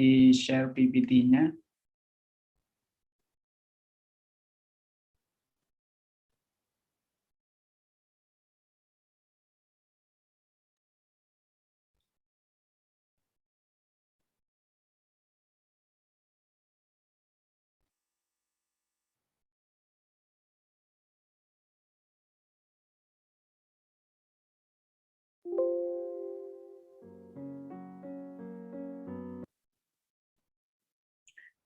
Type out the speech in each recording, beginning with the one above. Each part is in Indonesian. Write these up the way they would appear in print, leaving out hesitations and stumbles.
Di-share PPT-nya.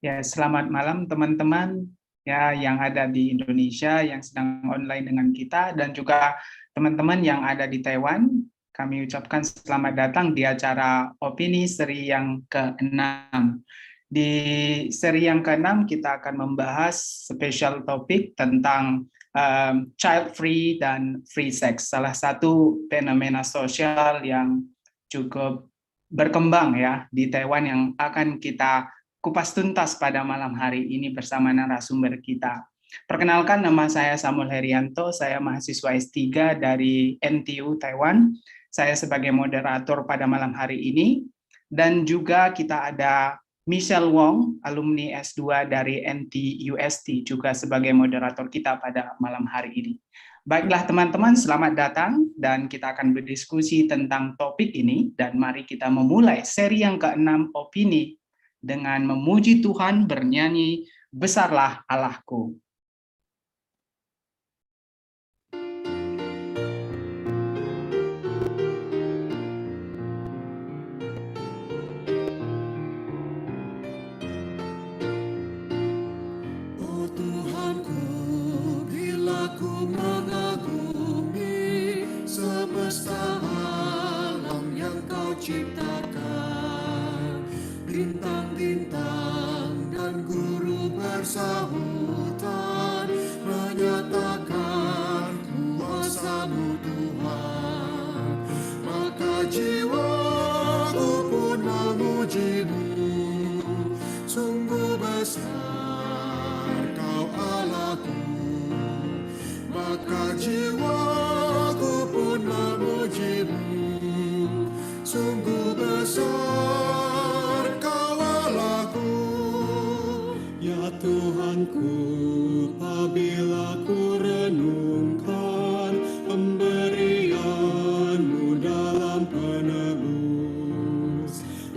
Ya, selamat malam teman-teman ya yang ada di Indonesia yang sedang online dengan kita dan juga teman-teman yang ada di Taiwan. Kami ucapkan selamat datang di acara opini seri yang ke-6. Di seri yang ke-6 kita akan membahas special topik tentang child free dan free sex, salah satu fenomena sosial yang cukup berkembang ya di Taiwan yang akan kita kupas tuntas pada malam hari ini bersama narasumber kita. Perkenalkan, nama saya Samuel Herianto, saya mahasiswa S3 dari NTU Taiwan. Saya sebagai moderator pada malam hari ini. Dan juga kita ada Michelle Wong, alumni S2 dari NTUST, juga sebagai moderator kita pada malam hari ini. Baiklah teman-teman, selamat datang dan kita akan berdiskusi tentang topik ini. Dan mari kita memulai seri yang ke-6 opini dengan memuji Tuhan bernyanyi Besarlah Allahku. Oh Tuhanku, bila ku mengagumi semesta alam yang kau ciptakan, bintang-bintang dan guru bersahutan menyatakan kuasa-Mu Tuhan, maka jiwaku pun memuji-Mu. Sungguh besar Kau Allahku, maka jiwaku pun memuji-Mu. Sungguh besar Kau Allahku. Ya Tuhanku, apabila ku renungkan pemberian-Mu dalam penebus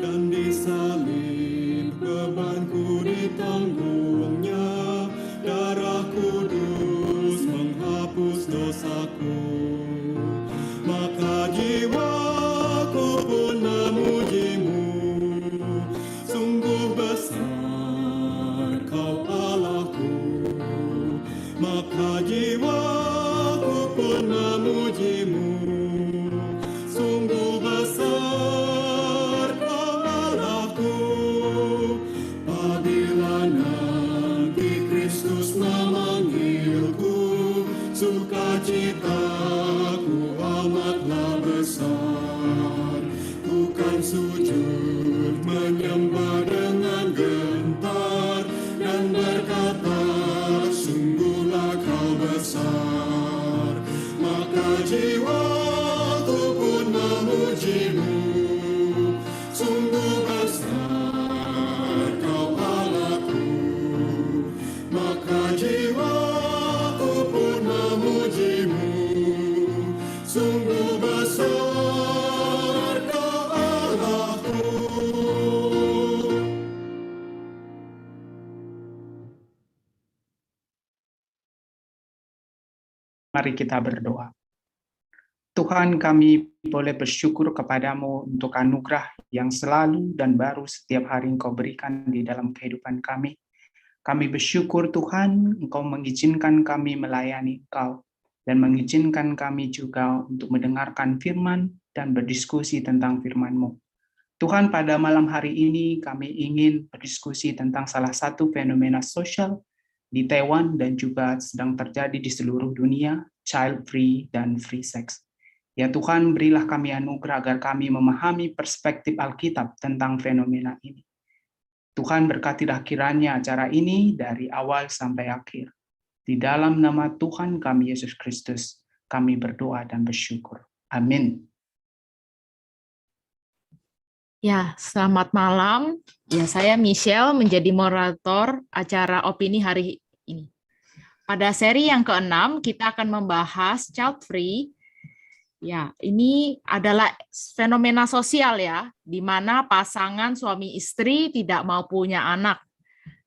dan disalib bebanku ditanggungnya, darah kudus menghapus dosaku, maka jiwaku pun memuji-Mu. Sungguh besar Kau Allahku, maka jiwaku pun memuji-Mu. Sungguh besar Kau Allahku. Apabila nanti Kristus memanggilku, sukacitaku amatlah besar. Bukan sujud menyembah dengan gentar dan berkata, sungguhlah Kau besar. Maka jiwaku pun memuji-Mu. Sungguh besar Kau Allahku, maka jiwaku pun memuji-Mu. Sungguh besar Kau Allahku. Mari kita berdoa. Tuhan, kami boleh bersyukur kepadamu untuk anugerah yang selalu dan baru setiap hari Engkau berikan di dalam kehidupan kami. Kami bersyukur Tuhan, Engkau mengizinkan kami melayani Engkau, dan mengizinkan kami juga untuk mendengarkan firman dan berdiskusi tentang firman-Mu. Tuhan, pada malam hari ini kami ingin berdiskusi tentang salah satu fenomena sosial di Taiwan dan juga sedang terjadi di seluruh dunia, child free dan free sex. Ya Tuhan, berilah kami anugerah agar kami memahami perspektif Alkitab tentang fenomena ini. Tuhan, berkatilah kiranya acara ini dari awal sampai akhir. Di dalam nama Tuhan kami Yesus Kristus, kami berdoa dan bersyukur. Amin. Ya, selamat malam. Ya, saya Michelle menjadi moderator acara opini hari ini. Pada seri yang ke-6, kita akan membahas child free. Ya, ini adalah fenomena sosial ya, di mana pasangan suami istri tidak mau punya anak.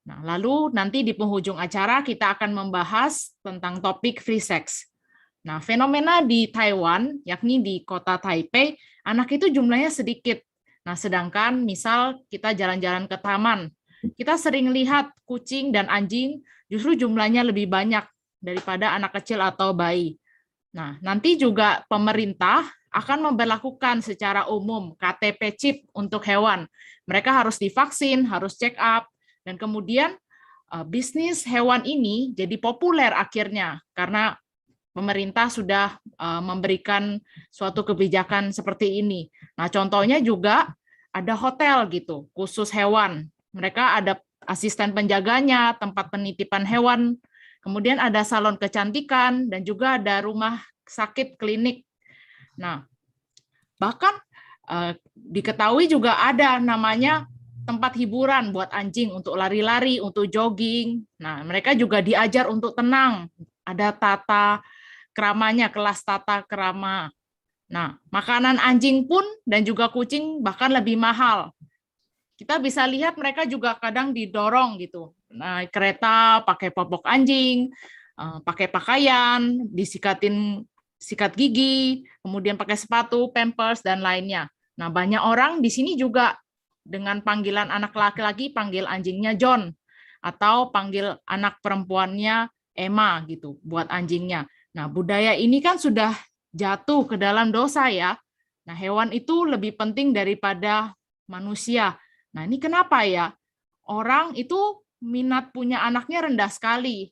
Nah, lalu nanti di penghujung acara kita akan membahas tentang topik free sex. Nah, fenomena di Taiwan, yakni di kota Taipei, anak itu jumlahnya sedikit. Nah, sedangkan misal kita jalan-jalan ke taman, kita sering lihat kucing dan anjing justru jumlahnya lebih banyak daripada anak kecil atau bayi. Nah, nanti juga pemerintah akan memberlakukan secara umum KTP chip untuk hewan. Mereka harus divaksin, harus check up, dan kemudian bisnis hewan ini jadi populer akhirnya karena pemerintah sudah memberikan suatu kebijakan seperti ini. Nah, contohnya juga ada hotel gitu, khusus hewan. Mereka ada asisten penjaganya, tempat penitipan hewan, kemudian ada salon kecantikan, dan juga ada rumah sakit klinik. Nah, bahkan diketahui juga ada namanya tempat hiburan buat anjing untuk lari-lari, untuk jogging. Nah, mereka juga diajar untuk tenang. Ada tata keramanya, kelas tata kerama. Nah, makanan anjing pun dan juga kucing bahkan lebih mahal. Kita bisa lihat mereka juga kadang didorong gitu. Naik kereta pakai popok anjing, pakai pakaian, disikatin sikat gigi, kemudian pakai sepatu, pampers, dan lainnya. Nah, banyak orang di sini juga dengan panggilan anak laki-laki panggil anjingnya John, atau panggil anak perempuannya Emma gitu buat anjingnya. Nah, budaya ini kan sudah jatuh ke dalam dosa ya. Nah, hewan itu lebih penting daripada manusia. Nah, ini kenapa ya? Orang itu minat punya anaknya rendah sekali.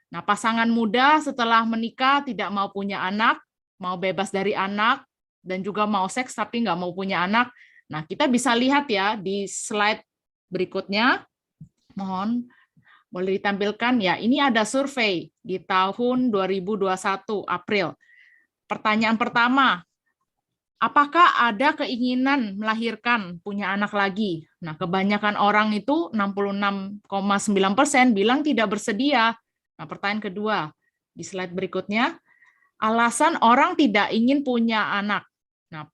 Nah, pasangan muda setelah menikah tidak mau punya anak, mau bebas dari anak, dan juga mau seks tapi nggak mau punya anak. Nah, kita bisa lihat ya di slide berikutnya. Mohon boleh ditampilkan ya. Ini ada survei di tahun 2021 April. Pertanyaan pertama, apakah ada keinginan melahirkan punya anak lagi? Nah, kebanyakan orang itu 66,9% bilang tidak bersedia. Nah, pertanyaan kedua di slide berikutnya, alasan orang tidak ingin punya anak. Nah,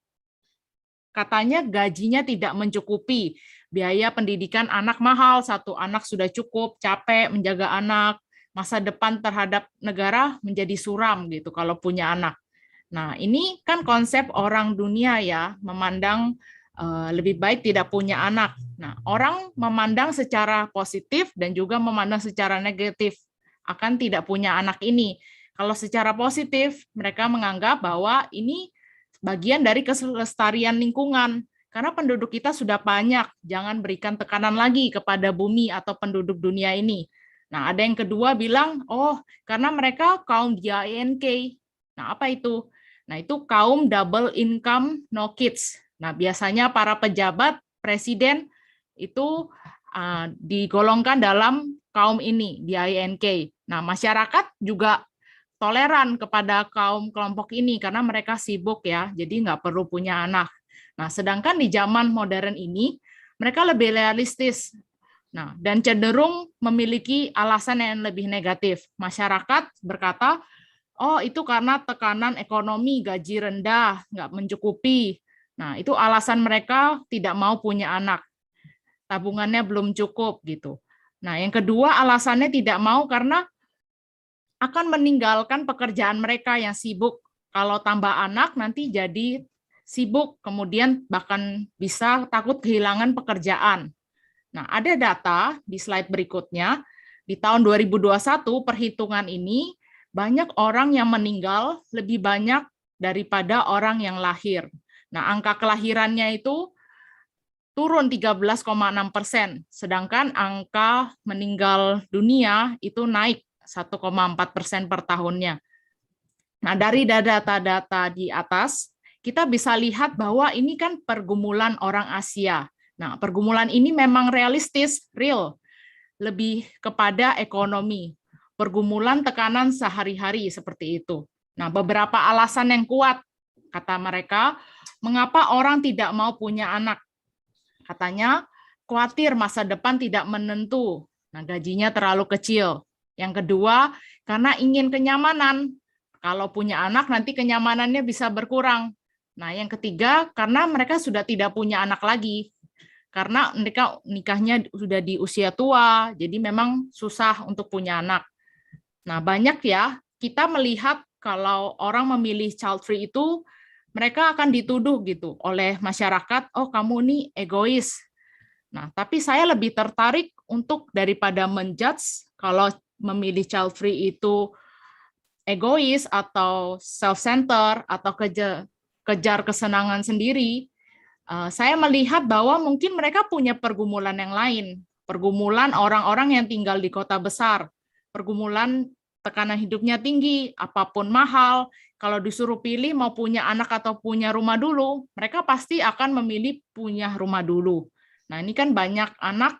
katanya gajinya tidak mencukupi, biaya pendidikan anak mahal, satu anak sudah cukup, capek menjaga anak, masa depan terhadap negara menjadi suram gitu kalau punya anak. Nah, ini kan konsep orang dunia ya, memandang lebih baik tidak punya anak. Nah, orang memandang secara positif dan juga memandang secara negatif akan tidak punya anak ini. Kalau secara positif, mereka menganggap bahwa ini bagian dari kelestarian lingkungan. Karena penduduk kita sudah banyak, jangan berikan tekanan lagi kepada bumi atau penduduk dunia ini. Nah, ada yang kedua bilang, oh, karena mereka kaum DINK. Nah, apa itu? Nah, itu kaum double income no kids. Nah, biasanya para pejabat, presiden itu digolongkan dalam kaum ini, DINK. Nah, masyarakat juga toleran kepada kaum kelompok ini karena mereka sibuk ya, jadi nggak perlu punya anak. Nah, sedangkan di zaman modern ini, mereka lebih realistis. Nah, dan cenderung memiliki alasan yang lebih negatif. Masyarakat berkata, oh itu karena tekanan ekonomi, gaji rendah, nggak mencukupi. Nah, itu alasan mereka tidak mau punya anak. Tabungannya belum cukup gitu. Nah, yang kedua alasannya tidak mau karena akan meninggalkan pekerjaan mereka yang sibuk. Kalau tambah anak nanti jadi sibuk, kemudian bahkan bisa takut kehilangan pekerjaan. Nah, ada data di slide berikutnya, di tahun 2021 perhitungan ini banyak orang yang meninggal lebih banyak daripada orang yang lahir. Nah, angka kelahirannya itu turun 13,6%, sedangkan angka meninggal dunia itu naik 1,4% per tahunnya. Nah, dari data-data di atas, kita bisa lihat bahwa ini kan pergumulan orang Asia. Nah, pergumulan ini memang realistis, real, lebih kepada ekonomi. Pergumulan tekanan sehari-hari seperti itu. Nah, beberapa alasan yang kuat, kata mereka, mengapa orang tidak mau punya anak. Katanya khawatir masa depan tidak menentu. Nah, gajinya terlalu kecil. Yang kedua, karena ingin kenyamanan. Kalau punya anak nanti kenyamanannya bisa berkurang. Nah, yang ketiga, karena mereka sudah tidak punya anak lagi. Karena mereka nikahnya sudah di usia tua, jadi memang susah untuk punya anak. Nah, banyak ya, kita melihat kalau orang memilih child free itu, mereka akan dituduh gitu oleh masyarakat, oh kamu nih egois. Nah, tapi saya lebih tertarik untuk daripada menjudge kalau memilih child free itu egois atau self-center atau kejar kesenangan sendiri, saya melihat bahwa mungkin mereka punya pergumulan yang lain, pergumulan orang-orang yang tinggal di kota besar, pergumulan tekanan hidupnya tinggi, apapun mahal, kalau disuruh pilih mau punya anak atau punya rumah dulu, mereka pasti akan memilih punya rumah dulu. Nah, ini kan banyak anak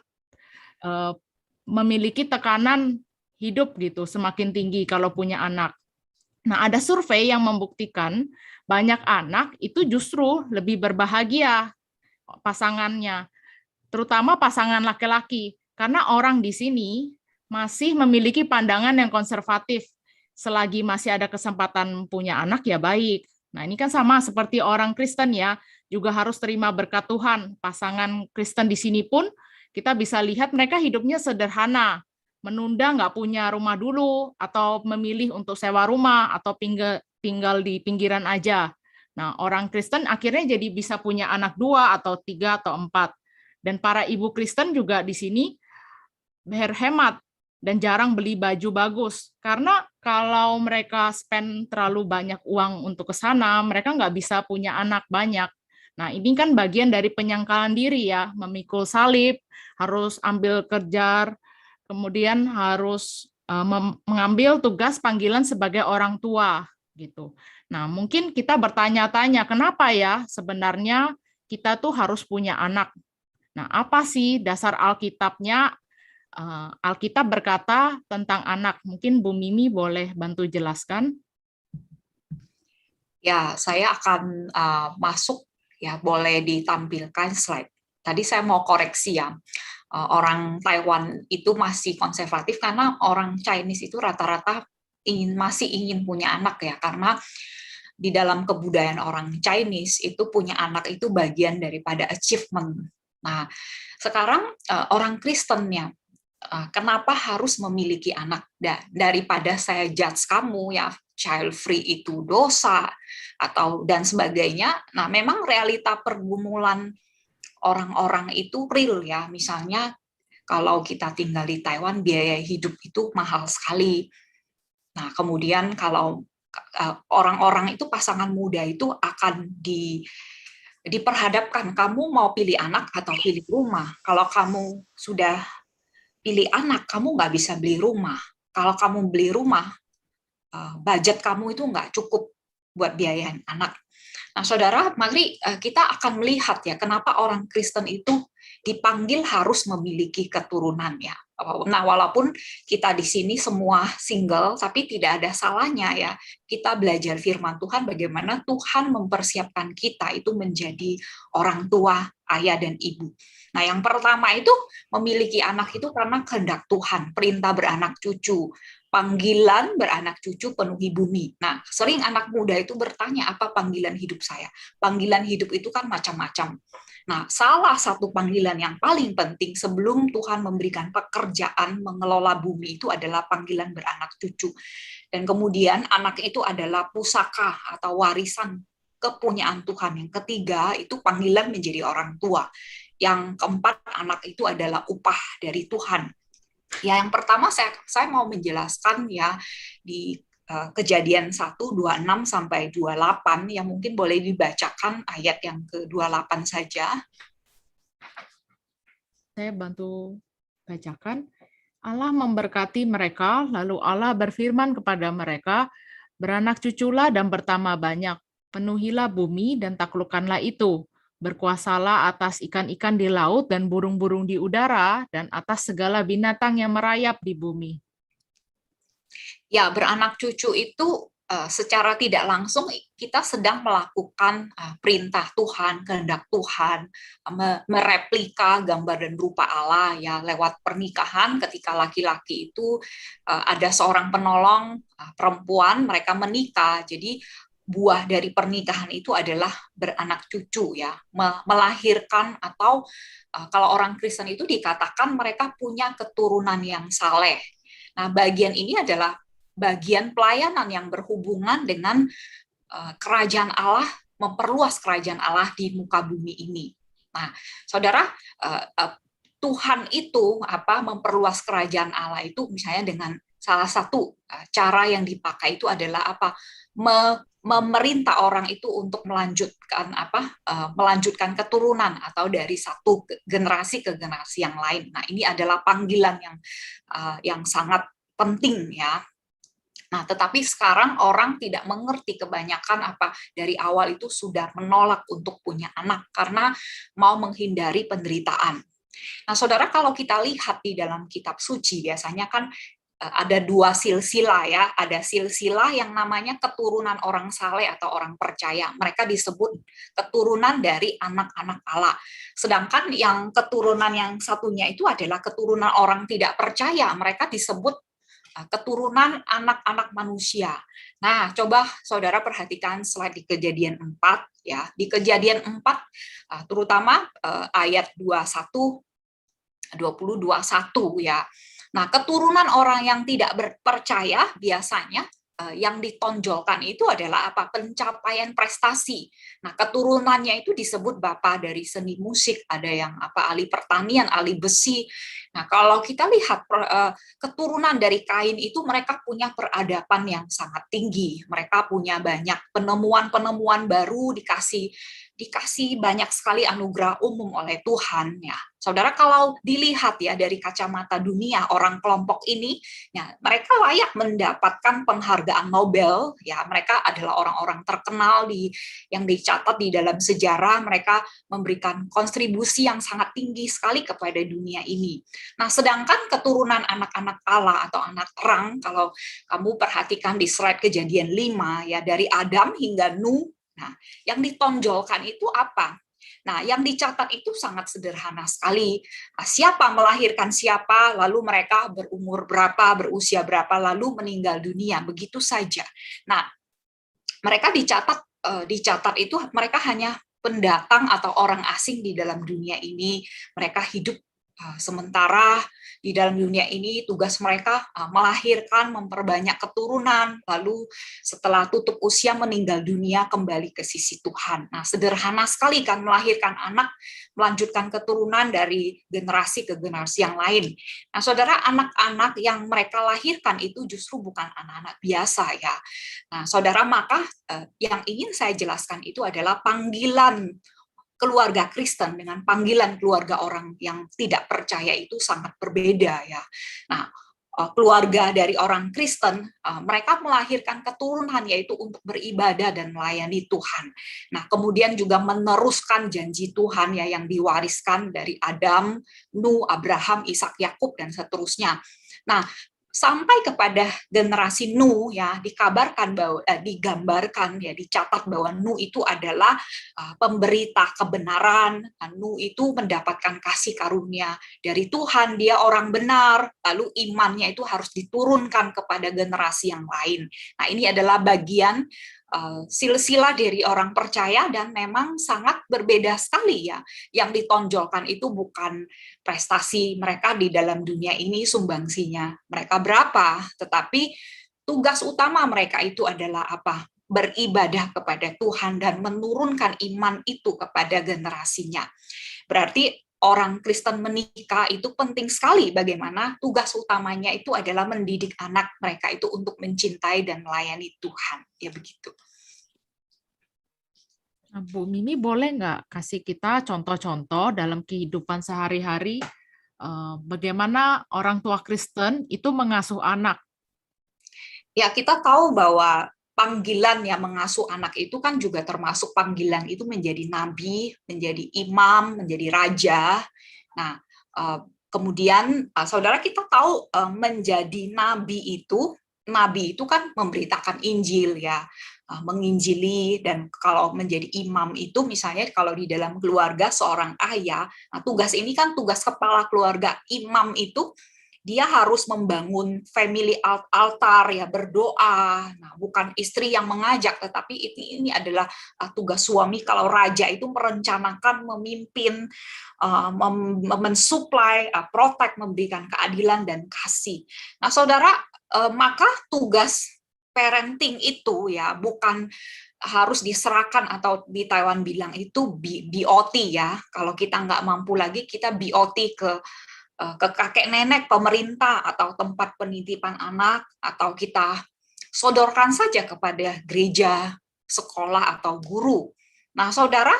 memiliki tekanan hidup gitu, semakin tinggi kalau punya anak. Nah, ada survei yang membuktikan banyak anak itu justru lebih berbahagia pasangannya, terutama pasangan laki-laki, karena orang di sini masih memiliki pandangan yang konservatif. Selagi masih ada kesempatan punya anak, ya baik. Nah, ini kan sama seperti orang Kristen ya, juga harus terima berkat Tuhan. Pasangan Kristen di sini pun kita bisa lihat mereka hidupnya sederhana, menunda nggak punya rumah dulu, atau memilih untuk sewa rumah, atau tinggal di pinggiran aja. Nah, orang Kristen akhirnya jadi bisa punya anak 2 atau 3 atau 4. Dan para ibu Kristen juga di sini berhemat dan jarang beli baju bagus. Karena kalau mereka spend terlalu banyak uang untuk ke sana, mereka nggak bisa punya anak banyak. Nah, ini kan bagian dari penyangkalan diri ya, memikul salib, harus ambil kerja, kemudian harus mengambil tugas panggilan sebagai orang tua gitu. Nah, mungkin kita bertanya-tanya, kenapa ya sebenarnya kita tuh harus punya anak? Nah, apa sih dasar Alkitabnya? Alkitab berkata tentang anak. Mungkin Bu Mimi boleh bantu jelaskan? Ya, saya akan masuk, ya boleh ditampilkan slide. Tadi saya mau koreksi ya, orang Taiwan itu masih konservatif karena orang Chinese itu rata-rata masih ingin punya anak ya, karena di dalam kebudayaan orang Chinese itu punya anak itu bagian daripada achievement. Nah, sekarang orang Kristennya kenapa harus memiliki anak? Daripada saya judge kamu ya child free itu dosa atau dan sebagainya. Nah, memang realita pergumulan orang-orang itu real ya. Misalnya kalau kita tinggal di Taiwan, biaya hidup itu mahal sekali. Nah, kemudian kalau orang-orang itu pasangan muda itu akan diperhadapkan, kamu mau pilih anak atau pilih rumah. Kalau kamu sudah pilih anak, kamu nggak bisa beli rumah. Kalau kamu beli rumah, budget kamu itu nggak cukup buat biayain anak. Nah, saudara, mari kita akan melihat ya, kenapa orang Kristen itu dipanggil harus memiliki keturunan ya. Nah, walaupun kita di sini semua single, tapi tidak ada salahnya ya kita belajar firman Tuhan, bagaimana Tuhan mempersiapkan kita itu menjadi orang tua, ayah dan ibu. Nah, yang pertama itu memiliki anak itu karena kehendak Tuhan, perintah beranak cucu, panggilan beranak cucu penuhi bumi. Nah, sering anak muda itu bertanya, apa panggilan hidup saya? Panggilan hidup itu kan macam-macam. Nah, salah satu panggilan yang paling penting sebelum Tuhan memberikan pekerjaan mengelola bumi itu adalah panggilan beranak cucu. Dan kemudian anak itu adalah pusaka atau warisan kepunyaan Tuhan. Yang ketiga itu panggilan menjadi orang tua. Yang keempat, anak itu adalah upah dari Tuhan. Ya, yang pertama saya mau menjelaskan ya di Kejadian 1:26 sampai 28 yang mungkin boleh dibacakan ayat yang ke-28 saja. Saya bantu bacakan. Allah memberkati mereka, lalu Allah berfirman kepada mereka, beranak cuculah dan bertambah banyak, penuhilah bumi dan taklukkanlah itu, berkuasalah atas ikan-ikan di laut dan burung-burung di udara, dan atas segala binatang yang merayap di bumi. Ya, beranak cucu itu secara tidak langsung kita sedang melakukan perintah Tuhan, kehendak Tuhan, mereplika gambar dan rupa Allah ya lewat pernikahan. Ketika laki-laki itu ada seorang penolong perempuan, mereka menikah. Jadi buah dari pernikahan itu adalah beranak cucu ya, melahirkan atau kalau orang Kristen itu dikatakan mereka punya keturunan yang saleh. Nah, bagian ini adalah bagian pelayanan yang berhubungan dengan kerajaan Allah, memperluas kerajaan Allah di muka bumi ini. Nah, saudara, Tuhan itu memperluas kerajaan Allah itu misalnya dengan salah satu cara yang dipakai itu adalah memerintah orang itu untuk melanjutkan keturunan atau dari satu generasi ke generasi yang lain. Nah, ini adalah panggilan yang sangat penting ya. Nah, tetapi sekarang orang tidak mengerti kebanyakan dari awal itu sudah menolak untuk punya anak karena mau menghindari penderitaan. Nah, saudara, kalau kita lihat di dalam kitab suci biasanya kan ada dua silsilah ya, ada silsilah yang namanya keturunan orang saleh atau orang percaya. Mereka disebut keturunan dari anak-anak Allah. Sedangkan yang keturunan yang satunya itu adalah keturunan orang tidak percaya. Mereka disebut keturunan anak-anak manusia. Nah, coba saudara perhatikan slide di Kejadian 4 ya. Di Kejadian 4 terutama ayat 20 21 ya. Nah, keturunan orang yang tidak percaya biasanya yang ditonjolkan itu adalah pencapaian prestasi. Nah, keturunannya itu disebut bapak dari seni musik, ada yang ahli pertanian, ahli besi. Nah, kalau kita lihat keturunan dari Kain itu mereka punya peradaban yang sangat tinggi. Mereka punya banyak penemuan-penemuan baru, dikasih banyak sekali anugerah umum oleh Tuhan ya. Saudara, kalau dilihat ya dari kacamata dunia, orang kelompok ini ya, mereka layak mendapatkan penghargaan Nobel ya. Mereka adalah orang-orang terkenal yang dicatat di dalam sejarah. Mereka memberikan kontribusi yang sangat tinggi sekali kepada dunia ini. Nah, sedangkan keturunan anak-anak Allah atau anak terang, kalau kamu perhatikan di slide Kejadian 5 ya, dari Adam hingga Nuh. Nah, yang ditonjolkan itu apa? Nah, yang dicatat itu sangat sederhana sekali. Siapa melahirkan siapa, lalu mereka berumur berapa, berusia berapa, lalu meninggal dunia, begitu saja. Nah, mereka dicatat itu mereka hanya pendatang atau orang asing di dalam dunia ini. Mereka hidup sementara di dalam dunia ini. Tugas mereka melahirkan, memperbanyak keturunan, lalu setelah tutup usia meninggal dunia kembali ke sisi Tuhan. Nah, sederhana sekali kan melahirkan anak, melanjutkan keturunan dari generasi ke generasi yang lain. Nah, saudara, anak-anak yang mereka lahirkan itu justru bukan anak-anak biasa ya. Nah, saudara, maka yang ingin saya jelaskan itu adalah panggilan keluarga Kristen dengan panggilan keluarga orang yang tidak percaya itu sangat berbeda ya. Nah, keluarga dari orang Kristen, mereka melahirkan keturunan yaitu untuk beribadah dan melayani Tuhan. Nah, kemudian juga meneruskan janji Tuhan ya yang diwariskan dari Adam, Nuh, Abraham, Ishak, Yakub dan seterusnya. Nah, sampai kepada generasi Nuh ya digambarkan ya, dicatat bahwa Nuh itu adalah pemberita kebenaran. Nuh itu mendapatkan kasih karunia dari Tuhan, dia orang benar, lalu imannya itu harus diturunkan kepada generasi yang lain. Nah, ini adalah bagian silsilah dari orang percaya dan memang sangat berbeda sekali ya. Yang ditonjolkan itu bukan prestasi mereka di dalam dunia ini, sumbangsinya mereka berapa, tetapi tugas utama mereka itu adalah beribadah kepada Tuhan dan menurunkan iman itu kepada generasinya. Berarti orang Kristen menikah itu penting sekali, bagaimana tugas utamanya itu adalah mendidik anak mereka itu untuk mencintai dan melayani Tuhan. Ya begitu. Nah, Bu Mimi boleh nggak kasih kita contoh-contoh dalam kehidupan sehari-hari bagaimana orang tua Kristen itu mengasuh anak? Ya, kita tahu bahwa panggilan yang mengasuh anak itu kan juga termasuk panggilan itu menjadi nabi, menjadi imam, menjadi raja. Nah, kemudian saudara, kita tahu menjadi nabi itu nabi itu kan memberitakan Injil ya, menginjili, dan kalau menjadi imam itu misalnya kalau di dalam keluarga seorang ayah, nah tugas ini kan tugas kepala keluarga. Imam itu dia harus membangun family altar ya, berdoa. Nah, bukan istri yang mengajak, tetapi ini adalah tugas suami. Kalau raja itu merencanakan, memimpin, mensuplai, protect, memberikan keadilan dan kasih. Nah, saudara, maka tugas parenting itu ya bukan harus diserahkan, atau di Taiwan bilang itu BOT ya. Kalau kita nggak mampu lagi, kita BOT ke kakek nenek, pemerintah, atau tempat penitipan anak, atau kita sodorkan saja kepada gereja, sekolah, atau guru. Nah, saudara,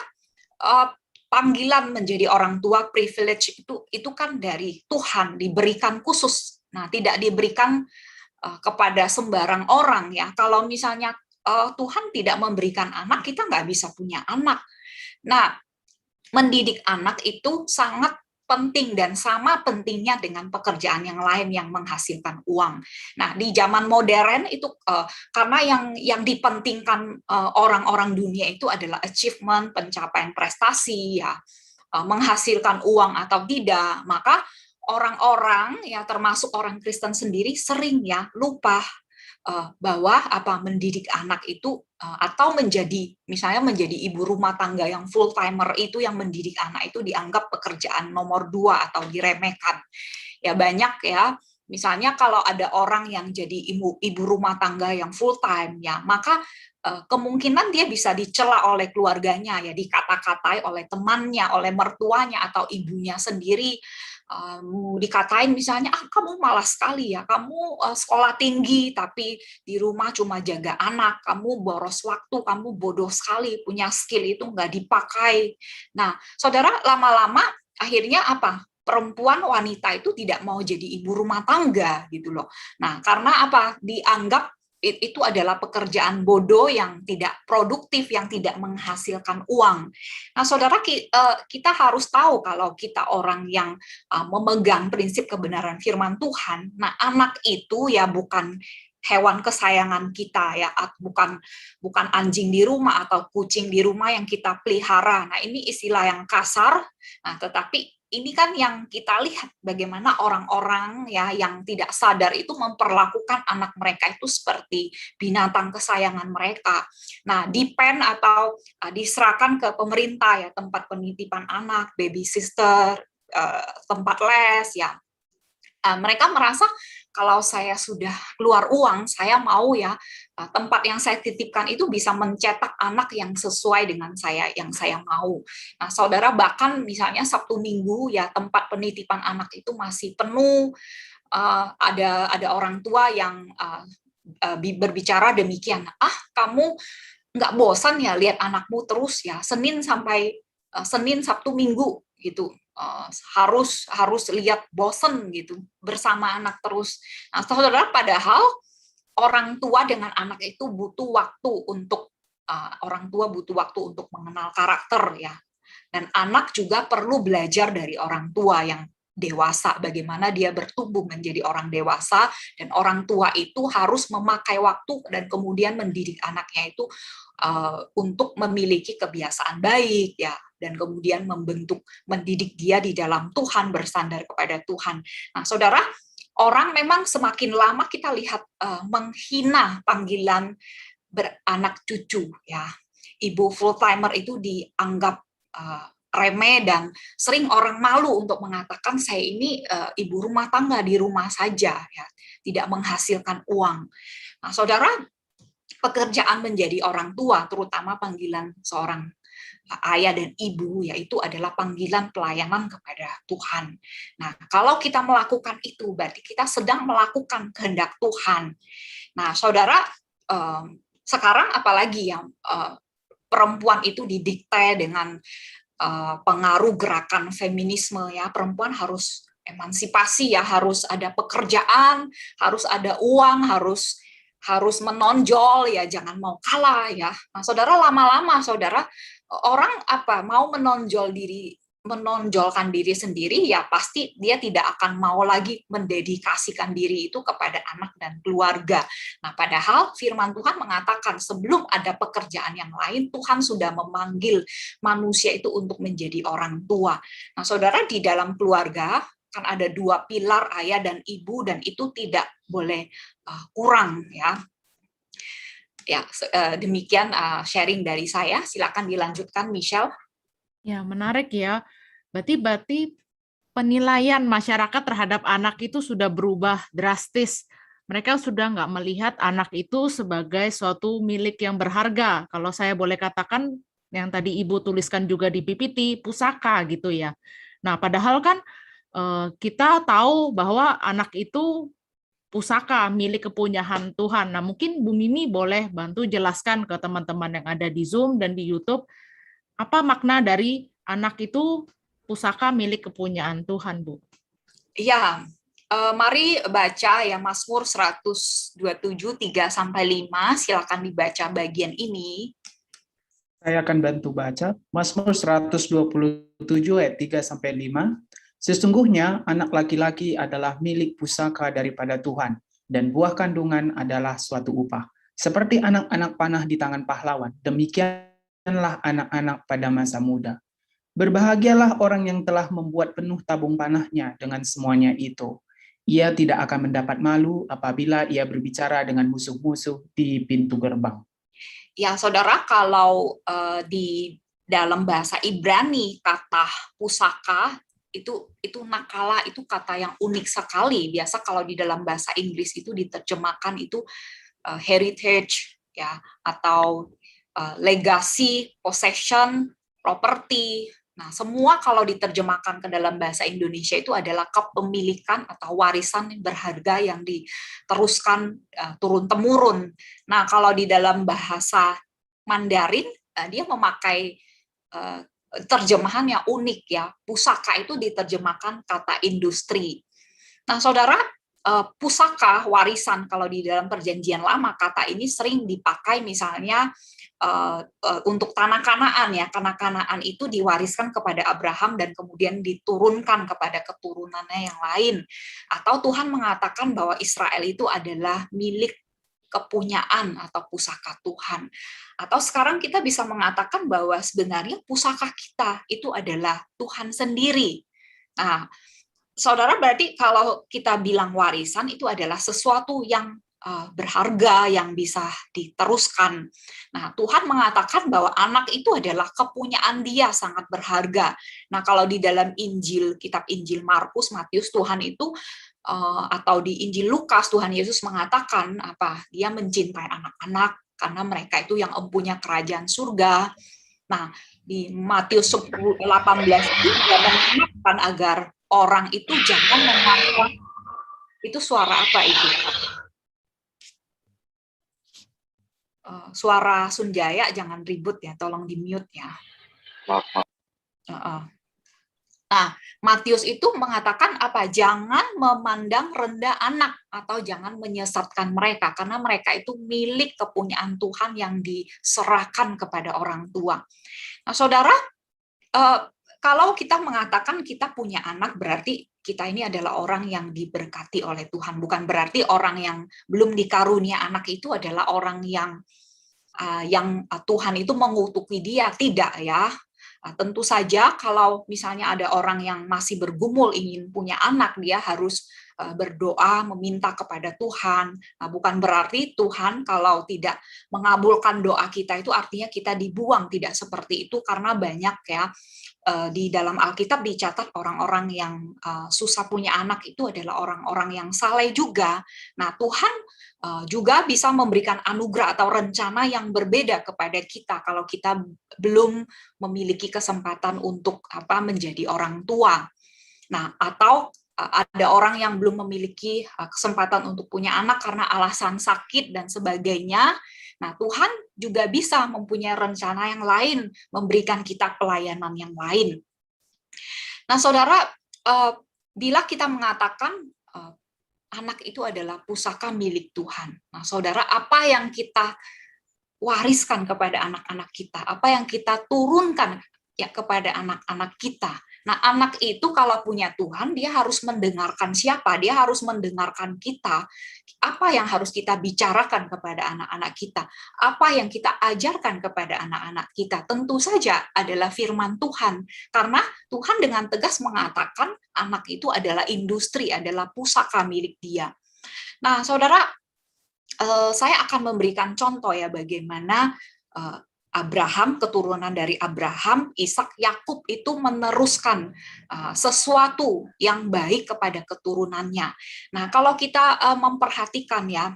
panggilan menjadi orang tua, privilege itu kan dari Tuhan, diberikan khusus. Nah, tidak diberikan kepada sembarang orang ya. Kalau misalnya Tuhan tidak memberikan anak, kita nggak bisa punya anak. Nah, mendidik anak itu sangat penting dan sama pentingnya dengan pekerjaan yang lain yang menghasilkan uang. Nah, di zaman modern itu karena yang dipentingkan orang-orang dunia itu adalah achievement, pencapaian prestasi ya, menghasilkan uang atau tidak, maka orang-orang ya termasuk orang Kristen sendiri sering ya lupa bahwa mendidik anak itu atau misalnya menjadi ibu rumah tangga yang full timer itu, yang mendidik anak itu dianggap pekerjaan nomor 2 atau diremehkan. Ya banyak ya, misalnya kalau ada orang yang jadi ibu rumah tangga yang full time ya, maka kemungkinan dia bisa dicela oleh keluarganya ya, dikata-katai oleh temannya, oleh mertuanya atau ibunya sendiri. Dikatain misalnya, kamu malas sekali ya, kamu sekolah tinggi tapi di rumah cuma jaga anak, kamu boros waktu, kamu bodoh sekali, punya skill itu nggak dipakai. Nah, saudara, lama-lama akhirnya perempuan, wanita itu tidak mau jadi ibu rumah tangga gitu loh. Nah, karena dianggap itu adalah pekerjaan bodoh yang tidak produktif, yang tidak menghasilkan uang. Nah, saudara, kita harus tahu kalau kita orang yang memegang prinsip kebenaran firman Tuhan, nah anak itu ya bukan hewan kesayangan kita ya, bukan anjing di rumah atau kucing di rumah yang kita pelihara. Nah, ini istilah yang kasar, nah tetapi ini kan yang kita lihat bagaimana orang-orang ya yang tidak sadar itu memperlakukan anak mereka itu seperti binatang kesayangan mereka. Nah, depend atau diserahkan ke pemerintah ya, tempat penitipan anak, baby sister, tempat les ya. Mereka merasa kalau saya sudah keluar uang, saya mau ya tempat yang saya titipkan itu bisa mencetak anak yang sesuai dengan yang saya mau. Nah, saudara, bahkan misalnya Sabtu Minggu ya tempat penitipan anak itu masih penuh. Ada orang tua yang berbicara demikian, kamu nggak bosan ya lihat anakmu terus ya Senin Sabtu Minggu gitu. Harus lihat bosen gitu bersama anak terus. Nah, saudara, padahal orang tua dengan anak itu butuh waktu untuk mengenal karakter ya. Dan anak juga perlu belajar dari orang tua yang dewasa, bagaimana dia bertumbuh menjadi orang dewasa, dan orang tua itu harus memakai waktu dan kemudian mendidik anaknya itu untuk memiliki kebiasaan baik ya, dan kemudian mendidik dia di dalam Tuhan, bersandar kepada Tuhan. Nah, saudara, orang memang semakin lama kita lihat menghina panggilan beranak cucu ya. Ibu full timer itu dianggap remeh, dan sering orang malu untuk mengatakan saya ini ibu rumah tangga di rumah saja ya, tidak menghasilkan uang. Nah, saudara, pekerjaan menjadi orang tua, terutama panggilan seorang ayah dan ibu, yaitu adalah panggilan pelayanan kepada Tuhan. Nah, kalau kita melakukan itu, berarti kita sedang melakukan kehendak Tuhan. Nah, saudara, sekarang apalagi yang perempuan itu didikte dengan pengaruh gerakan feminisme ya, perempuan harus emansipasi ya, harus ada pekerjaan, harus ada uang, harus menonjol ya, jangan mau kalah ya. Nah, saudara, lama-lama saudara, orang mau menonjol diri menonjolkan diri sendiri, ya pasti dia tidak akan mau lagi mendedikasikan diri itu kepada anak dan keluarga. Nah, padahal firman Tuhan mengatakan sebelum ada pekerjaan yang lain, Tuhan sudah memanggil manusia itu untuk menjadi orang tua. Nah, saudara, di dalam keluarga kan ada dua pilar, ayah dan ibu, dan itu tidak boleh kurang, ya. Ya, demikian sharing dari saya. Silakan dilanjutkan, Michelle. Ya, menarik ya. Berarti penilaian masyarakat terhadap anak itu sudah berubah drastis. Mereka sudah nggak melihat anak itu sebagai suatu milik yang berharga. Kalau saya boleh katakan, yang tadi Ibu tuliskan juga di PPT, pusaka gitu ya. Nah, padahal kan kita tahu bahwa anak itu pusaka milik kepunyaan Tuhan. Nah, mungkin Bu Mimi boleh bantu jelaskan ke teman-teman yang ada di Zoom dan di YouTube, apa makna dari anak itu pusaka milik kepunyaan Tuhan, Bu? Ya, mari baca ya Mazmur 127 3-5. Silakan dibaca bagian ini. Saya akan bantu baca. Mazmur 127 ayat 3-5. Sesungguhnya anak laki-laki adalah milik pusaka daripada Tuhan, dan buah kandungan adalah suatu upah. Seperti anak-anak panah di tangan pahlawan, demikianlah anak-anak pada masa muda. Berbahagialah orang yang telah membuat penuh tabung panahnya dengan semuanya itu. Ia tidak akan mendapat malu apabila ia berbicara dengan musuh-musuh di pintu gerbang. Ya, saudara, kalau di dalam bahasa Ibrani kata pusaka itu nakala, itu kata yang unik sekali. Biasa kalau di dalam bahasa Inggris itu diterjemahkan itu heritage, ya, atau legacy, possession, property. Nah, semua kalau diterjemahkan ke dalam bahasa Indonesia itu adalah kepemilikan atau warisan berharga yang diteruskan turun-temurun. Nah, kalau di dalam bahasa Mandarin, dia memakai terjemahan yang unik, ya. Pusaka itu diterjemahkan kata industri. Nah, saudara, pusaka, warisan, kalau di dalam Perjanjian Lama, kata ini sering dipakai misalnya untuk tanah Kanaan, ya. Tanah Kanaan itu diwariskan kepada Abraham dan kemudian diturunkan kepada keturunannya yang lain. Atau Tuhan mengatakan bahwa Israel itu adalah milik kepunyaan atau pusaka Tuhan. Atau sekarang kita bisa mengatakan bahwa sebenarnya pusaka kita itu adalah Tuhan sendiri. Nah, saudara, berarti kalau kita bilang warisan itu adalah sesuatu yang berharga yang bisa diteruskan. Nah, Tuhan mengatakan bahwa anak itu adalah kepunyaan Dia, sangat berharga. Nah, kalau di dalam Injil, kitab Injil Markus, Matius, Tuhan itu atau di Injil Lukas, Tuhan Yesus mengatakan apa? Dia mencintai anak-anak karena mereka itu yang empunya kerajaan surga. Nah, di Matius 10:18 itu Dia mengingatkan agar orang itu jangan memandang. Itu suara apa itu? Suara Sunjaya, jangan ribut ya, tolong di mute ya. Nah, Matius itu mengatakan apa? Jangan memandang rendah anak atau jangan menyesatkan mereka karena mereka itu milik kepunyaan Tuhan yang diserahkan kepada orang tua. Nah, saudara, kalau kita mengatakan kita punya anak, berarti kita ini adalah orang yang diberkati oleh Tuhan. Bukan berarti orang yang belum dikarunia anak itu adalah orang yang Tuhan itu mengutuki dia. Tidak, ya. Tentu saja kalau misalnya ada orang yang masih bergumul ingin punya anak, dia harus berdoa, meminta kepada Tuhan. Nah, bukan berarti Tuhan kalau tidak mengabulkan doa kita itu artinya kita dibuang. Tidak seperti itu, karena banyak, ya, di dalam Alkitab dicatat orang-orang yang susah punya anak itu adalah orang-orang yang saleh juga. Nah, Tuhan juga bisa memberikan anugerah atau rencana yang berbeda kepada kita kalau kita belum memiliki kesempatan untuk menjadi orang tua. Nah, atau ada orang yang belum memiliki kesempatan untuk punya anak karena alasan sakit dan sebagainya. Nah, Tuhan juga bisa mempunyai rencana yang lain, memberikan kita pelayanan yang lain. Nah, saudara, bila kita mengatakan anak itu adalah pusaka milik Tuhan. Nah, saudara, apa yang kita wariskan kepada anak-anak kita? Apa yang kita turunkan ya kepada anak-anak kita? Nah, anak itu kalau punya Tuhan, dia harus mendengarkan siapa? Dia harus mendengarkan kita. Apa yang harus kita bicarakan kepada anak-anak kita? Apa yang kita ajarkan kepada anak-anak kita? Tentu saja adalah firman Tuhan. Karena Tuhan dengan tegas mengatakan anak itu adalah industri, adalah pusaka milik Dia. Nah, saudara, saya akan memberikan contoh ya bagaimana Abraham, keturunan dari Abraham, Ishak, Yakub itu meneruskan sesuatu yang baik kepada keturunannya. Nah, kalau kita memperhatikan ya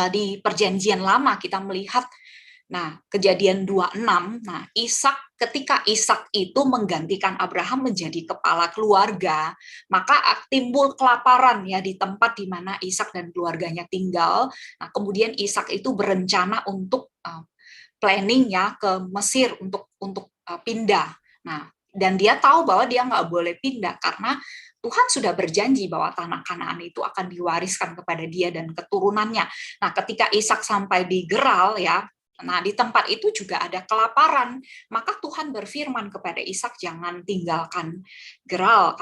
di Perjanjian Lama kita melihat, nah Kejadian 26, nah ketika Ishak itu menggantikan Abraham menjadi kepala keluarga, maka timbul kelaparan ya di tempat di mana Ishak dan keluarganya tinggal. Nah, kemudian Ishak itu berencana untuk planning ya ke Mesir untuk pindah. Nah, dan dia tahu bahwa dia nggak boleh pindah karena Tuhan sudah berjanji bahwa tanah Kanaan itu akan diwariskan kepada dia dan keturunannya. Nah, ketika Ishak sampai di Gerar ya, nah di tempat itu juga ada kelaparan, maka Tuhan berfirman kepada Ishak, jangan tinggalkan Gerar,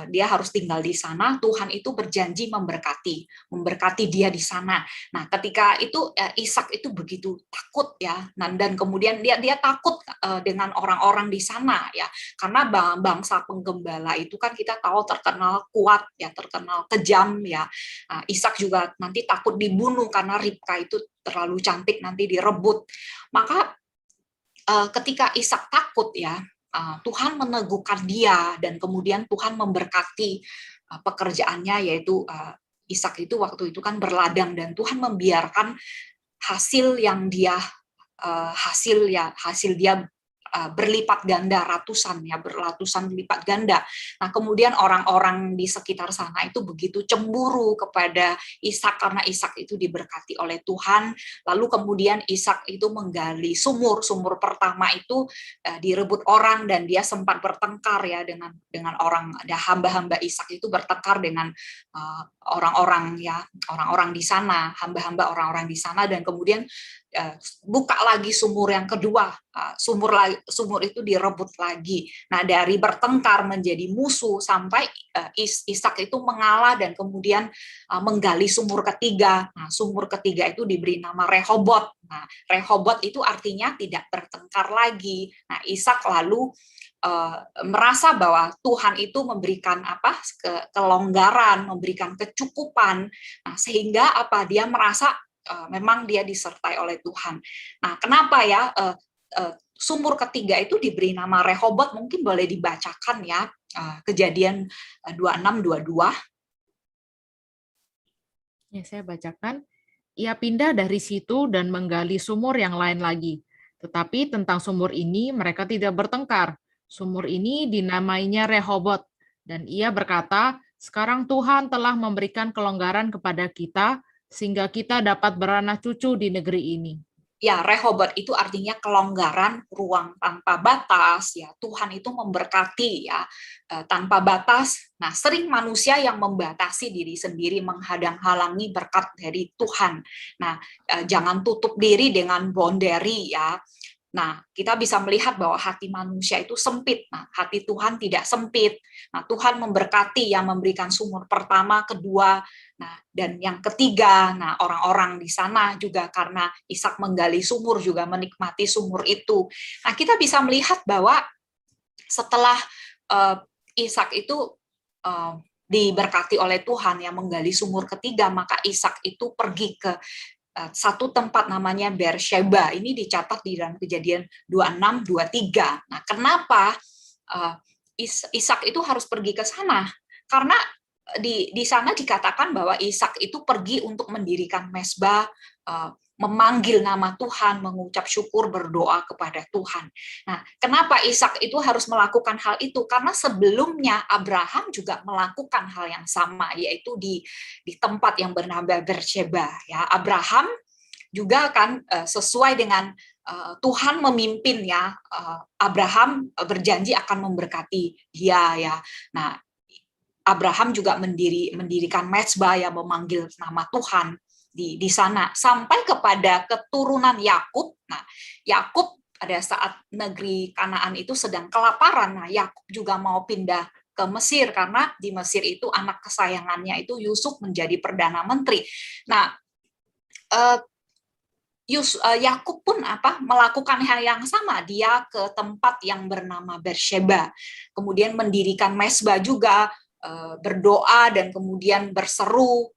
dia harus tinggal di sana. Tuhan itu berjanji memberkati dia di sana. Nah, ketika itu Ishak itu begitu takut ya, dan kemudian dia takut dengan orang-orang di sana ya, karena bangsa penggembala itu kan kita tahu terkenal kuat ya, terkenal kejam ya. Nah, Ishak juga nanti takut dibunuh karena Ribka itu terlalu cantik nanti direbut. Maka ketika Ishak takut ya, Tuhan meneguhkan dia dan kemudian Tuhan memberkati pekerjaannya, yaitu Ishak itu waktu itu kan berladang dan Tuhan membiarkan hasil yang dia hasil dia berlipat ganda, ratusan lipat ganda. Nah, kemudian orang-orang di sekitar sana itu begitu cemburu kepada Ishak karena Ishak itu diberkati oleh Tuhan. Lalu kemudian Ishak itu menggali sumur pertama itu direbut orang dan dia sempat bertengkar ya dengan orang, ada hamba-hamba Ishak itu bertengkar dengan orang-orang di sana, hamba-hamba orang-orang di sana, dan kemudian buka lagi sumur yang kedua, sumur itu direbut lagi. Nah, dari bertengkar menjadi musuh sampai Ishak itu mengalah dan kemudian menggali sumur ketiga. Nah, sumur ketiga itu diberi nama Rehobot. Nah, Rehobot itu artinya tidak bertengkar lagi. Nah, Ishak lalu merasa bahwa Tuhan itu memberikan kelonggaran, memberikan kecukupan. Nah, sehingga dia merasa memang dia disertai oleh Tuhan. Nah, kenapa ya sumur ketiga itu diberi nama Rehobot? Mungkin boleh dibacakan ya, Kejadian 26-22. Ya, saya bacakan. Ia pindah dari situ dan menggali sumur yang lain lagi. Tetapi tentang sumur ini mereka tidak bertengkar. Sumur ini dinamainya Rehobot. Dan ia berkata, sekarang Tuhan telah memberikan kelonggaran kepada kita, sehingga kita dapat beranak cucu di negeri ini. Ya, Rehobot itu artinya kelonggaran, ruang tanpa batas. Ya, Tuhan itu memberkati ya tanpa batas. Nah, sering manusia yang membatasi diri sendiri, menghadang-halangi berkat dari Tuhan. Nah, jangan tutup diri dengan boundary ya. Nah, kita bisa melihat bahwa hati manusia itu sempit. Nah, hati Tuhan tidak sempit. Nah, Tuhan memberkati yang memberikan sumur pertama, kedua, nah, dan yang ketiga. Nah, orang-orang di sana juga karena Ishak menggali sumur juga menikmati sumur itu. Nah, kita bisa melihat bahwa setelah Ishak itu diberkati oleh Tuhan yang menggali sumur ketiga, maka Ishak itu pergi ke satu tempat namanya Beersheba. Ini dicatat di dalam Kejadian 26-23. Nah, kenapa Ishak itu harus pergi ke sana? Karena di sana dikatakan bahwa Ishak itu pergi untuk mendirikan mezbah, memanggil nama Tuhan, mengucap syukur, berdoa kepada Tuhan. Nah, kenapa Ishak itu harus melakukan hal itu? Karena sebelumnya Abraham juga melakukan hal yang sama, yaitu di tempat yang bernama Beersheba. Ya, Abraham juga kan sesuai dengan Tuhan memimpin ya. Abraham berjanji akan memberkati dia ya. Nah, Abraham juga mendirikan mezbah yang memanggil nama Tuhan di sana sampai kepada keturunan Yakub. Nah, Yakub pada saat negeri Kanaan itu sedang kelaparan. Nah, Yakub juga mau pindah ke Mesir karena di Mesir itu anak kesayangannya itu Yusuf menjadi perdana menteri. Nah, Yakub pun melakukan hal yang sama. Dia ke tempat yang bernama Bersheba, kemudian mendirikan mezbah juga, berdoa dan kemudian berseru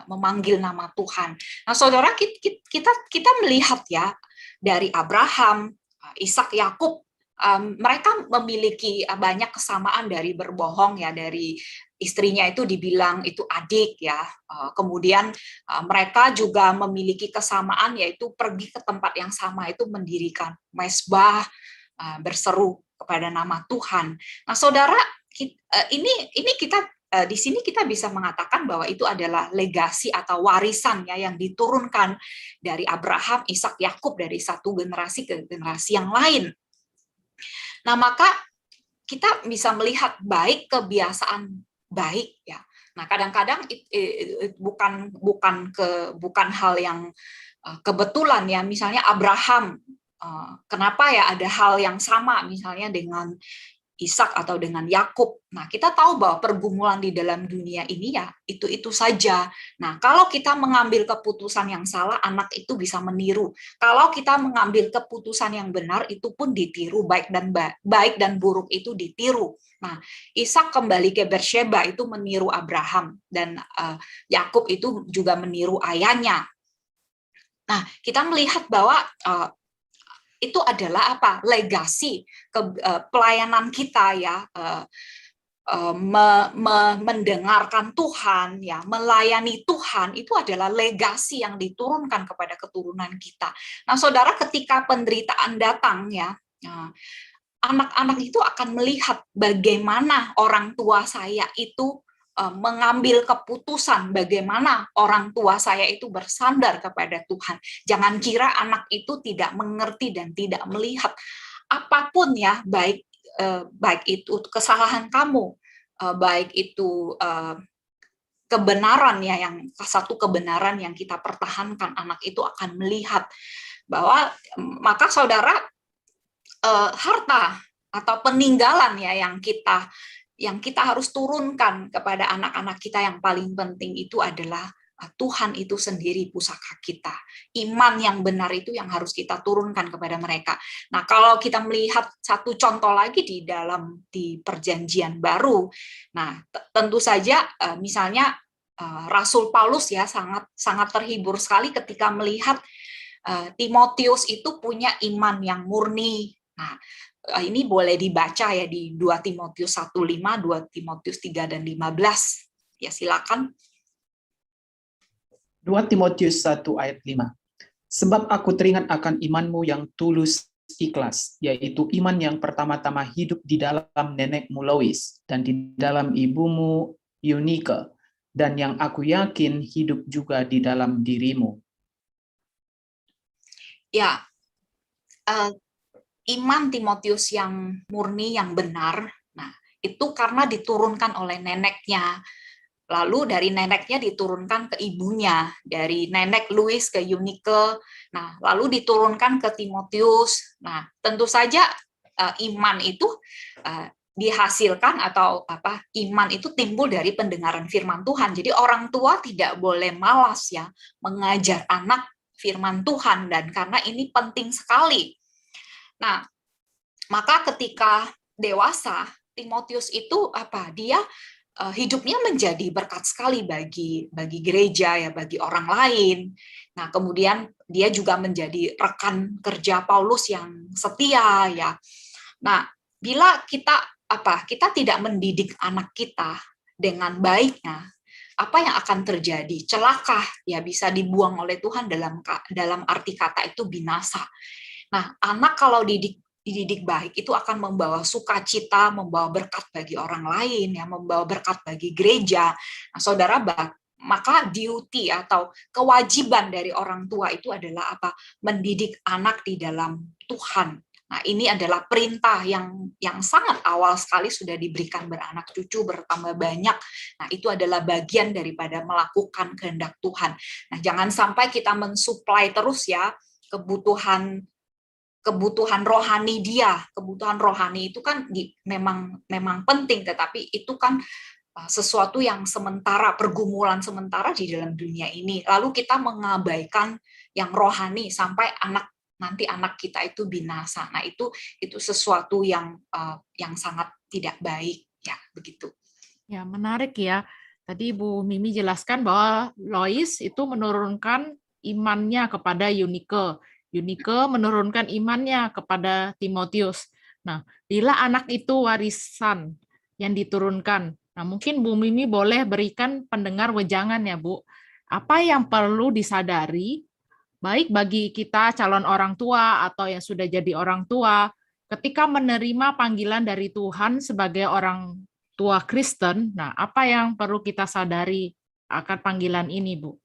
memanggil nama Tuhan. Nah, saudara, kita melihat ya dari Abraham, Ishak, Yakub, mereka memiliki banyak kesamaan dari berbohong ya, dari istrinya itu dibilang itu adik ya. Kemudian mereka juga memiliki kesamaan, yaitu pergi ke tempat yang sama itu mendirikan mezbah, berseru kepada nama Tuhan. Nah, saudara, ini kita di sini kita bisa mengatakan bahwa itu adalah legasi atau warisan ya yang diturunkan dari Abraham, Ishak, Yakub dari satu generasi ke generasi yang lain. Nah, maka kita bisa melihat baik kebiasaan baik ya. Nah, kadang-kadang bukan hal yang kebetulan ya. Misalnya Abraham, kenapa ya ada hal yang sama misalnya dengan Ishak atau dengan Yakub. Nah, kita tahu bahwa pergumulan di dalam dunia ini ya itu saja. Nah, kalau kita mengambil keputusan yang salah, anak itu bisa meniru. Kalau kita mengambil keputusan yang benar, itu pun ditiru, baik dan buruk itu ditiru. Nah, Ishak kembali ke Bersheba itu meniru Abraham, dan Yakub itu juga meniru ayahnya. Nah, kita melihat bahwa itu adalah legasi pelayanan kita ya, mendengarkan Tuhan ya, melayani Tuhan, itu adalah legasi yang diturunkan kepada keturunan kita. Nah, saudara, ketika penderitaan datang ya, anak-anak itu akan melihat bagaimana orang tua saya itu mengambil keputusan, bagaimana orang tua saya itu bersandar kepada Tuhan. Jangan kira anak itu tidak mengerti dan tidak melihat apapun ya, baik itu kesalahan kamu, baik itu kebenaran ya, yang satu kebenaran yang kita pertahankan, anak itu akan melihat bahwa maka saudara, harta atau peninggalan ya yang kita harus turunkan kepada anak-anak kita, yang paling penting itu adalah Tuhan itu sendiri pusaka kita. Iman yang benar itu yang harus kita turunkan kepada mereka. Nah, kalau kita melihat satu contoh lagi di Perjanjian Baru, nah tentu saja misalnya Rasul Paulus ya sangat terhibur sekali ketika melihat Timotius itu punya iman yang murni. Nah, ini boleh dibaca ya di 2 Timotius 1:5, 2 Timotius 3 dan 15. Ya, silakan. 2 Timotius 1 ayat 5. Sebab aku teringat akan imanmu yang tulus ikhlas, yaitu iman yang pertama-tama hidup di dalam nenekmu Lois dan di dalam ibumu Eunike, dan yang aku yakin hidup juga di dalam dirimu. Ya, iman Timotius yang murni, yang benar, nah itu karena diturunkan oleh neneknya, lalu dari neneknya diturunkan ke ibunya, dari nenek Louis ke Eunike, nah lalu diturunkan ke Timotius. Nah, tentu saja iman itu dihasilkan atau iman itu timbul dari pendengaran firman Tuhan. Jadi orang tua tidak boleh malas ya mengajar anak firman Tuhan, dan karena ini penting sekali. Nah, maka ketika dewasa, Timotius itu dia hidupnya menjadi berkat sekali bagi gereja ya, bagi orang lain. Nah, kemudian dia juga menjadi rekan kerja Paulus yang setia ya. Nah, bila kita tidak mendidik anak kita dengan baiknya, apa yang akan terjadi? Celaka ya, bisa dibuang oleh Tuhan, dalam arti kata itu binasa. Nah, anak kalau dididik baik itu akan membawa sukacita, membawa berkat bagi orang lain, ya, membawa berkat bagi gereja. Nah, saudara, maka duty atau kewajiban dari orang tua itu adalah mendidik anak di dalam Tuhan. Nah, ini adalah perintah yang sangat awal sekali sudah diberikan, beranak cucu bertambah banyak. Nah, itu adalah bagian daripada melakukan kehendak Tuhan. Nah, jangan sampai kita mensuplai terus ya kebutuhan kebutuhan rohani dia. Kebutuhan rohani itu kan memang penting, tetapi itu kan sesuatu yang sementara, pergumulan sementara di dalam dunia ini. Lalu kita mengabaikan yang rohani sampai nanti anak kita itu binasa. Nah, itu sesuatu yang sangat tidak baik, ya, begitu. Ya, menarik ya. Tadi Bu Mimi jelaskan bahwa Lois itu menurunkan imannya kepada Eunike. Eunike menurunkan imannya kepada Timotius. Nah, bila anak itu warisan yang diturunkan, nah mungkin Bu Mimi boleh berikan pendengar wejangan ya, Bu. Apa yang perlu disadari, baik bagi kita calon orang tua atau yang sudah jadi orang tua, ketika menerima panggilan dari Tuhan sebagai orang tua Kristen, nah apa yang perlu kita sadari akan panggilan ini, Bu?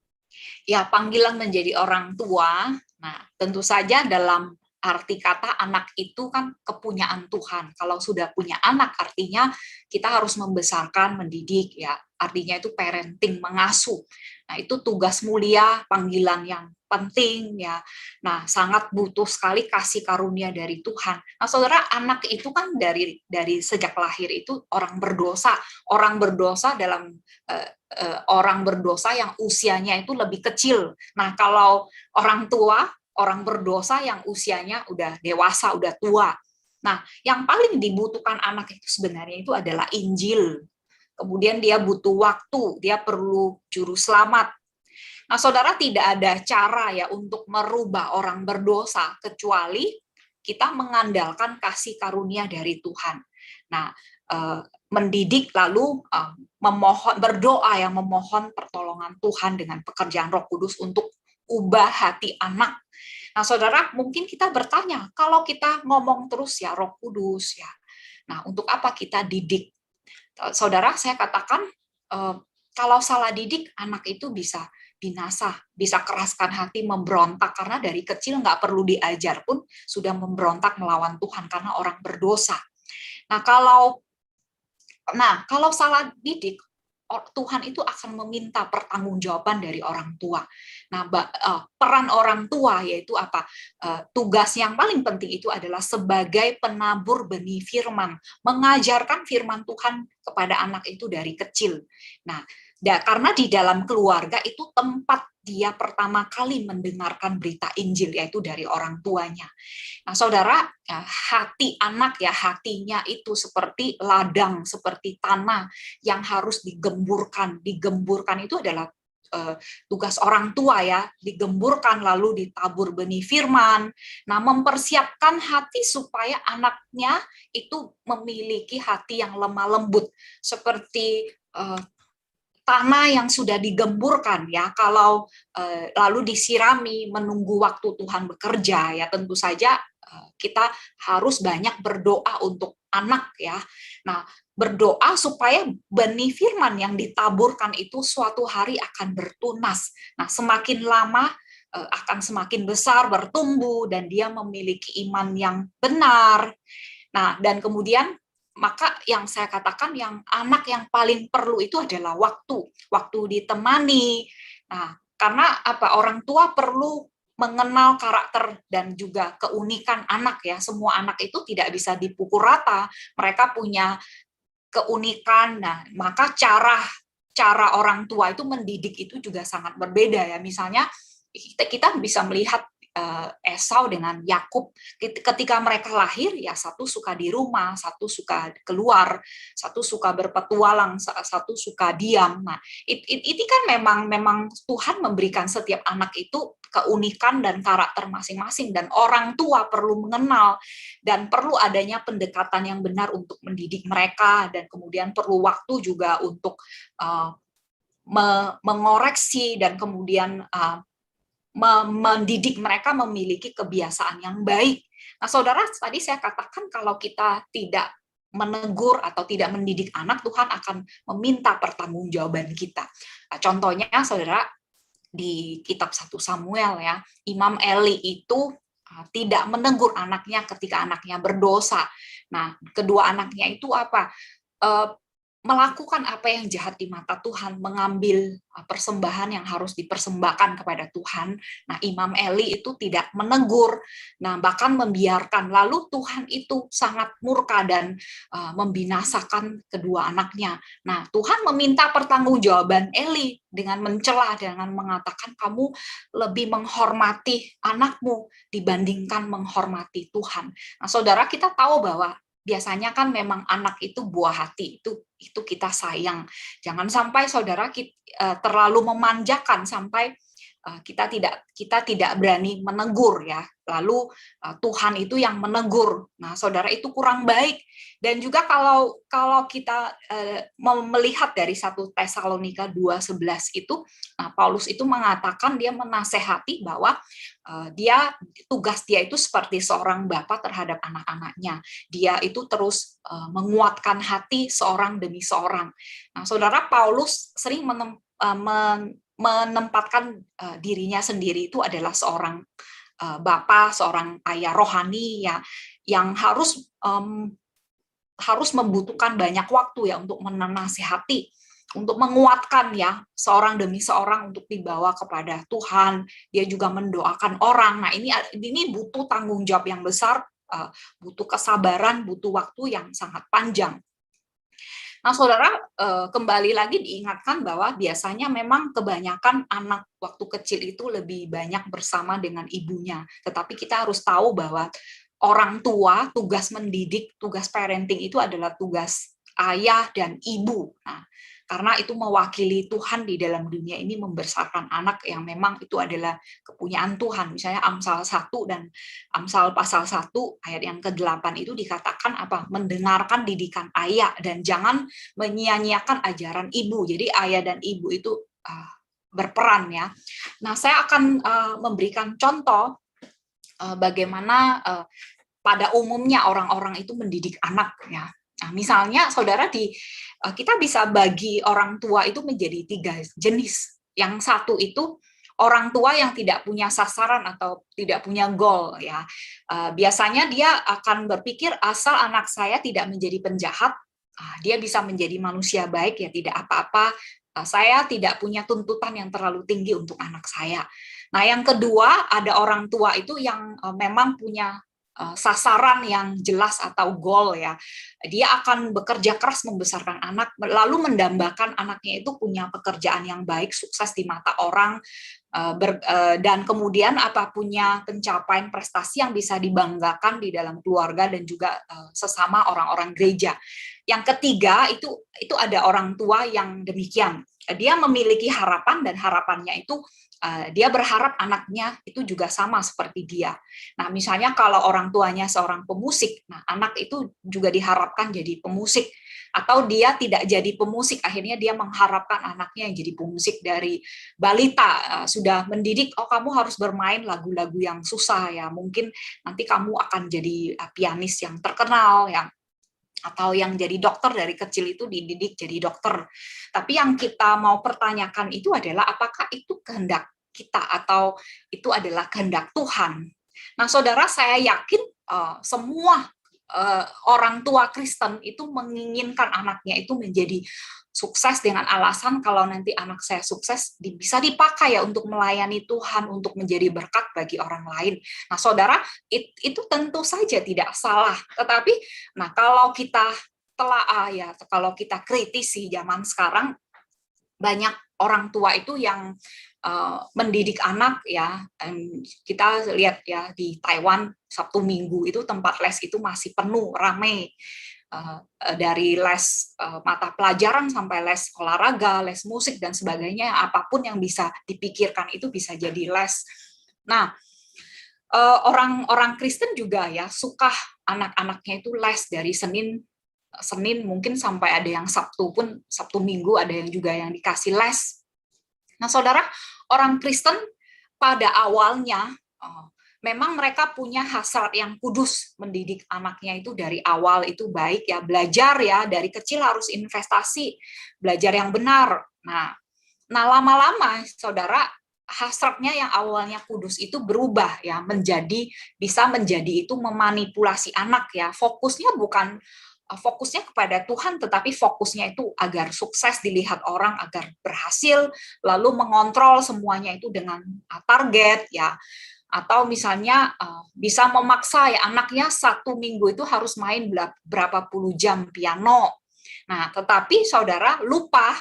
Ya, panggilan menjadi orang tua, nah tentu saja dalam arti kata anak itu kan kepunyaan Tuhan. Kalau sudah punya anak, artinya kita harus membesarkan, mendidik, ya. Artinya itu parenting, mengasuh. Nah, itu tugas mulia, panggilan yang penting, ya. Nah, sangat butuh sekali kasih karunia dari Tuhan. Nah, saudara, anak itu kan dari sejak lahir itu orang berdosa. Orang berdosa dalam orang berdosa yang usianya itu lebih kecil. Nah, kalau orang tua, orang berdosa yang usianya udah dewasa, udah tua. Nah, yang paling dibutuhkan anak itu sebenarnya itu adalah Injil. Kemudian dia butuh waktu, dia perlu juru selamat. Nah, saudara, tidak ada cara ya untuk merubah orang berdosa kecuali kita mengandalkan kasih karunia dari Tuhan. Nah, mendidik lalu memohon, berdoa yang memohon pertolongan Tuhan dengan pekerjaan Roh Kudus untuk ubah hati anak. Nah, saudara, mungkin kita bertanya, kalau kita ngomong terus ya Roh Kudus ya, nah untuk apa kita didik? Saudara, saya katakan kalau salah didik, anak itu bisa binasa, bisa keraskan hati, memberontak, karena dari kecil nggak perlu diajar pun sudah memberontak melawan Tuhan karena orang berdosa. Nah, kalau salah didik, Tuhan itu akan meminta pertanggungjawaban dari orang tua. Nah, peran orang tua yaitu apa? Tugas yang paling penting itu adalah sebagai penabur benih firman, mengajarkan firman Tuhan kepada anak itu dari kecil. Nah, karena di dalam keluarga itu tempat dia pertama kali mendengarkan berita Injil, yaitu dari orang tuanya. Nah, saudara, hati anak ya, hatinya itu seperti ladang, seperti tanah yang harus digemburkan. Digemburkan itu adalah tugas orang tua ya, digemburkan lalu ditabur benih firman. Nah, mempersiapkan hati supaya anaknya itu memiliki hati yang lemah lembut, seperti tanah yang sudah digemburkan ya, kalau lalu disirami menunggu waktu Tuhan bekerja ya, tentu saja kita harus banyak berdoa untuk anak ya. Nah, berdoa supaya benih firman yang ditaburkan itu suatu hari akan bertunas. Nah, semakin lama akan semakin besar, bertumbuh, dan dia memiliki iman yang benar. Nah, dan kemudian maka yang saya katakan yang anak yang paling perlu itu adalah waktu ditemani. Nah, karena apa, orang tua perlu mengenal karakter dan juga keunikan anak ya. Semua anak itu tidak bisa dipukul rata. Mereka punya keunikan. Nah, maka cara orang tua itu mendidik itu juga sangat berbeda ya. Misalnya kita bisa melihat Esau dengan Yakub ketika mereka lahir ya, satu suka di rumah, satu suka keluar, satu suka berpetualang, satu suka diam. Nah, itu kan memang Tuhan memberikan setiap anak itu keunikan dan karakter masing-masing, dan orang tua perlu mengenal dan perlu adanya pendekatan yang benar untuk mendidik mereka, dan kemudian perlu waktu juga untuk mengoreksi dan kemudian mendidik mereka memiliki kebiasaan yang baik. Nah, saudara, tadi saya katakan kalau kita tidak menegur atau tidak mendidik anak, Tuhan akan meminta pertanggungjawaban kita. Nah, contohnya, saudara, di kitab 1 Samuel ya, Imam Eli itu tidak menegur anaknya ketika anaknya berdosa. Nah, kedua anaknya itu apa? melakukan apa yang jahat di mata Tuhan, mengambil persembahan yang harus dipersembahkan kepada Tuhan. Nah, Imam Eli itu tidak menegur, nah bahkan membiarkan. Lalu Tuhan itu sangat murka dan membinasakan kedua anaknya. Nah, Tuhan meminta pertanggungjawaban Eli dengan mencela, dengan mengatakan kamu lebih menghormati anakmu dibandingkan menghormati Tuhan. Nah, saudara, kita tahu bahwa biasanya kan memang anak itu buah hati, itu kita sayang. Jangan sampai saudara terlalu memanjakan sampai kita tidak berani menegur ya. Lalu Tuhan itu yang menegur. Nah, saudara, itu kurang baik. Dan juga kalau kita melihat dari 1 Tesalonika 2:11 itu, nah, Paulus itu mengatakan, dia menasehati bahwa tugas dia itu seperti seorang bapak terhadap anak-anaknya. Dia itu terus menguatkan hati seorang demi seorang. Nah, saudara, Paulus sering menempatkan dirinya sendiri itu adalah seorang bapak, seorang ayah rohani ya, yang harus membutuhkan banyak waktu ya untuk menasihati, untuk menguatkan ya seorang demi seorang untuk dibawa kepada Tuhan. Dia juga mendoakan orang. Nah, ini butuh tanggung jawab yang besar, butuh kesabaran, butuh waktu yang sangat panjang. Nah, saudara, kembali lagi diingatkan bahwa biasanya memang kebanyakan anak waktu kecil itu lebih banyak bersama dengan ibunya. Tetapi kita harus tahu bahwa orang tua, tugas mendidik, tugas parenting itu adalah tugas ayah dan ibu. Nah, karena itu mewakili Tuhan di dalam dunia ini, membesarkan anak yang memang itu adalah kepunyaan Tuhan. Misalnya Amsal 1 dan Amsal pasal 1 ayat yang ke-8 itu dikatakan apa? Mendengarkan didikan ayah dan jangan menyia-nyiakan ajaran ibu. Jadi ayah dan ibu itu berperan ya. Nah, saya akan memberikan contoh bagaimana pada umumnya orang-orang itu mendidik anak ya. Nah, misalnya saudara, kita bisa bagi orang tua itu menjadi 3 jenis. Yang satu itu orang tua yang tidak punya sasaran atau tidak punya goal ya. Biasanya dia akan berpikir asal anak saya tidak menjadi penjahat, dia bisa menjadi manusia baik ya, tidak apa-apa. Saya tidak punya tuntutan yang terlalu tinggi untuk anak saya. Nah, yang kedua, ada orang tua itu yang memang punya sasaran yang jelas atau goal ya. Dia akan bekerja keras membesarkan anak, lalu mendambakan anaknya itu punya pekerjaan yang baik, sukses di mata orang, dan kemudian punya pencapaian prestasi yang bisa dibanggakan di dalam keluarga dan juga sesama orang-orang gereja. Yang ketiga itu ada orang tua yang demikian. Dia memiliki harapan dan harapannya itu dia berharap anaknya itu juga sama seperti dia. Nah, misalnya kalau orang tuanya seorang pemusik, nah anak itu juga diharapkan jadi pemusik. Atau dia tidak jadi pemusik, akhirnya dia mengharapkan anaknya yang jadi pemusik dari balita. Sudah mendidik, kamu harus bermain lagu-lagu yang susah ya, mungkin nanti kamu akan jadi pianis yang terkenal ya. Atau yang jadi dokter dari kecil itu dididik jadi dokter. Tapi yang kita mau pertanyakan itu adalah apakah itu kehendak kita atau itu adalah kehendak Tuhan. Nah, saudara, saya yakin semua orang tua Kristen itu menginginkan anaknya itu menjadi sukses dengan alasan kalau nanti anak saya sukses bisa dipakai ya untuk melayani Tuhan, untuk menjadi berkat bagi orang lain. Nah, saudara, itu tentu saja tidak salah. Tetapi, nah kalau kita telaah ya, kalau kita kritisi zaman sekarang, banyak orang tua itu yang mendidik anak ya. Kita lihat ya di Taiwan Sabtu Minggu itu tempat les itu masih penuh, ramai. Dari les mata pelajaran sampai les olahraga, les musik dan sebagainya, apapun yang bisa dipikirkan itu bisa jadi les. Nah, orang Kristen juga ya suka anak-anaknya itu les dari Senin mungkin sampai ada yang Sabtu Minggu ada yang juga yang dikasih les. Nah, saudara, orang Kristen pada awalnya memang mereka punya hasrat yang kudus mendidik anaknya itu dari awal itu baik ya, belajar ya, dari kecil harus investasi, belajar yang benar. Nah lama-lama saudara, hasratnya yang awalnya kudus itu berubah ya, bisa menjadi itu memanipulasi anak ya. Fokusnya bukan fokusnya kepada Tuhan, tetapi fokusnya itu agar sukses dilihat orang, agar berhasil, lalu mengontrol semuanya itu dengan target ya. Atau misalnya bisa memaksa ya anaknya 1 minggu itu harus main berapa puluh jam piano. Nah, tetapi saudara lupa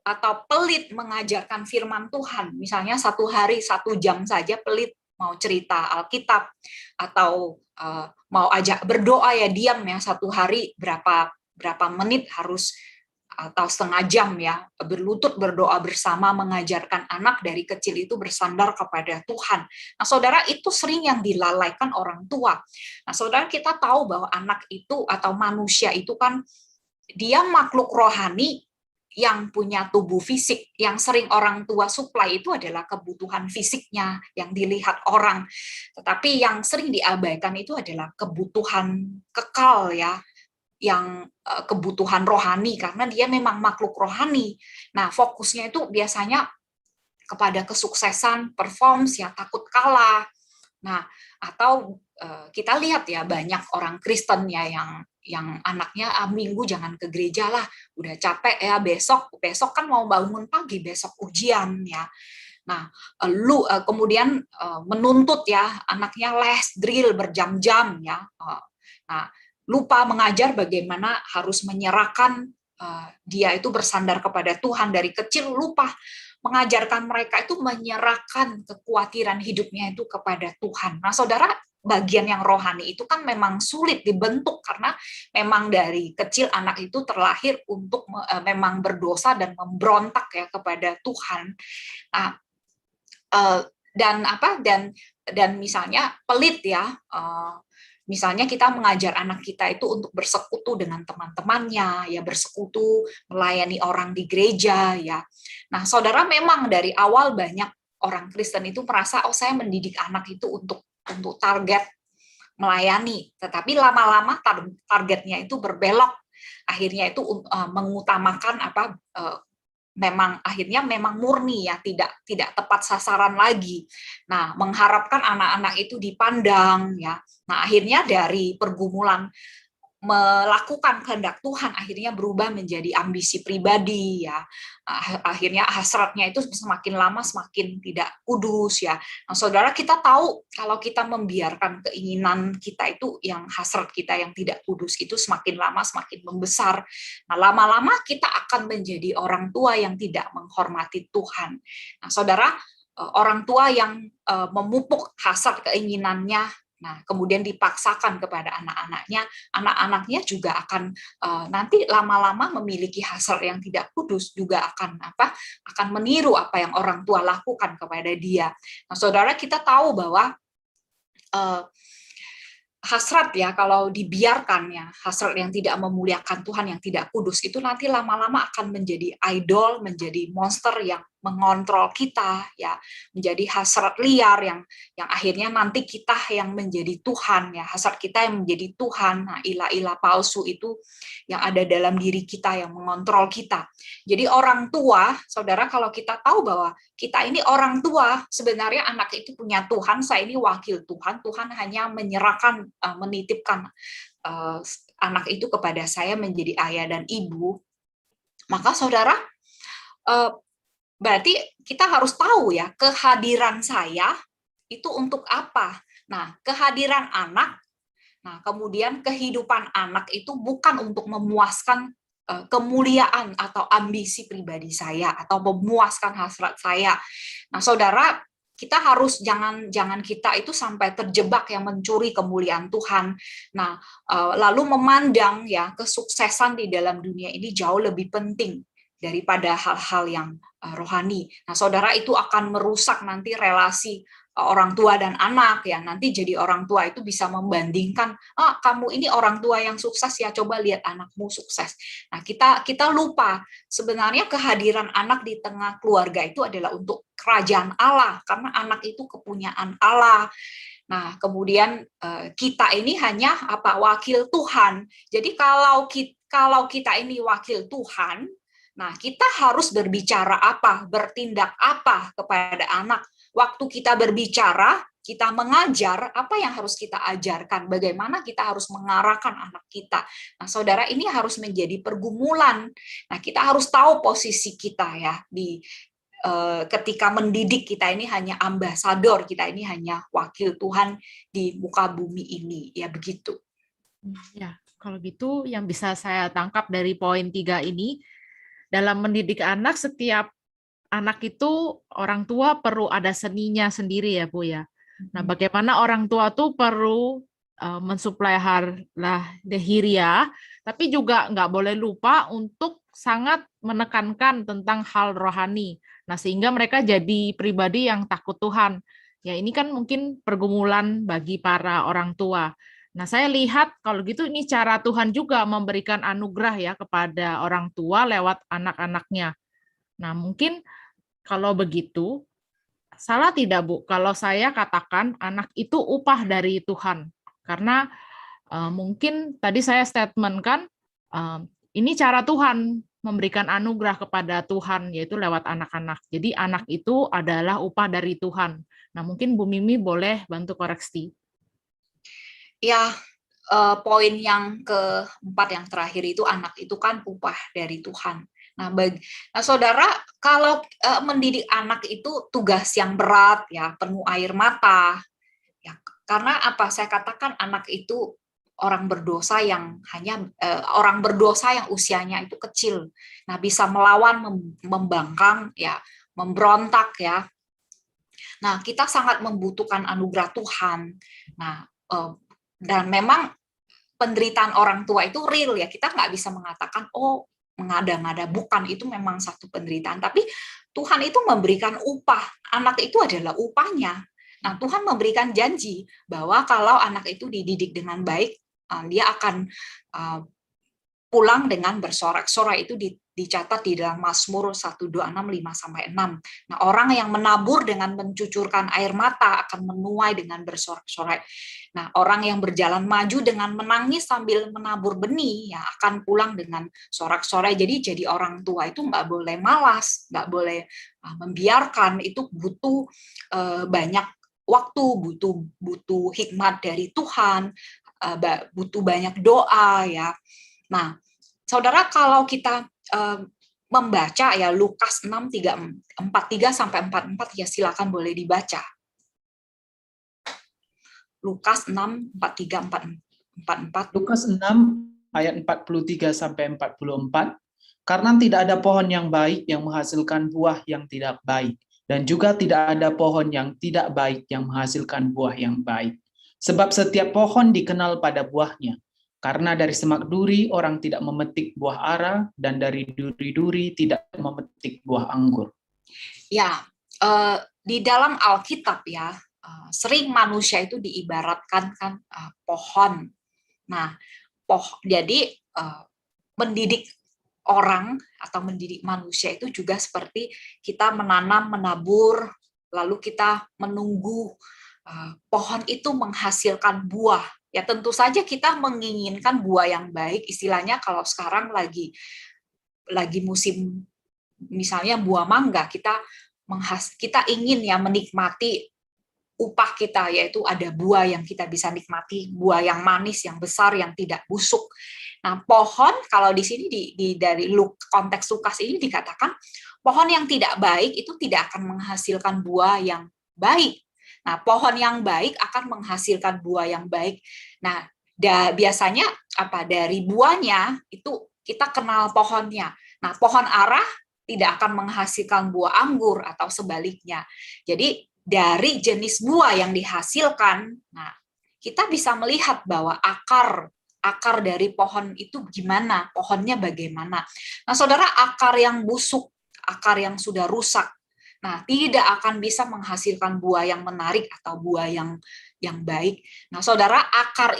atau pelit mengajarkan firman Tuhan. Misalnya 1 hari 1 jam saja pelit mau cerita Alkitab, atau mau ajak berdoa ya diam ya 1 hari berapa menit harus, atau setengah jam ya berlutut berdoa bersama, mengajarkan anak dari kecil itu bersandar kepada Tuhan. Nah, saudara, itu sering yang dilalaikan orang tua. Nah, saudara, kita tahu bahwa anak itu atau manusia itu kan dia makhluk rohani yang punya tubuh fisik. Yang sering orang tua suplai itu adalah kebutuhan fisiknya yang dilihat orang. Tetapi yang sering diabaikan itu adalah kebutuhan kekal ya, yang kebutuhan rohani, karena dia memang makhluk rohani. Nah, fokusnya itu biasanya kepada kesuksesan, performance ya, takut kalah. Nah, atau kita lihat ya banyak orang Kristen ya yang anaknya minggu jangan ke gereja lah, udah capek ya, besok kan mau bangun pagi, besok ujian ya. Nah, kemudian menuntut ya anaknya les drill berjam-jam ya. Nah, lupa mengajar bagaimana harus menyerahkan dia itu bersandar kepada Tuhan dari kecil, lupa mengajarkan mereka itu menyerahkan kekhawatiran hidupnya itu kepada Tuhan. Nah, saudara, bagian yang rohani itu kan memang sulit dibentuk karena memang dari kecil anak itu terlahir untuk memang berdosa dan memberontak ya kepada Tuhan. Nah, dan misalnya pelit ya, misalnya kita mengajar anak kita itu untuk bersekutu dengan teman-temannya, ya bersekutu, melayani orang di gereja, ya. Nah, saudara, memang dari awal banyak orang Kristen itu merasa, oh saya mendidik anak itu untuk target melayani, tetapi lama-lama targetnya itu berbelok, akhirnya itu mengutamakan memang murni ya, tidak tepat sasaran lagi. Nah, mengharapkan anak-anak itu dipandang ya. Nah, akhirnya dari pergumulan melakukan kehendak Tuhan akhirnya berubah menjadi ambisi pribadi ya. Akhirnya hasratnya itu semakin lama semakin tidak kudus ya. Nah, saudara, kita tahu kalau kita membiarkan keinginan kita itu, yang hasrat kita yang tidak kudus itu semakin lama semakin membesar. Nah, lama-lama kita akan menjadi orang tua yang tidak menghormati Tuhan. Nah, saudara, orang tua yang memupuk hasrat keinginannya, nah, kemudian dipaksakan kepada anak-anaknya juga akan nanti lama-lama memiliki hasrat yang tidak kudus, juga akan meniru apa yang orang tua lakukan kepada dia. Nah, saudara, kita tahu bahwa hasrat ya, kalau dibiarkan ya, hasrat yang tidak memuliakan Tuhan, yang tidak kudus, itu nanti lama-lama akan menjadi idol, menjadi monster yang mengontrol kita ya, menjadi hasrat liar yang akhirnya nanti kita yang menjadi Tuhan ya, hasrat kita yang menjadi Tuhan. Nah, ilah-ilah palsu itu yang ada dalam diri kita yang mengontrol kita. Jadi orang tua, saudara, kalau kita tahu bahwa kita ini orang tua, sebenarnya anak itu punya Tuhan, saya ini wakil Tuhan, Tuhan hanya menyerahkan, menitipkan anak itu kepada saya menjadi ayah dan ibu, maka saudara, berarti kita harus tahu ya, kehadiran saya itu untuk apa. Nah, kehadiran anak, nah kemudian kehidupan anak itu bukan untuk memuaskan kemuliaan atau ambisi pribadi saya, atau memuaskan hasrat saya. Nah, saudara, kita harus jangan kita itu sampai terjebak yang mencuri kemuliaan Tuhan. Nah, lalu memandang ya kesuksesan di dalam dunia ini jauh lebih penting daripada hal-hal yang rohani. Nah, saudara, itu akan merusak nanti relasi orang tua dan anak ya. Nanti jadi orang tua itu bisa membandingkan, kamu ini orang tua yang sukses ya, coba lihat anakmu sukses. Nah, kita lupa sebenarnya kehadiran anak di tengah keluarga itu adalah untuk kerajaan Allah, karena anak itu kepunyaan Allah. Nah, kemudian kita ini hanya wakil Tuhan. Jadi kalau kita ini wakil Tuhan, nah, kita harus berbicara apa, bertindak apa kepada anak. Waktu kita berbicara, kita mengajar, apa yang harus kita ajarkan, bagaimana kita harus mengarahkan anak kita. Nah, saudara, ini harus menjadi pergumulan. Nah, kita harus tahu posisi kita ya di ketika mendidik. Kita ini hanya ambasador, kita ini hanya wakil Tuhan di muka bumi ini, ya begitu. Ya, kalau gitu yang bisa saya tangkap dari poin 3 ini, dalam mendidik anak, setiap anak itu orang tua perlu ada seninya sendiri ya Bu ya. Nah, bagaimana orang tua tuh perlu mensuplai lahiriah, tapi juga nggak boleh lupa untuk sangat menekankan tentang hal rohani. Nah, sehingga mereka jadi pribadi yang takut Tuhan. Ya, ini kan mungkin pergumulan bagi para orang tua. Nah, saya lihat kalau gitu ini cara Tuhan juga memberikan anugerah ya kepada orang tua lewat anak-anaknya. Nah, mungkin kalau begitu, salah tidak Bu kalau saya katakan anak itu upah dari Tuhan? Karena mungkin tadi saya statement-kan ini cara Tuhan memberikan anugerah kepada Tuhan, yaitu lewat anak-anak. Jadi anak itu adalah upah dari Tuhan. Nah, mungkin Bu Mimi boleh bantu koreksi. Ya, poin yang keempat yang terakhir itu, anak itu kan upah dari Tuhan. Nah, saudara, kalau mendidik anak itu tugas yang berat ya, penuh air mata. Ya, karena apa? Saya katakan anak itu orang berdosa yang orang berdosa yang usianya itu kecil. Nah, bisa melawan, membangkang ya, memberontak ya. Nah, kita sangat membutuhkan anugerah Tuhan. Nah, dan memang penderitaan orang tua itu real ya, kita nggak bisa mengatakan oh mengada-ngada, bukan, itu memang satu penderitaan, tapi Tuhan itu memberikan upah, anak itu adalah upahnya. Nah, Tuhan memberikan janji bahwa kalau anak itu dididik dengan baik, dia akan pulang dengan bersorak-sorai. Itu dicatat di dalam Mazmur 126:5-6. Nah, orang yang menabur dengan mencucurkan air mata akan menuai dengan bersorak-sorai. Nah, orang yang berjalan maju dengan menangis sambil menabur benih ya akan pulang dengan sorak-sorai. Jadi orang tua itu nggak boleh malas, nggak boleh membiarkan. Itu butuh banyak waktu, butuh hikmat dari Tuhan, butuh banyak doa ya. Nah, saudara, kalau kita membaca ya Lukas 6:43-44 ya, silakan boleh dibaca. Lukas 6:43-44. Lukas 6 ayat 43-44. Karena tidak ada pohon yang baik yang menghasilkan buah yang tidak baik, dan juga tidak ada pohon yang tidak baik yang menghasilkan buah yang baik. Sebab setiap pohon dikenal pada buahnya. Karena dari semak duri orang tidak memetik buah ara, dan dari duri-duri tidak memetik buah anggur. Ya, di dalam Alkitab ya, sering manusia itu diibaratkan kan pohon. Nah, jadi mendidik orang atau mendidik manusia itu juga seperti kita menanam, menabur, lalu kita menunggu pohon itu menghasilkan buah. Ya, tentu saja kita menginginkan buah yang baik. Istilahnya kalau sekarang lagi musim misalnya buah mangga, kita ingin ya menikmati upah kita, yaitu ada buah yang kita bisa nikmati, buah yang manis, yang besar, yang tidak busuk. Nah, pohon kalau di sini dari konteks Lukas ini dikatakan pohon yang tidak baik itu tidak akan menghasilkan buah yang baik. Nah, pohon yang baik akan menghasilkan buah yang baik. Nah, biasanya dari buahnya itu kita kenal pohonnya. Nah, pohon ara tidak akan menghasilkan buah anggur atau sebaliknya. Jadi dari jenis buah yang dihasilkan, nah kita bisa melihat bahwa akar dari pohon itu gimana, pohonnya bagaimana. Nah, saudara, akar yang busuk, akar yang sudah rusak, nah tidak akan bisa menghasilkan buah yang menarik atau buah yang baik. Nah, saudara, akar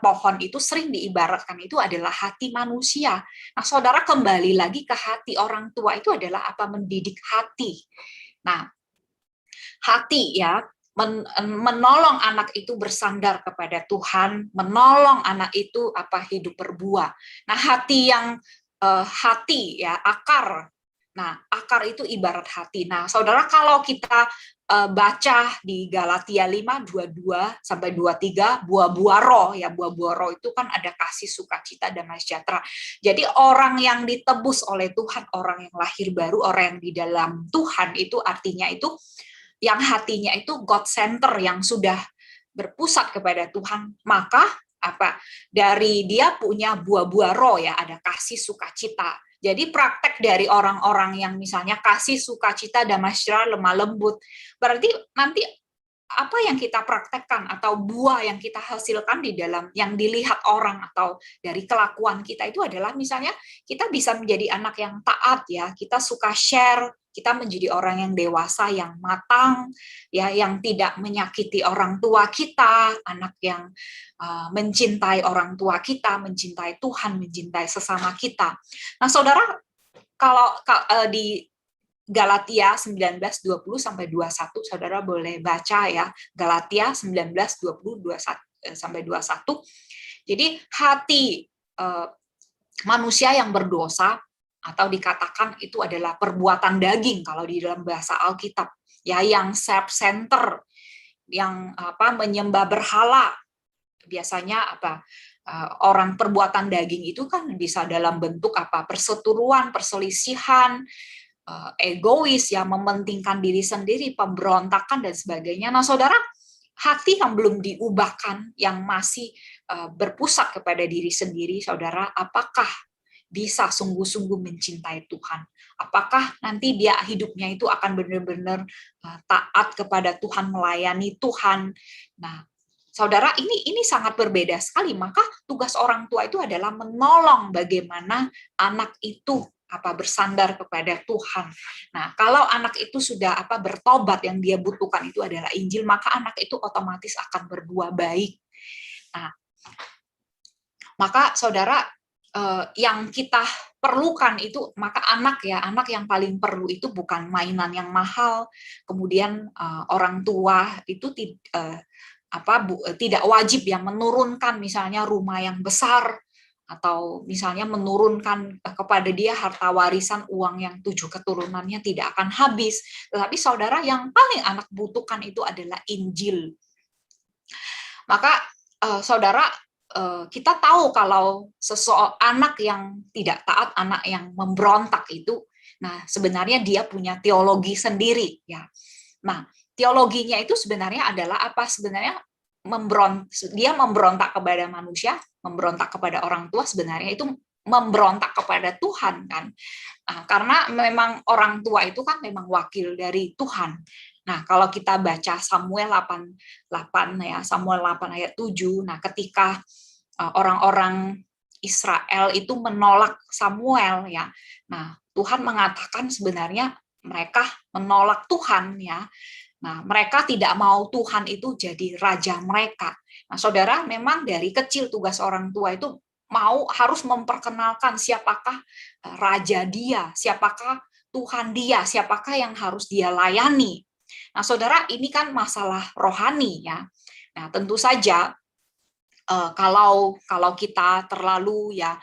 pohon itu sering diibaratkan itu adalah hati manusia. Nah, saudara, kembali lagi ke hati orang tua itu adalah apa? Mendidik hati. Nah, hati ya, menolong anak itu bersandar kepada Tuhan, menolong anak itu hidup berbuah. Nah, hati ya, akar Nah, akar itu ibarat hati. Nah, saudara, kalau kita baca di Galatia 5:22 sampai 23, buah-buah roh ya, buah-buah roh itu kan ada kasih, sukacita, damai sejahtera. Jadi orang yang ditebus oleh Tuhan, orang yang lahir baru, orang yang di dalam Tuhan itu artinya itu yang hatinya itu God center, yang sudah berpusat kepada Tuhan, maka apa? Dari dia punya buah-buah roh ya, ada kasih, sukacita. Jadi praktek dari orang-orang yang misalnya kasih, sukacita, damai sejahtera, lemah lembut, berarti nanti apa yang kita praktekkan atau buah yang kita hasilkan di dalam yang dilihat orang atau dari kelakuan kita itu adalah misalnya kita bisa menjadi anak yang taat ya, kita suka share, kita menjadi orang yang dewasa, yang matang ya, yang tidak menyakiti orang tua kita, anak yang mencintai orang tua kita, mencintai Tuhan, mencintai sesama kita. Nah, saudara, kalau di Galatia 19:20 sampai 21, saudara boleh baca ya, Galatia 19:20 sampai 21. Jadi hati manusia yang berdosa atau dikatakan itu adalah perbuatan daging kalau di dalam bahasa Alkitab ya, yang self-center, yang menyembah berhala. Biasanya orang perbuatan daging itu kan bisa dalam bentuk perseteruan, perselisihan, egois ya, mementingkan diri sendiri, pemberontakan dan sebagainya. Nah, saudara, hati yang belum diubahkan, yang masih berpusat kepada diri sendiri, saudara, apakah bisa sungguh-sungguh mencintai Tuhan? Apakah nanti dia hidupnya itu akan benar-benar taat kepada Tuhan, melayani Tuhan? Nah, saudara, ini sangat berbeda sekali. Maka tugas orang tua itu adalah menolong bagaimana anak itu bersandar kepada Tuhan. Nah, kalau anak itu sudah bertobat, yang dia butuhkan itu adalah Injil, maka anak itu otomatis akan berbuah baik. Nah, maka saudara, yang kita perlukan itu, maka anak yang paling perlu itu bukan mainan yang mahal. Kemudian orang tua itu tidak wajib yang menurunkan misalnya rumah yang besar, atau misalnya menurunkan kepada dia harta warisan, uang yang 7 keturunannya tidak akan habis. Tetapi saudara, yang paling anak butuhkan itu adalah Injil. Maka saudara, kita tahu kalau seseorang anak yang tidak taat, anak yang memberontak itu, nah sebenarnya dia punya teologi sendiri ya. Nah, teologinya itu sebenarnya adalah apa? Sebenarnya dia memberontak kepada manusia, memberontak kepada orang tua, sebenarnya itu memberontak kepada Tuhan kan. Nah, karena memang orang tua itu kan memang wakil dari Tuhan. Nah, kalau kita baca Samuel 8 ya, Samuel 8 ayat 7, nah ketika orang-orang Israel itu menolak Samuel ya. Nah, Tuhan mengatakan sebenarnya mereka menolak Tuhan ya. Nah, mereka tidak mau Tuhan itu jadi raja mereka. Nah, saudara, memang dari kecil tugas orang tua itu harus memperkenalkan siapakah raja dia, siapakah Tuhan dia, siapakah yang harus dia layani. Nah, saudara, ini kan masalah rohani ya. Nah, tentu saja kalau kita terlalu ya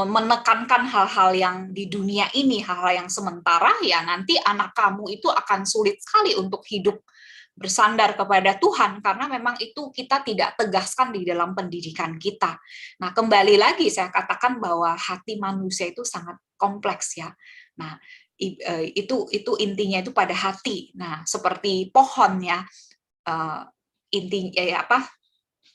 menekankan hal-hal yang di dunia ini, hal-hal yang sementara, ya nanti anak kamu itu akan sulit sekali untuk hidup bersandar kepada Tuhan, karena memang itu kita tidak tegaskan di dalam pendidikan kita. Nah, kembali lagi saya katakan bahwa hati manusia itu sangat kompleks ya. Nah, itu intinya itu pada hati. Nah, seperti pohon ya, intinya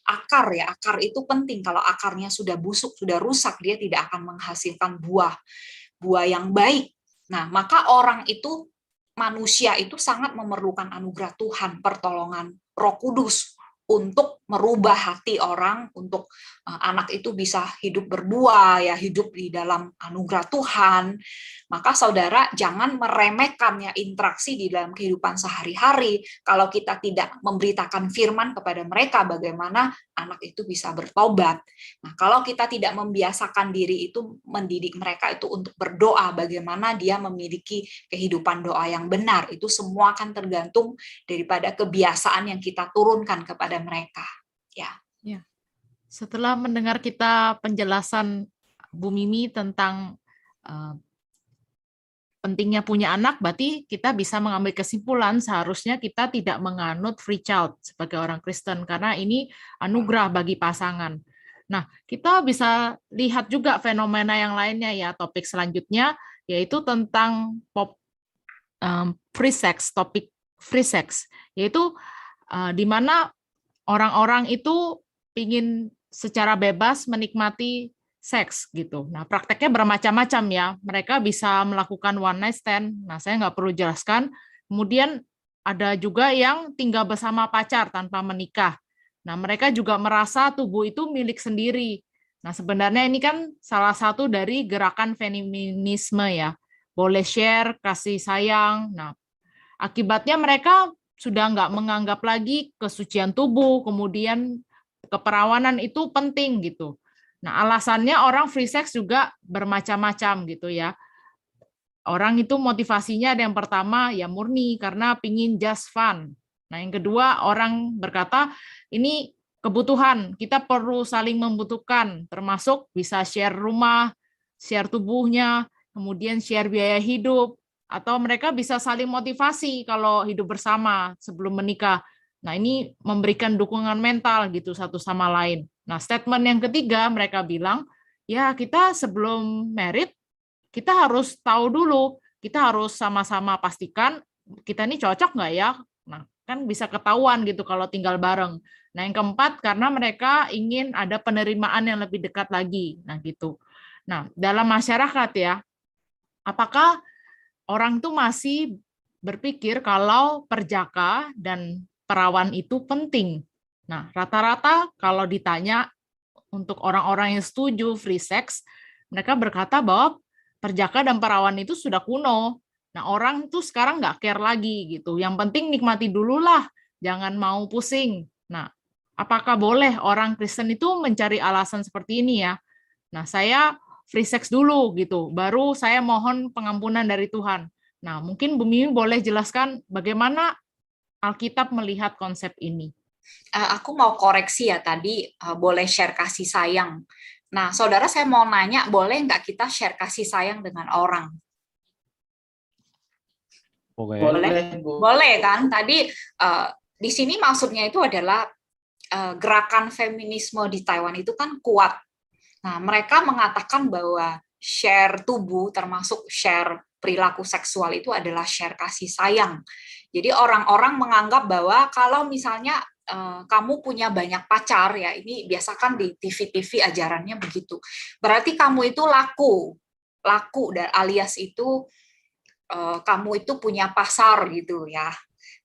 akar ya, akar itu penting. Kalau akarnya sudah busuk, sudah rusak, dia tidak akan menghasilkan buah yang baik. Nah, maka orang itu, manusia itu sangat memerlukan anugerah Tuhan, pertolongan Roh Kudus untuk merubah hati orang, untuk anak itu bisa hidup berbuah ya, hidup di dalam anugerah Tuhan. Maka saudara, jangan meremehkan ya interaksi di dalam kehidupan sehari-hari. Kalau kita tidak memberitakan firman kepada mereka, bagaimana anak itu bisa bertobat. Nah, kalau kita tidak membiasakan diri itu, mendidik mereka itu untuk berdoa, bagaimana dia memiliki kehidupan doa yang benar, itu semua akan tergantung daripada kebiasaan yang kita turunkan kepada mereka. Ya. Setelah mendengar kita penjelasan Bu Mimi tentang pentingnya punya anak, berarti kita bisa mengambil kesimpulan seharusnya kita tidak menganut free child sebagai orang Kristen, karena ini anugerah bagi pasangan. Nah, kita bisa lihat juga fenomena yang lainnya ya, topik selanjutnya, yaitu tentang free sex, topik free sex, yaitu di mana orang-orang itu ingin secara bebas menikmati seks gitu. Nah, prakteknya bermacam-macam ya. Mereka bisa melakukan one night stand. Nah, saya nggak perlu jelaskan. Kemudian ada juga yang tinggal bersama pacar tanpa menikah. Nah, mereka juga merasa tubuh itu milik sendiri. Nah, sebenarnya ini kan salah satu dari gerakan feminisme ya. Boleh share, kasih sayang. Nah, akibatnya mereka sudah nggak menganggap lagi kesucian tubuh, kemudian keperawanan itu penting gitu. Nah, alasannya orang free sex juga bermacam-macam gitu ya. Orang itu motivasinya ada yang pertama ya murni karena pingin just fun. Nah, yang kedua orang berkata ini kebutuhan, kita perlu saling membutuhkan, termasuk bisa share rumah, share tubuhnya, kemudian share biaya hidup, atau mereka bisa saling motivasi kalau hidup bersama sebelum menikah. Nah, ini memberikan dukungan mental gitu satu sama lain. Nah, statement yang ketiga mereka bilang, ya kita sebelum married, kita harus tahu dulu, kita harus sama-sama pastikan kita ini cocok nggak ya? Nah, kan bisa ketahuan gitu kalau tinggal bareng. Nah, yang keempat, karena mereka ingin ada penerimaan yang lebih dekat lagi. Nah, gitu. Nah, dalam masyarakat ya, apakah orang tuh masih berpikir kalau perjaka dan perawan itu penting. Nah, rata-rata kalau ditanya untuk orang-orang yang setuju free sex, mereka berkata bahwa perjaka dan perawan itu sudah kuno. Nah, orang tuh sekarang nggak care lagi gitu. Yang penting nikmati dulu lah, jangan mau pusing. Nah, apakah boleh orang Kristen itu mencari alasan seperti ini ya? Nah, saya free sex dulu gitu, baru saya mohon pengampunan dari Tuhan. Nah, mungkin Bu Mimi boleh jelaskan bagaimana Alkitab melihat konsep ini. Aku mau koreksi ya tadi, boleh share kasih sayang. Nah, saudara saya mau nanya, boleh nggak kita share kasih sayang dengan orang? Boleh, Bu. Boleh kan? Tadi di sini maksudnya itu adalah gerakan feminisme di Taiwan itu kan kuat. Nah, mereka mengatakan bahwa share tubuh termasuk share perilaku seksual itu adalah share kasih sayang. Jadi orang-orang menganggap bahwa kalau misalnya kamu punya banyak pacar ya, ini biasa kan di TV-TV ajarannya begitu. Berarti kamu itu laku dan alias itu kamu itu punya pasar gitu ya.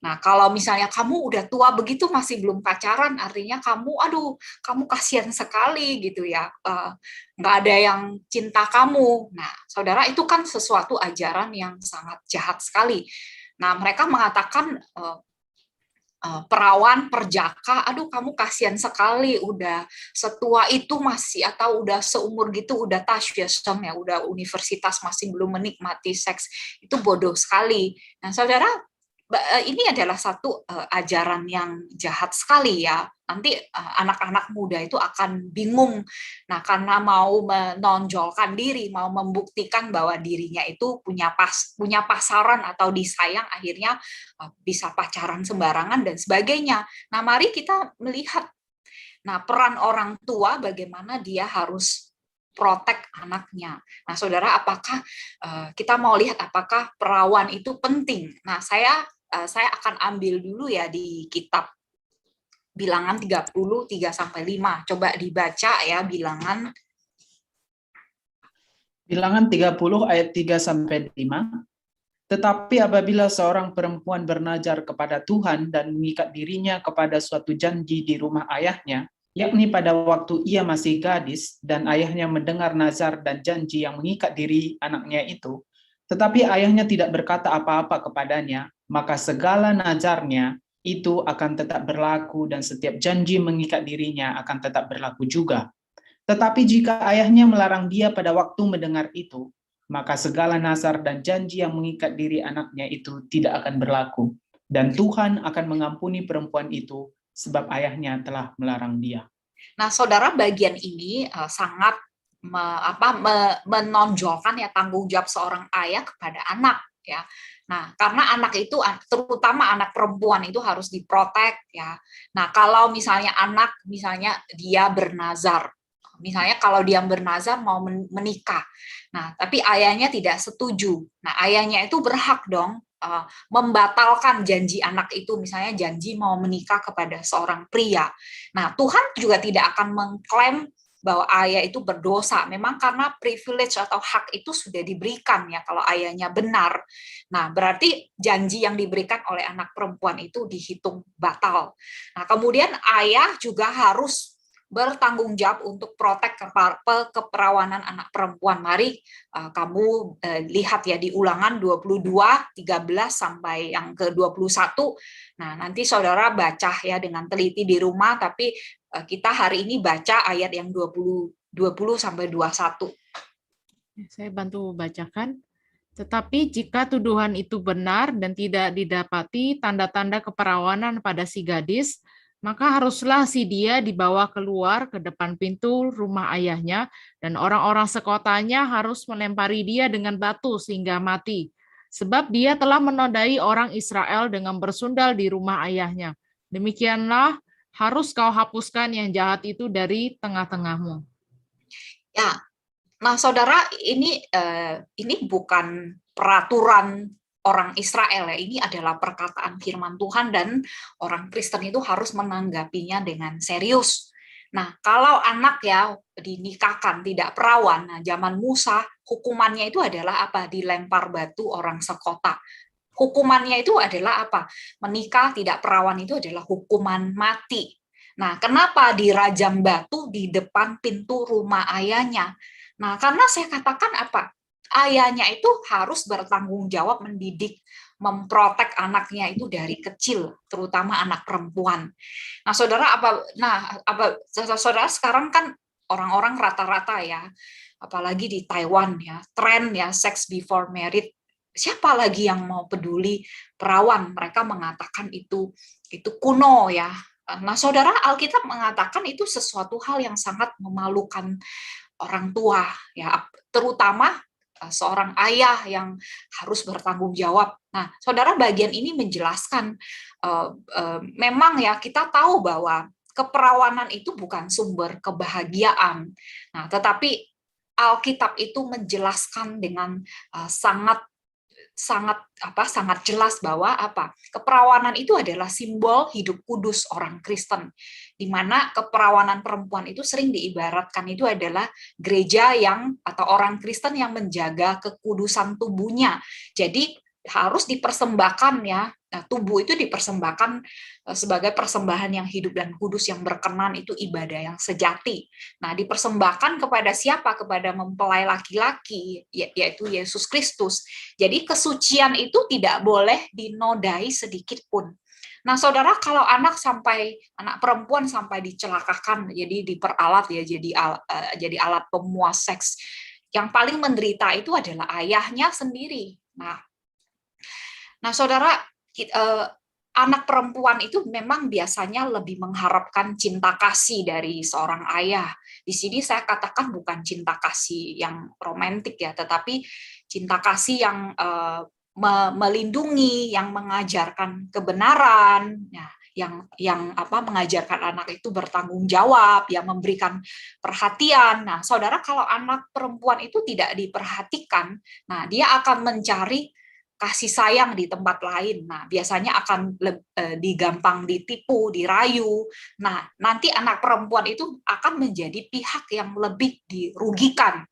Nah, kalau misalnya kamu udah tua begitu masih belum pacaran, artinya kamu kasihan sekali gitu ya, nggak ada yang cinta kamu. Nah, saudara, itu kan sesuatu ajaran yang sangat jahat sekali. Nah, mereka mengatakan perawan, perjaka, kamu kasihan sekali, udah setua itu masih, atau udah seumur gitu, udah tasyesem ya, udah universitas masih belum menikmati seks, itu bodoh sekali. Nah, saudara, ini adalah satu ajaran yang jahat sekali ya. Nanti anak-anak muda itu akan bingung. Nah, karena mau menonjolkan diri, mau membuktikan bahwa dirinya itu punya pasaran atau disayang, akhirnya bisa pacaran sembarangan dan sebagainya. Nah, mari kita melihat peran orang tua, bagaimana dia harus protek anaknya. Nah, saudara, apakah kita mau lihat apakah perawan itu penting? Nah, saya akan ambil dulu ya di kitab Bilangan 30, 3-5. Coba dibaca ya Bilangan 30 ayat 3-5. Tetapi apabila seorang perempuan bernazar kepada Tuhan dan mengikat dirinya kepada suatu janji di rumah ayahnya, yakni pada waktu ia masih gadis dan ayahnya mendengar nazar dan janji yang mengikat diri anaknya itu, tetapi ayahnya tidak berkata apa-apa kepadanya, maka segala nazarnya itu akan tetap berlaku dan setiap janji mengikat dirinya akan tetap berlaku juga. Tetapi jika ayahnya melarang dia pada waktu mendengar itu, maka segala nazar dan janji yang mengikat diri anaknya itu tidak akan berlaku. Dan Tuhan akan mengampuni perempuan itu sebab ayahnya telah melarang dia. Nah, saudara, bagian ini sangat menonjolkan ya tanggung jawab seorang ayah kepada anak ya. Nah, karena anak itu terutama anak perempuan itu harus diprotek ya. Nah, kalau misalnya anak misalnya dia bernazar, misalnya kalau dia bernazar mau menikah. Nah, tapi ayahnya tidak setuju. Nah, ayahnya itu berhak dong membatalkan janji anak itu, misalnya janji mau menikah kepada seorang pria. Nah, Tuhan juga tidak akan mengklaim bahwa ayah itu berdosa, memang karena privilege atau hak itu sudah diberikan ya kalau ayahnya benar. Nah, berarti janji yang diberikan oleh anak perempuan itu dihitung batal. Nah, kemudian ayah juga harus bertanggung jawab untuk protek keperawanan anak perempuan. Mari kamu lihat ya di Ulangan 22, 13 sampai yang ke-21. Nah, nanti saudara baca ya dengan teliti di rumah, tapi kita hari ini baca ayat yang 20 sampai 21. Saya bantu bacakan. Tetapi jika tuduhan itu benar dan tidak didapati tanda-tanda keperawanan pada si gadis, maka haruslah si dia dibawa keluar ke depan pintu rumah ayahnya, dan orang-orang sekotanya harus melempari dia dengan batu sehingga mati. Sebab dia telah menodai orang Israel dengan bersundal di rumah ayahnya. Demikianlah harus kau hapuskan yang jahat itu dari tengah-tengahmu. Ya, nah saudara, ini bukan peraturan orang Israel ya, ini adalah perkataan firman Tuhan dan orang Kristen itu harus menanggapinya dengan serius. Nah, kalau anak ya dinikahkan tidak perawan, nah zaman Musa hukumannya itu adalah apa? Dilempar batu orang sekota. Hukumannya itu adalah apa? Menikah tidak perawan itu adalah hukuman mati. Nah, kenapa dirajam batu di depan pintu rumah ayahnya? Nah, karena saya katakan apa? Ayahnya itu harus bertanggung jawab mendidik, memprotek anaknya itu dari kecil, terutama anak perempuan. Nah, saudara saudara sekarang kan orang-orang rata-rata ya, apalagi di Taiwan ya, tren ya sex before marriage. Siapa lagi yang mau peduli perawan? Mereka mengatakan itu kuno ya. Nah, saudara, Alkitab mengatakan itu sesuatu hal yang sangat memalukan orang tua ya, terutama seorang ayah yang harus bertanggung jawab. Nah, saudara, bagian ini menjelaskan memang ya kita tahu bahwa keperawanan itu bukan sumber kebahagiaan. Nah, tetapi Alkitab itu menjelaskan dengan sangat jelas bahwa keperawanan itu adalah simbol hidup kudus orang Kristen, di mana keperawanan perempuan itu sering diibaratkan itu adalah gereja atau orang Kristen yang menjaga kekudusan tubuhnya. Jadi harus dipersembahkan ya. Nah, tubuh itu dipersembahkan sebagai persembahan yang hidup dan kudus yang berkenan, itu ibadah yang sejati. Nah, dipersembahkan kepada siapa? Kepada mempelai laki-laki, yaitu Yesus Kristus. Jadi kesucian itu tidak boleh dinodai sedikit pun. Nah, saudara, kalau anak perempuan sampai dicelakakan, jadi diperalat ya, jadi alat pemuas seks, yang paling menderita itu adalah ayahnya sendiri. Nah, saudara, anak perempuan itu memang biasanya lebih mengharapkan cinta kasih dari seorang ayah. Di sini saya katakan bukan cinta kasih yang romantik ya, tetapi cinta kasih yang melindungi, yang mengajarkan kebenaran, ya, yang mengajarkan anak itu bertanggung jawab, yang memberikan perhatian. Nah, saudara, kalau anak perempuan itu tidak diperhatikan, nah dia akan mencari kasih sayang di tempat lain. Nah, biasanya akan digampang ditipu, dirayu. Nah, nanti anak perempuan itu akan menjadi pihak yang lebih dirugikan.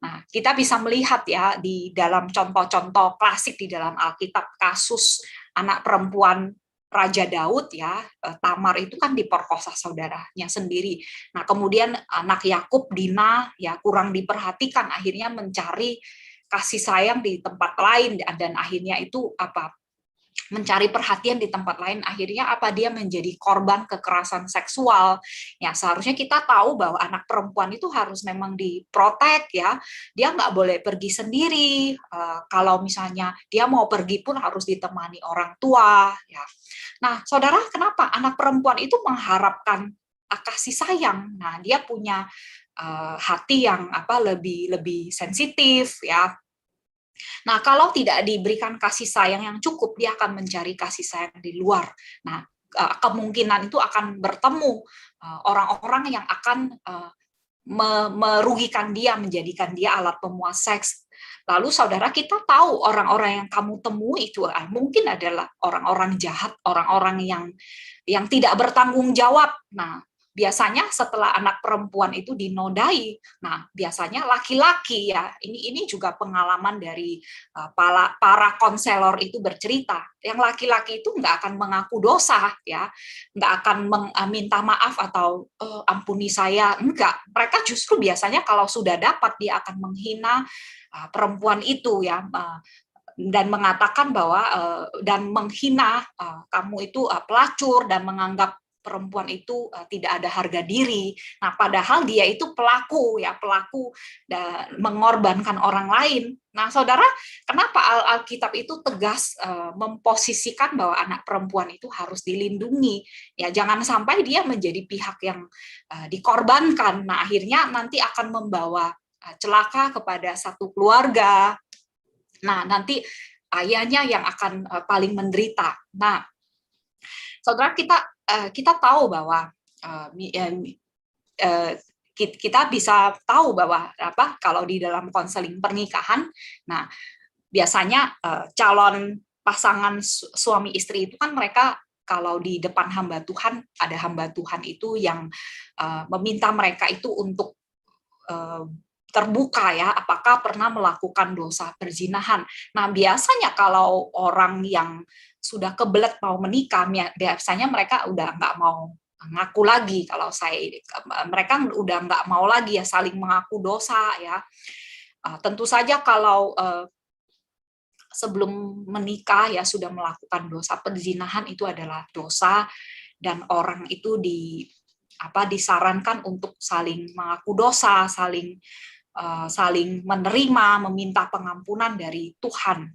Nah, kita bisa melihat ya di dalam contoh-contoh klasik di dalam Alkitab, kasus anak perempuan Raja Daud ya, Tamar itu kan diperkosa saudaranya sendiri. Nah, kemudian anak Yakub, Dina ya kurang diperhatikan, akhirnya mencari kasih sayang di tempat lain, dan akhirnya itu mencari perhatian di tempat lain, akhirnya dia menjadi korban kekerasan seksual. Ya, seharusnya kita tahu bahwa anak perempuan itu harus memang diprotek ya, dia nggak boleh pergi sendiri, kalau misalnya dia mau pergi pun harus ditemani orang tua ya. Nah, saudara, kenapa anak perempuan itu mengharapkan kasih sayang? Nah, dia punya hati yang lebih sensitif ya. Nah, kalau tidak diberikan kasih sayang yang cukup, dia akan mencari kasih sayang di luar. Nah, kemungkinan itu akan bertemu orang-orang yang akan merugikan dia, menjadikan dia alat pemuas seks. Lalu saudara, kita tahu orang-orang yang kamu temui itu mungkin adalah orang-orang jahat, orang-orang yang tidak bertanggung jawab. Nah, biasanya setelah anak perempuan itu dinodai, nah biasanya laki-laki ya, ini juga pengalaman dari para konselor itu bercerita, yang laki-laki itu nggak akan mengaku dosa ya, nggak akan minta maaf atau ampuni saya, enggak. Mereka justru biasanya kalau sudah dapat dia akan menghina perempuan itu ya, dan mengatakan bahwa dan menghina kamu itu pelacur, dan menganggap perempuan itu tidak ada harga diri. Nah, padahal dia itu pelaku dan mengorbankan orang lain. Nah, saudara, kenapa Alkitab itu tegas memposisikan bahwa anak perempuan itu harus dilindungi? Ya, jangan sampai dia menjadi pihak yang dikorbankan. Nah, akhirnya nanti akan membawa celaka kepada satu keluarga. Nah, nanti ayahnya yang akan paling menderita. Nah, saudara, kita tahu bahwa kita bisa tahu bahwa kalau di dalam konseling pernikahan, nah biasanya calon pasangan suami istri itu kan mereka kalau di depan hamba Tuhan, ada hamba Tuhan itu yang meminta mereka itu untuk terbuka ya, apakah pernah melakukan dosa perzinahan. Nah, biasanya kalau orang yang sudah kebelet mau menikah, biasanya mereka udah nggak mau ngaku lagi. Mereka udah nggak mau lagi ya saling mengaku dosa ya. Tentu saja kalau sebelum menikah ya sudah melakukan dosa perzinahan, itu adalah dosa, dan orang itu disarankan untuk saling mengaku dosa, saling menerima, meminta pengampunan dari Tuhan.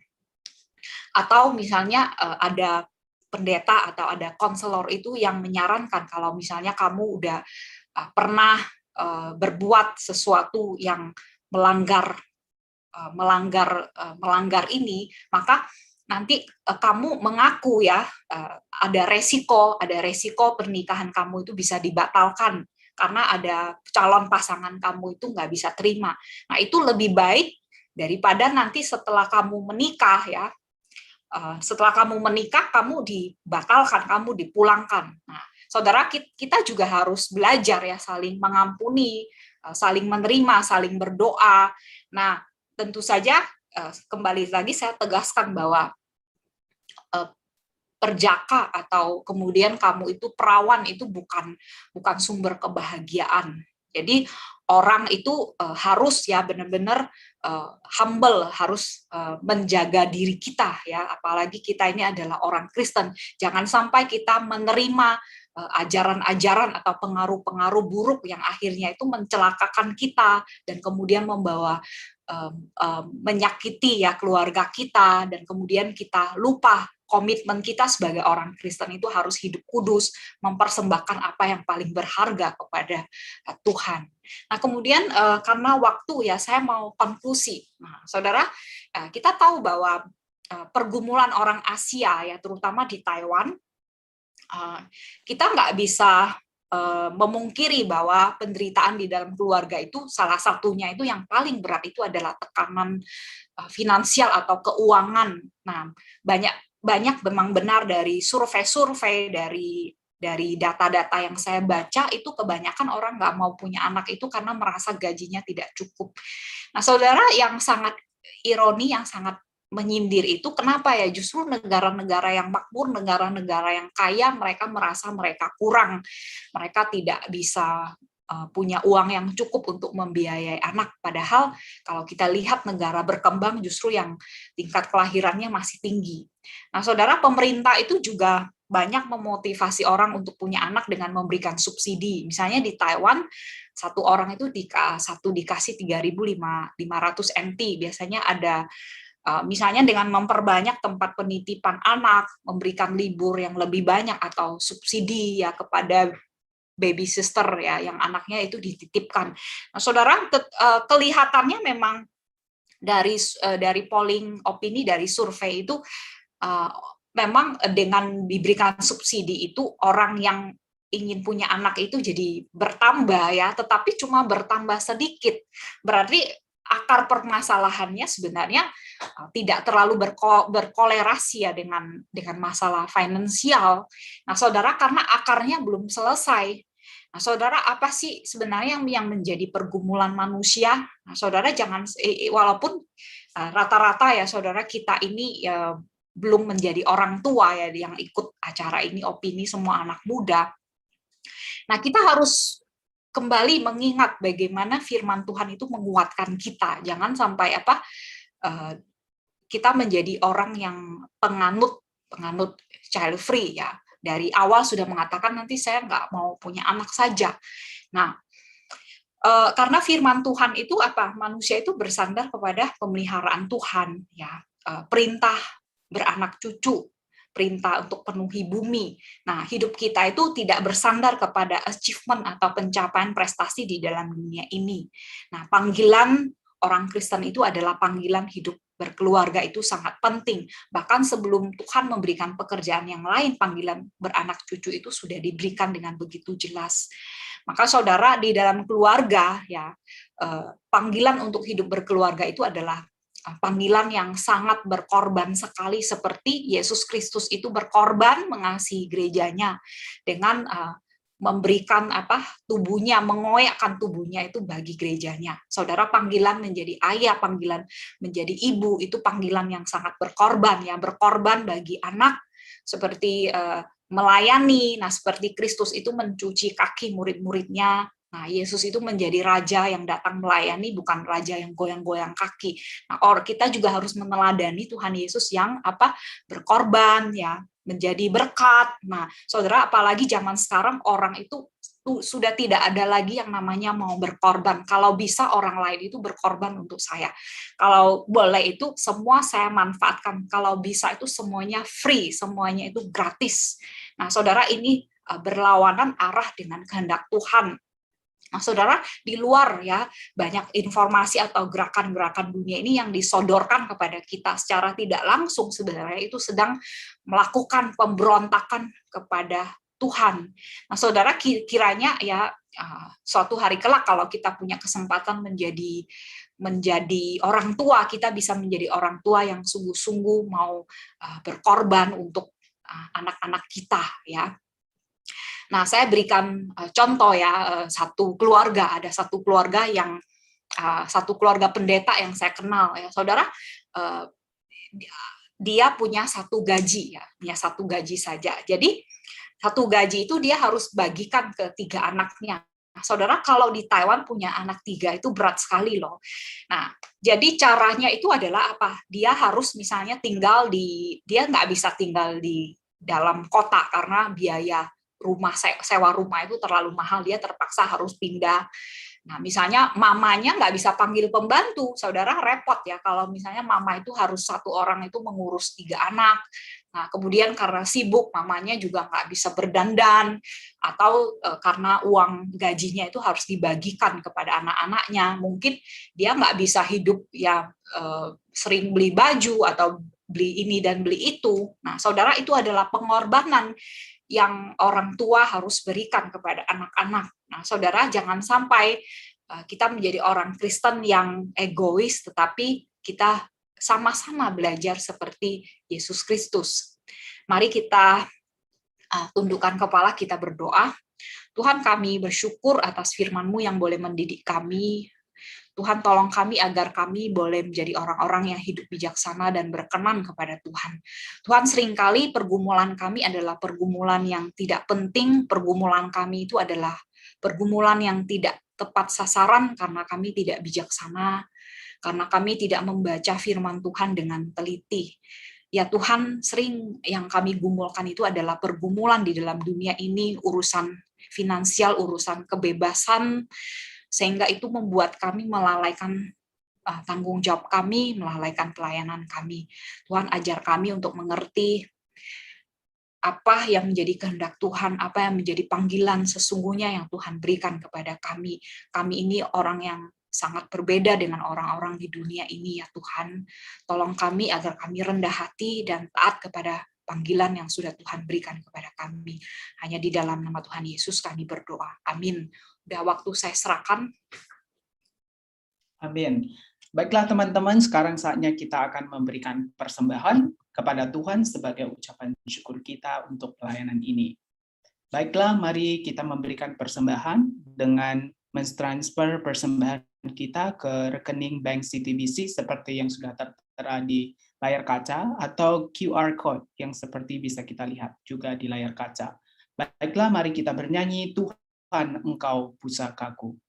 Atau misalnya ada pendeta atau ada konselor itu yang menyarankan kalau misalnya kamu udah pernah berbuat sesuatu yang melanggar ini, maka nanti kamu mengaku ya, ada resiko pernikahan kamu itu bisa dibatalkan karena ada calon pasangan kamu itu nggak bisa terima. Nah, itu lebih baik daripada nanti setelah kamu menikah ya, kamu dibatalkan, kamu dipulangkan. Nah, saudara, kita juga harus belajar ya saling mengampuni, saling menerima, saling berdoa. Nah, tentu saja kembali lagi saya tegaskan bahwa perjaka atau kemudian kamu itu perawan itu bukan sumber kebahagiaan. Jadi orang itu harus ya benar-benar humble, harus menjaga diri kita ya, apalagi kita ini adalah orang Kristen. Jangan sampai kita menerima ajaran-ajaran atau pengaruh-pengaruh buruk yang akhirnya itu mencelakakan kita dan kemudian membawa menyakiti ya keluarga kita, dan kemudian kita lupa komitmen kita sebagai orang Kristen itu harus hidup kudus, mempersembahkan apa yang paling berharga kepada Tuhan. Nah, kemudian karena waktu ya, saya mau konklusi. Nah, saudara, kita tahu bahwa pergumulan orang Asia ya, terutama di Taiwan, kita nggak bisa memungkiri bahwa penderitaan di dalam keluarga itu salah satunya itu yang paling berat itu adalah tekanan finansial atau keuangan. Nah, banyak memang benar dari survei-survei, dari data-data yang saya baca, itu kebanyakan orang nggak mau punya anak itu karena merasa gajinya tidak cukup. Nah, saudara, yang sangat ironi, yang sangat menyindir itu kenapa ya, justru negara-negara yang makmur, negara-negara yang kaya, mereka merasa mereka kurang, mereka tidak bisa punya uang yang cukup untuk membiayai anak. Padahal kalau kita lihat negara berkembang justru yang tingkat kelahirannya masih tinggi. Nah, saudara, pemerintah itu juga banyak memotivasi orang untuk punya anak dengan memberikan subsidi. Misalnya di Taiwan, satu orang itu dikasih 3.500 NT. Biasanya ada misalnya dengan memperbanyak tempat penitipan anak, memberikan libur yang lebih banyak atau subsidi ya kepada baby sister ya, yang anaknya itu dititipkan. Nah, saudara, kelihatannya memang dari polling opini, dari survei itu memang dengan diberikan subsidi itu orang yang ingin punya anak itu jadi bertambah ya, tetapi cuma bertambah sedikit. Berarti akar permasalahannya sebenarnya tidak terlalu berkolerasi ya dengan masalah finansial. Nah, saudara, karena akarnya belum selesai. Nah, saudara, apa sih sebenarnya yang menjadi pergumulan manusia? Nah, saudara, jangan walaupun rata-rata ya saudara, kita ini ya belum menjadi orang tua ya yang ikut acara ini, opini semua anak muda. Nah, kita harus kembali mengingat bagaimana firman Tuhan itu menguatkan kita. Jangan sampai kita menjadi orang yang penganut child free ya. Dari awal sudah mengatakan nanti saya nggak mau punya anak saja. Nah, karena firman Tuhan itu manusia itu bersandar kepada pemeliharaan Tuhan ya, perintah beranak cucu, perintah untuk penuhi bumi. Nah, hidup kita itu tidak bersandar kepada achievement atau pencapaian prestasi di dalam dunia ini. Nah, panggilan orang Kristen itu adalah panggilan hidup berkeluarga, itu sangat penting. Bahkan sebelum Tuhan memberikan pekerjaan yang lain, panggilan beranak cucu itu sudah diberikan dengan begitu jelas. Maka saudara, di dalam keluarga ya, panggilan untuk hidup berkeluarga itu adalah panggilan yang sangat berkorban sekali, seperti Yesus Kristus itu berkorban mengasihi gerejanya dengan memberikan tubuhnya, mengoyakkan tubuhnya itu bagi gerejanya. Saudara, panggilan menjadi ayah, panggilan menjadi ibu itu panggilan yang sangat berkorban ya, berkorban bagi anak seperti melayani. Nah, seperti Kristus itu mencuci kaki murid-muridnya. Nah, Yesus itu menjadi raja yang datang melayani, bukan raja yang goyang-goyang kaki. Nah, kita juga harus meneladani Tuhan Yesus yang berkorban ya, menjadi berkat. Nah, saudara, apalagi zaman sekarang orang itu sudah tidak ada lagi yang namanya mau berkorban. Kalau bisa orang lain itu berkorban untuk saya. Kalau boleh itu semua saya manfaatkan. Kalau bisa itu semuanya free, semuanya itu gratis. Nah, saudara, ini berlawanan arah dengan kehendak Tuhan. Nah, saudara, di luar ya banyak informasi atau gerakan-gerakan dunia ini yang disodorkan kepada kita secara tidak langsung, sebenarnya itu sedang melakukan pemberontakan kepada Tuhan. Nah, saudara, kiranya ya suatu hari kelak kalau kita punya kesempatan menjadi orang tua, kita bisa menjadi orang tua yang sungguh-sungguh mau berkorban untuk anak-anak kita ya. Nah, saya berikan contoh ya, ada satu keluarga pendeta yang saya kenal ya, saudara. Dia punya satu gaji ya, punya satu gaji saja. Jadi satu gaji itu dia harus bagikan ke 3 anaknya. Nah, saudara, kalau di Taiwan punya anak 3 itu berat sekali loh. Nah, jadi caranya itu adalah dia harus misalnya dia nggak bisa tinggal di dalam kota karena biaya sewa rumah itu terlalu mahal, dia terpaksa harus pindah. Nah, misalnya mamanya nggak bisa panggil pembantu, saudara, repot ya kalau misalnya mama itu harus satu orang itu mengurus 3 anak. Nah, kemudian karena sibuk, mamanya juga nggak bisa berdandan, atau karena uang gajinya itu harus dibagikan kepada anak-anaknya. Mungkin dia nggak bisa hidup ya sering beli baju atau beli ini dan beli itu. Nah, saudara, itu adalah pengorbanan yang orang tua harus berikan kepada anak-anak. Nah, saudara, jangan sampai kita menjadi orang Kristen yang egois, tetapi kita sama-sama belajar seperti Yesus Kristus. Mari kita tundukkan kepala, kita berdoa. Tuhan, kami bersyukur atas firman-Mu yang boleh mendidik kami. Tuhan, tolong kami agar kami boleh menjadi orang-orang yang hidup bijaksana dan berkenan kepada Tuhan. Tuhan, seringkali pergumulan kami adalah pergumulan yang tidak penting, pergumulan kami itu adalah pergumulan yang tidak tepat sasaran karena kami tidak bijaksana, karena kami tidak membaca firman Tuhan dengan teliti. Ya Tuhan, sering yang kami gumulkan itu adalah pergumulan di dalam dunia ini, urusan finansial, urusan kebebasan, sehingga itu membuat kami melalaikan tanggung jawab kami, melalaikan pelayanan kami. Tuhan, ajar kami untuk mengerti apa yang menjadi kehendak Tuhan, apa yang menjadi panggilan sesungguhnya yang Tuhan berikan kepada kami. Kami ini orang yang sangat berbeda dengan orang-orang di dunia ini ya Tuhan. Tolong kami agar kami rendah hati dan taat kepada panggilan yang sudah Tuhan berikan kepada kami. Hanya di dalam nama Tuhan Yesus kami berdoa. Amin. Udah waktu saya serahkan. Amin. Baiklah teman-teman, sekarang saatnya kita akan memberikan persembahan kepada Tuhan sebagai ucapan syukur kita untuk pelayanan ini. Baiklah, mari kita memberikan persembahan dengan mentransfer persembahan kita ke rekening Bank CTBC seperti yang sudah tertera di layar kaca atau QR code yang seperti bisa kita lihat juga di layar kaca. Baiklah, mari kita bernyanyi, Tuhan Engkau pusakaku.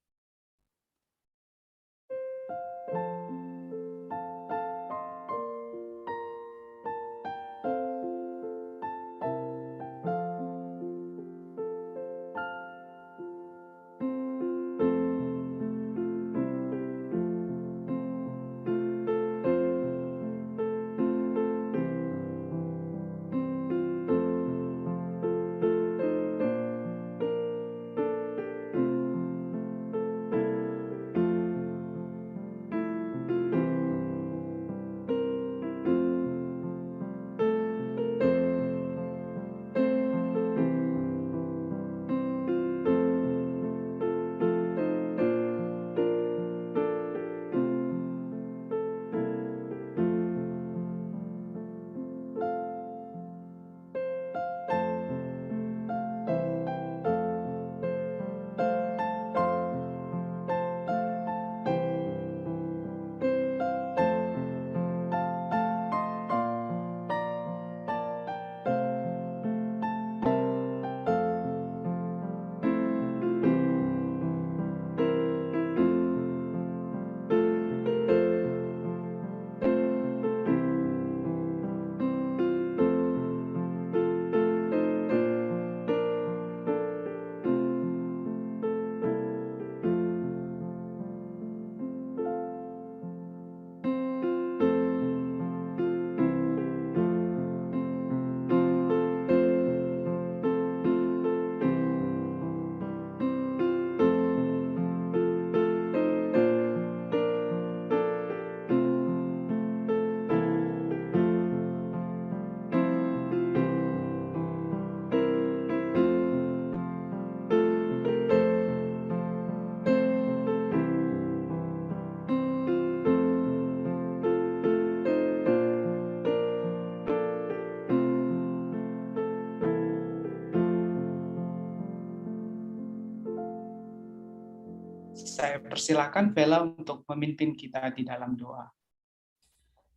Saya persilakan Vela untuk memimpin kita di dalam doa.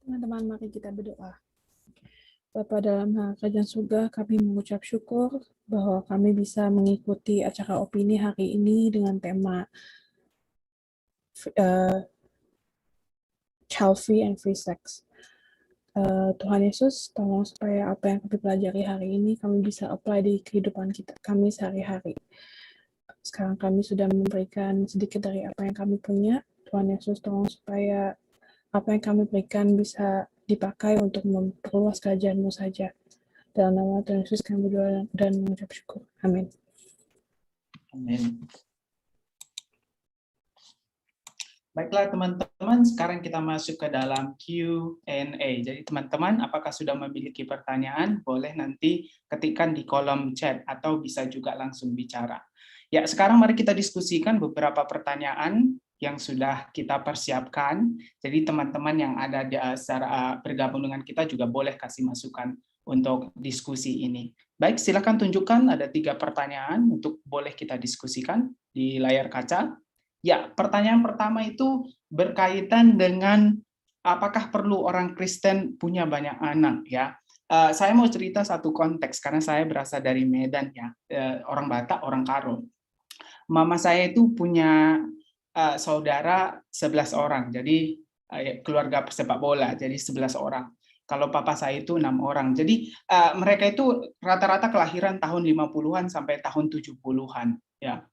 Teman-teman, mari kita berdoa. Bapa dalam hal kerajaan surga, kami mengucap syukur bahwa kami bisa mengikuti acara opini hari ini dengan tema Child Free and Free Sex. Tuhan Yesus, tolong supaya apa yang kami pelajari hari ini kami bisa apply di kehidupan kami sehari-hari. Sekarang kami sudah memberikan sedikit dari apa yang kami punya. Tuhan Yesus, tolong supaya apa yang kami berikan bisa dipakai untuk memperluas kerajaan-Mu saja. Dalam nama Tuhan Yesus kami berdoa dan mengucap syukur. Amin. Amin. Baiklah teman-teman, sekarang kita masuk ke dalam Q&A. Jadi teman-teman, apakah sudah memiliki pertanyaan? Boleh nanti ketikkan di kolom chat atau bisa juga langsung bicara. Ya, sekarang mari kita diskusikan beberapa pertanyaan yang sudah kita persiapkan. Jadi teman-teman yang ada di secara bergabung dengan kita juga boleh kasih masukan untuk diskusi ini. Baik, silakan tunjukkan ada 3 pertanyaan untuk boleh kita diskusikan di layar kaca. Ya, pertanyaan pertama itu berkaitan dengan apakah perlu orang Kristen punya banyak anak ya. Saya mau cerita satu konteks karena saya berasal dari Medan ya, orang Batak, orang Karo. Mama saya itu punya saudara 11 orang, jadi keluarga pesepak bola, jadi 11 orang. Kalau papa saya itu 6 orang. Jadi mereka itu rata-rata kelahiran tahun 50-an sampai tahun 70-an ya.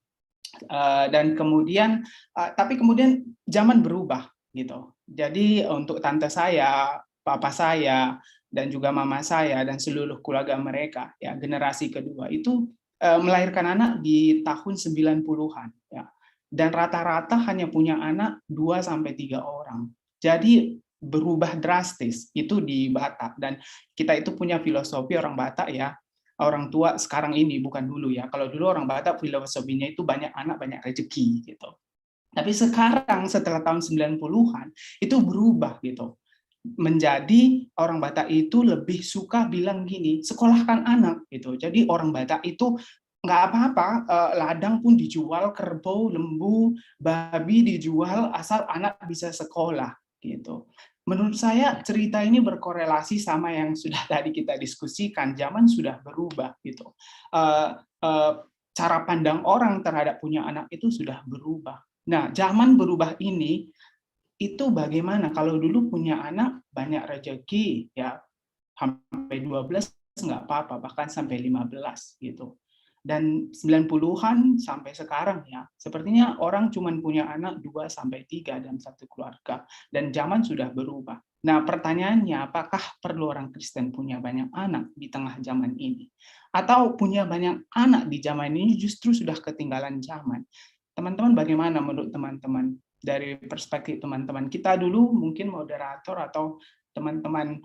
Dan kemudian tapi kemudian zaman berubah gitu. Jadi untuk tante saya papa saya dan juga mama saya dan seluruh keluarga mereka, ya generasi kedua itu melahirkan anak di tahun 90-an, ya. Dan rata-rata hanya punya anak 2-3 orang. Jadi berubah drastis itu di Batak, dan kita itu punya filosofi orang Batak, ya. Orang tua sekarang ini, bukan dulu, ya. Kalau dulu orang Batak filosofinya itu banyak anak banyak rezeki gitu. Tapi sekarang setelah tahun 90-an itu berubah gitu. Menjadi orang Batak itu lebih suka bilang gini, sekolahkan anak gitu. Jadi orang Batak itu nggak apa-apa, ladang pun dijual, kerbau, lembu, babi dijual asal anak bisa sekolah gitu. Menurut saya cerita ini berkorelasi sama yang sudah tadi kita diskusikan. Zaman sudah berubah gitu. Cara pandang orang terhadap punya anak itu sudah berubah. Nah, zaman berubah ini itu bagaimana? Kalau dulu punya anak banyak rezeki, ya sampai 12 nggak apa-apa, bahkan sampai 15 gitu. Dan 90-an sampai sekarang, ya, sepertinya orang cuma punya anak 2-3 dalam satu keluarga. Dan zaman sudah berubah. Nah, pertanyaannya, apakah perlu orang Kristen punya banyak anak di tengah zaman ini? Atau punya banyak anak di zaman ini justru sudah ketinggalan zaman? Teman-teman, bagaimana menurut teman-teman? Dari perspektif teman-teman, kita dulu mungkin moderator atau teman-teman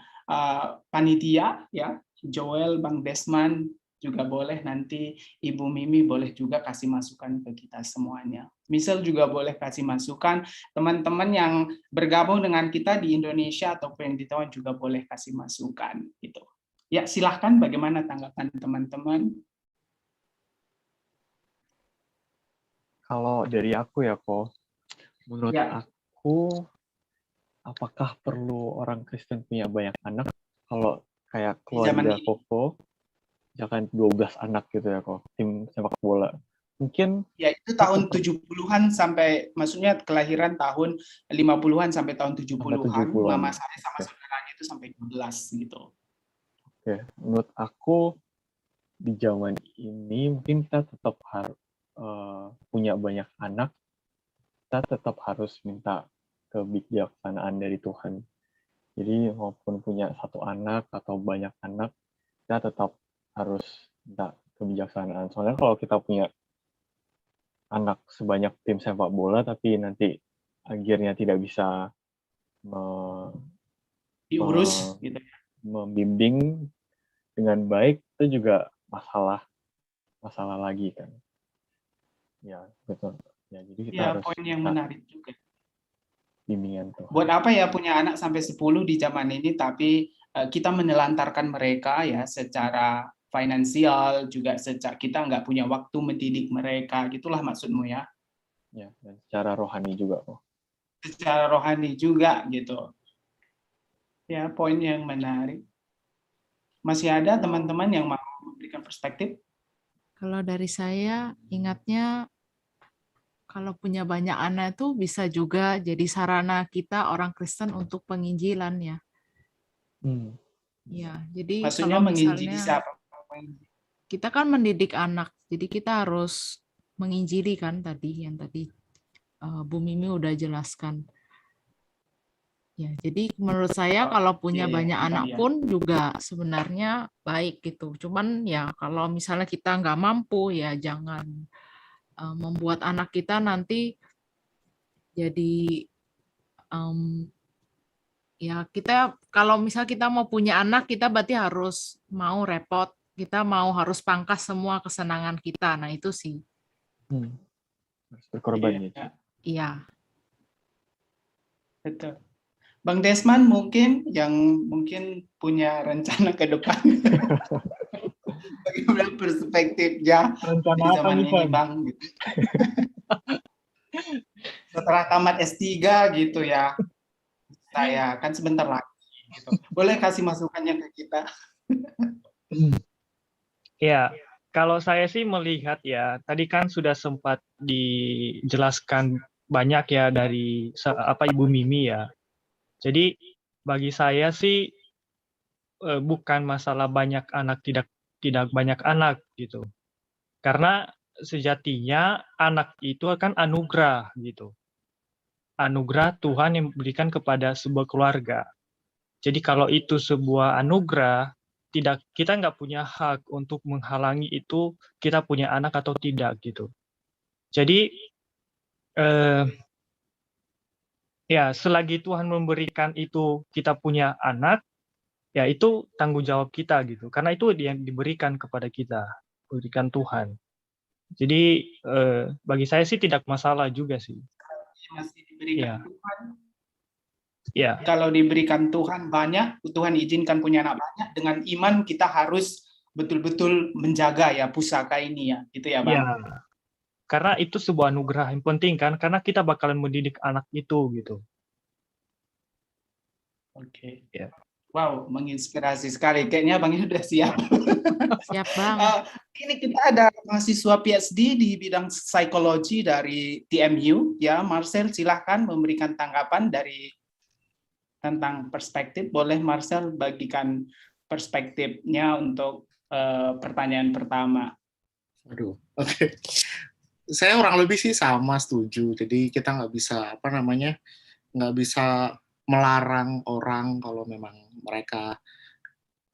panitia, ya, Joel, Bang Desman, juga boleh, nanti Ibu Mimi boleh juga kasih masukan ke kita semuanya. Misal juga boleh kasih masukan, teman-teman yang bergabung dengan kita di Indonesia ataupun di Taiwan juga boleh kasih masukan gitu. Ya, silahkan, bagaimana tanggapan teman-teman? Kalau dari aku ya, menurut Ya. aku, apakah perlu orang Kristen punya banyak anak? Kalau kayak keluarga Koko, misalkan 12 anak gitu ya, tim sepak bola. Mungkin ya itu tahun 70-an sampai, maksudnya kelahiran tahun 50-an sampai tahun 70-an. Mama saya sama saudaranya itu sampai 12 gitu. Oke, menurut aku di zaman ini mungkin kita tetap harus punya banyak anak. Kita tetap harus minta kebijaksanaan dari Tuhan. Jadi maupun punya satu anak atau banyak anak, kita tetap harus minta kebijaksanaan. Soalnya kalau kita punya anak sebanyak tim sepak bola, tapi nanti akhirnya tidak bisa diurus, gitu. Membimbing dengan baik, itu juga masalah lagi kan. Ya, betul. Ya, jadi kita harus poin yang menarik juga. Bimbingan Tuhan. Buat apa ya punya anak sampai 10 di zaman ini, tapi kita menelantarkan mereka, ya, secara finansial, juga secara kita nggak punya waktu mendidik mereka, gitulah maksudmu, ya? Ya, dan secara rohani juga kok. Secara rohani juga gitu. Ya, poin yang menarik. Masih ada teman-teman yang mau memberikan perspektif? Kalau dari saya, ingatnya kalau punya banyak anak itu bisa juga jadi sarana kita orang Kristen untuk penginjilan, ya. Ya, jadi maksudnya kalau menginjili misalnya siapa? kita kan mendidik anak, jadi kita harus menginjili kan yang tadi Bu Mimi udah jelaskan. Ya, jadi menurut saya kalau punya banyak anak pun juga sebenarnya baik gitu. Cuman ya kalau misalnya kita nggak mampu, ya jangan membuat anak kita nanti jadi ya kita, kalau misal kita mau punya anak, kita berarti harus mau repot, kita harus pangkas semua kesenangan kita. Nah itu sih. Harus berkorban ya. Iya. Betul. Bang Desman mungkin punya rencana ke depan. Bagaimana perspektifnya rencana di zaman apa, ini, Bang? Gitu. Setelah tamat S3 gitu, ya. Saya kan sebentar lagi gitu. Boleh kasih masukannya ke kita? Ya, kalau saya sih melihat, ya, tadi kan sudah sempat dijelaskan banyak ya dari Ibu Mimi, ya. Jadi bagi saya sih bukan masalah banyak anak tidak banyak anak gitu. Karena sejatinya anak itu akan anugerah gitu. Anugerah Tuhan yang diberikan kepada sebuah keluarga. Jadi kalau itu sebuah anugerah, kita nggak punya hak untuk menghalangi itu kita punya anak atau tidak gitu. Jadi ya selagi Tuhan memberikan itu kita punya anak, ya itu tanggung jawab kita gitu. Karena itu yang diberikan kepada kita, berikan Tuhan. Jadi bagi saya sih tidak masalah juga sih. Masih diberikan Ya. Tuhan. Ya. Kalau diberikan Tuhan banyak, Tuhan izinkan punya anak banyak, dengan iman kita harus betul-betul menjaga ya pusaka ini ya, gitu ya Bang. Ya. Karena itu sebuah anugerah yang penting kan, karena kita bakalan mendidik anak itu gitu. Oke. Ya. Wow, menginspirasi sekali. Kayaknya Bang ini udah siap. Siap, Bang. Ini kita ada mahasiswa PhD di bidang psikologi dari TMU. Ya, Marcel silahkan memberikan tanggapan tentang perspektif. Boleh Marcel bagikan perspektifnya untuk pertanyaan pertama. Aduh, oke. Saya kurang lebih sih sama setuju. Jadi kita nggak bisa nggak bisa melarang orang kalau memang mereka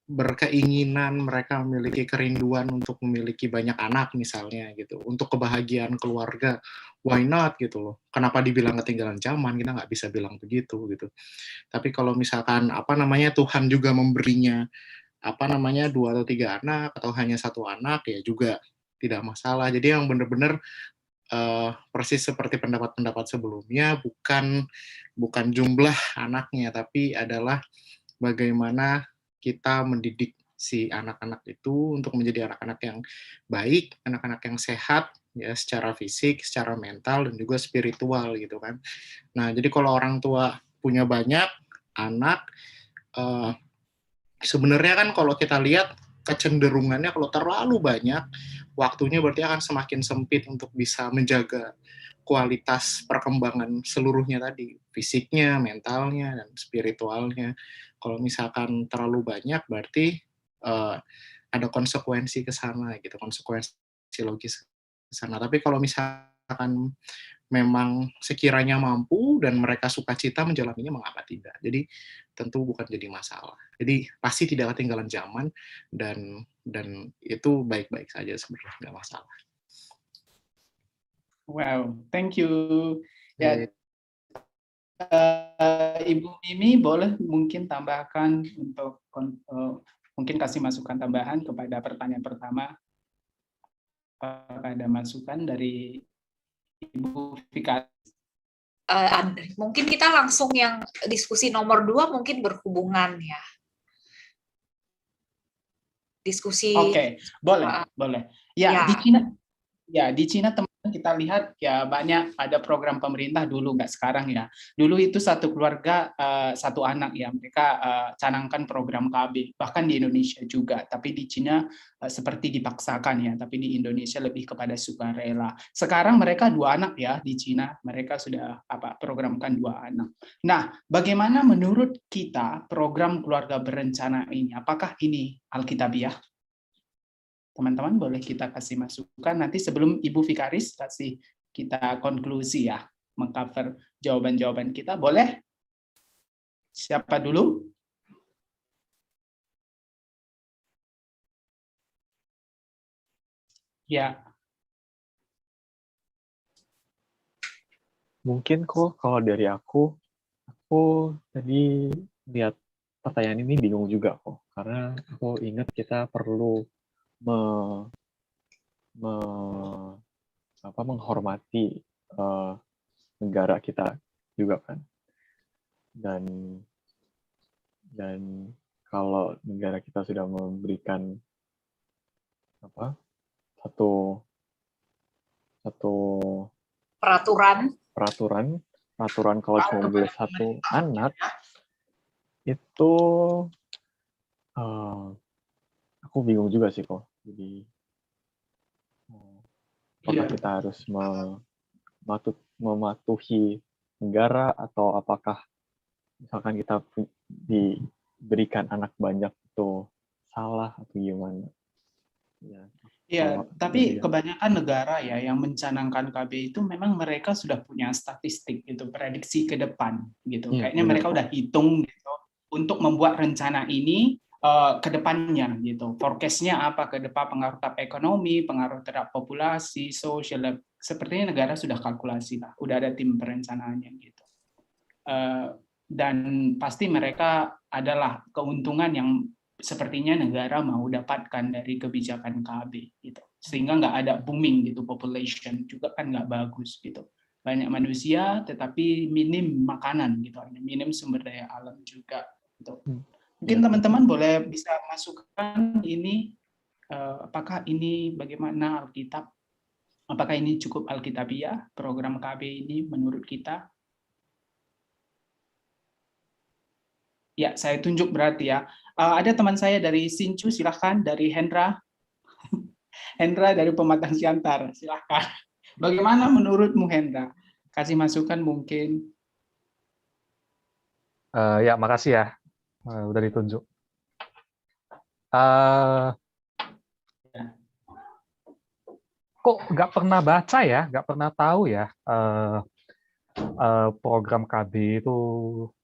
berkeinginan, mereka memiliki kerinduan untuk memiliki banyak anak misalnya gitu, untuk kebahagiaan keluarga, why not gitu loh. Kenapa dibilang ketinggalan zaman? Kita nggak bisa bilang begitu gitu. Tapi kalau misalkan Tuhan juga memberinya 2 atau 3 anak atau hanya 1 anak ya juga tidak masalah. Jadi yang benar-benar persis seperti pendapat-pendapat sebelumnya, bukan jumlah anaknya, tapi adalah bagaimana kita mendidik si anak-anak itu untuk menjadi anak-anak yang baik, anak-anak yang sehat ya secara fisik, secara mental dan juga spiritual gitu kan. Nah, jadi kalau orang tua punya banyak anak, sebenarnya kan kalau kita lihat kecenderungannya kalau terlalu banyak, waktunya berarti akan semakin sempit untuk bisa menjaga kualitas perkembangan seluruhnya tadi, fisiknya, mentalnya, dan spiritualnya. Kalau misalkan terlalu banyak, berarti ada konsekuensi ke sana, gitu, konsekuensi logis ke sana. Tapi kalau misalkan memang sekiranya mampu dan mereka sukacita menjalaninya, mengapa tidak? Jadi tentu bukan jadi masalah. Jadi pasti tidak ketinggalan zaman dan itu baik-baik saja sebenarnya, nggak masalah. Wow, thank you. Ya, Ibu Mimi boleh mungkin tambahkan untuk mungkin kasih masukan tambahan kepada pertanyaan pertama. Apakah ada masukan dari Ibu Vika? Mungkin kita langsung yang diskusi nomor 2 mungkin berhubungan ya. Diskusi. Oke, boleh. Ya, Ya. di Cina teman-teman kita lihat ya banyak ada program pemerintah dulu, nggak sekarang ya. Dulu itu satu keluarga 1 anak ya, mereka canangkan program KB, bahkan di Indonesia juga. Tapi di Cina seperti dipaksakan ya, tapi di Indonesia lebih kepada sukarela. Sekarang mereka 2 anak ya di Cina, mereka sudah programkan 2 anak. Nah, bagaimana menurut kita program keluarga berencana ini? Apakah ini alkitabiah? Teman-teman boleh kita kasih masukan nanti sebelum Ibu Vikaris kasih kita konklusi ya, mengcover jawaban-jawaban kita. Boleh? Siapa dulu? Ya. Mungkin kok kalau dari aku tadi lihat pertanyaan ini bingung juga kok, karena aku ingat kita perlu menghormati negara kita juga kan, dan kalau negara kita sudah memberikan satu peraturan kalau cuma boleh 1 anak itu aku bingung juga sih kok. Jadi apakah kita harus mematuhi negara atau apakah misalkan kita diberikan anak banyak itu salah atau gimana? Ya, tapi kebanyakan negara ya yang mencanangkan KB itu memang mereka sudah punya statistik gitu, prediksi ke depan gitu. Kayaknya mereka udah hitung gitu, untuk membuat rencana ini ke depannya gitu. Forecast-nya apa ke depan, pengaruh terhadap ekonomi, pengaruh terhadap populasi, sosial. Sepertinya negara sudah kalkulasi lah, udah ada tim perencanaannya gitu. Dan pasti mereka adalah keuntungan yang sepertinya negara mau dapatkan dari kebijakan KB gitu, sehingga nggak ada booming gitu, population juga kan nggak bagus gitu, banyak manusia tetapi minim makanan gitu, minim sumber daya alam juga gitu. Mungkin teman-teman boleh bisa masukkan ini, apakah ini bagaimana Alkitab, apakah ini cukup alkitabiah program KB ini menurut kita? Ya, saya tunjuk berarti ya. Ada teman saya dari Sincu, silahkan. Dari Hendra. Hendra dari Pematang Siantar, silahkan. Bagaimana menurutmu, Hendra? Kasih masukan mungkin. Ya, makasih ya. Udah ditunjuk. Kok nggak pernah baca ya? Nggak pernah tahu ya program KB itu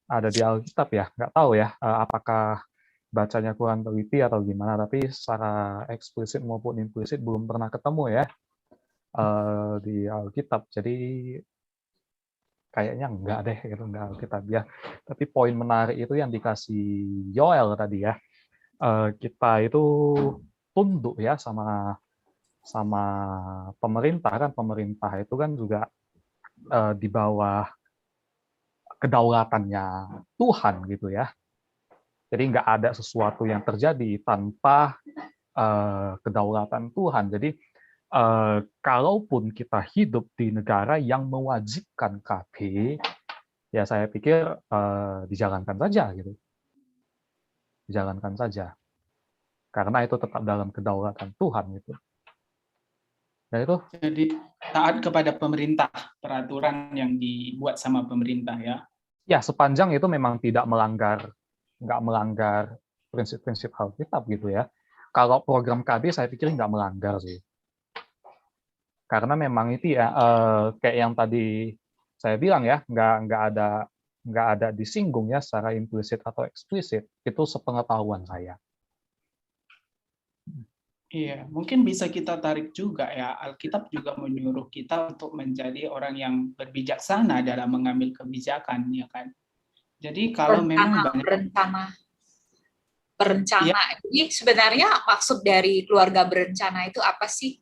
ada di Alkitab ya, nggak tahu ya apakah bacanya kurang teliti atau gimana, tapi secara eksplisit maupun implisit belum pernah ketemu ya di Alkitab, jadi kayaknya enggak deh, gitu, enggak Alkitab ya. Tapi poin menarik itu yang dikasih Yoel tadi ya, kita itu tunduk ya sama pemerintah, kan pemerintah itu kan juga di bawah kedaulatannya Tuhan gitu ya. Jadi nggak ada sesuatu yang terjadi tanpa kedaulatan Tuhan. Jadi kalaupun kita hidup di negara yang mewajibkan KB, ya saya pikir dijalankan saja gitu. Dijalankan saja. Karena itu tetap dalam kedaulatan Tuhan gitu. Dan itu jadi taat kepada pemerintah, peraturan yang dibuat sama pemerintah ya. Ya, sepanjang itu memang tidak nggak melanggar prinsip-prinsip Alkitab gitu ya. Kalau program KB saya pikir nggak melanggar sih. Karena memang itu ya kayak yang tadi saya bilang ya, nggak ada disinggung ya secara implisit atau eksplisit. Itu sepengetahuan saya. Iya, mungkin bisa kita tarik juga ya, Alkitab juga menyuruh kita untuk menjadi orang yang berbijaksana dalam mengambil kebijakan, ya kan? Jadi kalau memang banyak berencana, ya, ini sebenarnya maksud dari keluarga berencana itu apa sih?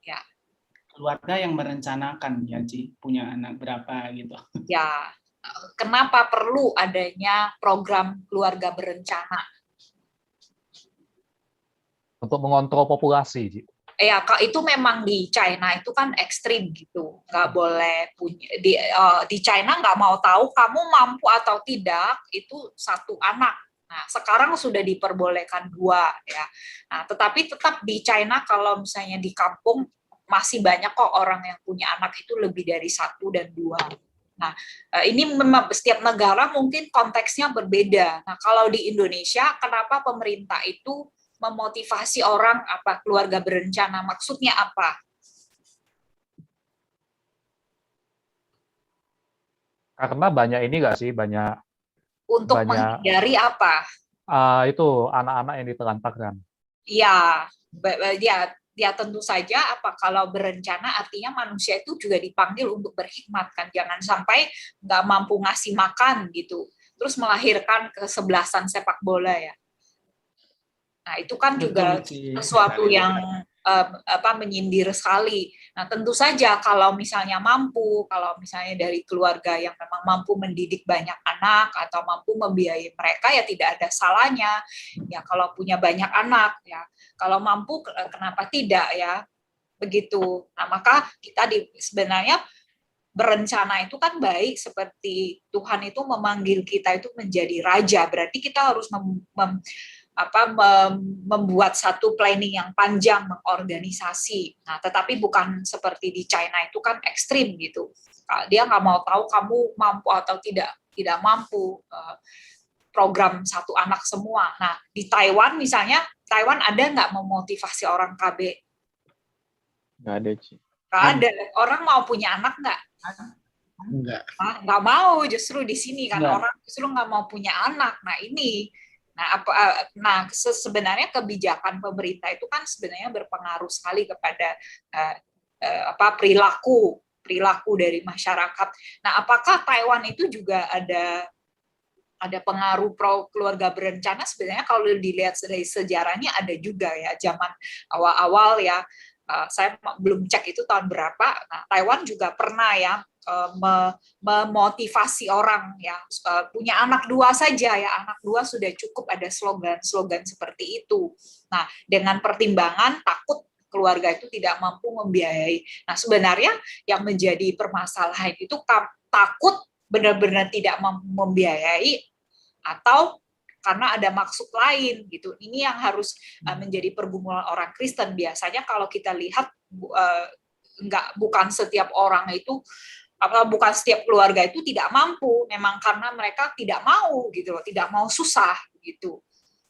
Ya. Keluarga yang merencanakan ya, Ci, punya anak berapa gitu. Ya, kenapa perlu adanya program keluarga berencana? Untuk mengontrol populasi. Ya, itu memang di China itu kan ekstrim gitu, nggak boleh punya di China nggak mau tahu kamu mampu atau tidak itu satu anak. Nah, sekarang sudah diperbolehkan 2 ya. Nah, tetapi tetap di China kalau misalnya di kampung masih banyak kok orang yang punya anak itu lebih dari 1 dan 2. Nah, ini memang setiap negara mungkin konteksnya berbeda. Nah, kalau di Indonesia kenapa pemerintah itu memotivasi orang apa keluarga berencana, maksudnya apa? Karena banyak ini nggak sih, banyak untuk menghindari apa? Itu anak-anak yang ditelantarkan. Iya, ya tentu saja apa kalau berencana artinya manusia itu juga dipanggil untuk berhikmat kan, jangan sampai nggak mampu ngasih makan gitu, terus melahirkan kesebelasan sepak bola ya. Nah, itu kan juga sesuatu yang menyindir sekali. Nah, tentu saja kalau misalnya kalau misalnya dari keluarga yang memang mampu mendidik banyak anak atau mampu membiayai mereka, ya tidak ada salahnya. Ya, kalau punya banyak anak, ya kalau mampu kenapa tidak ya, begitu. Nah, maka kita sebenarnya berencana itu kan baik, seperti Tuhan itu memanggil kita itu menjadi raja, berarti kita harus membuat satu planning yang panjang, mengorganisasi. Nah, tetapi bukan seperti di China itu kan ekstrim gitu. Dia nggak mau tahu kamu mampu atau tidak mampu, program 1 anak semua. Nah, di Taiwan misalnya, Taiwan ada nggak memotivasi orang KB? Nggak ada, Ci. Nggak ada. Orang mau punya anak nggak? Enggak. Nggak mau justru di sini kan, Nggak. orang justru nggak mau punya anak. Nah ini, sebenarnya kebijakan pemerintah itu kan sebenarnya berpengaruh sekali kepada perilaku dari masyarakat. Nah, apakah Taiwan itu juga ada pengaruh pro keluarga berencana? Sebenarnya kalau dilihat dari sejarahnya ada juga ya, zaman awal-awal ya. Saya belum cek itu tahun berapa. Nah, Taiwan juga pernah ya memotivasi orang ya, punya anak 2 saja ya, anak 2 sudah cukup, ada slogan-slogan seperti itu. Nah, dengan pertimbangan takut keluarga itu tidak mampu membiayai. Nah, sebenarnya yang menjadi permasalahan itu takut benar-benar tidak mampu membiayai atau karena ada maksud lain gitu. Ini yang harus menjadi pergumulan orang Kristen. Biasanya kalau kita lihat bukan setiap orang itu, bukan setiap keluarga itu tidak mampu, memang karena mereka tidak mau gitu, tidak mau susah gitu.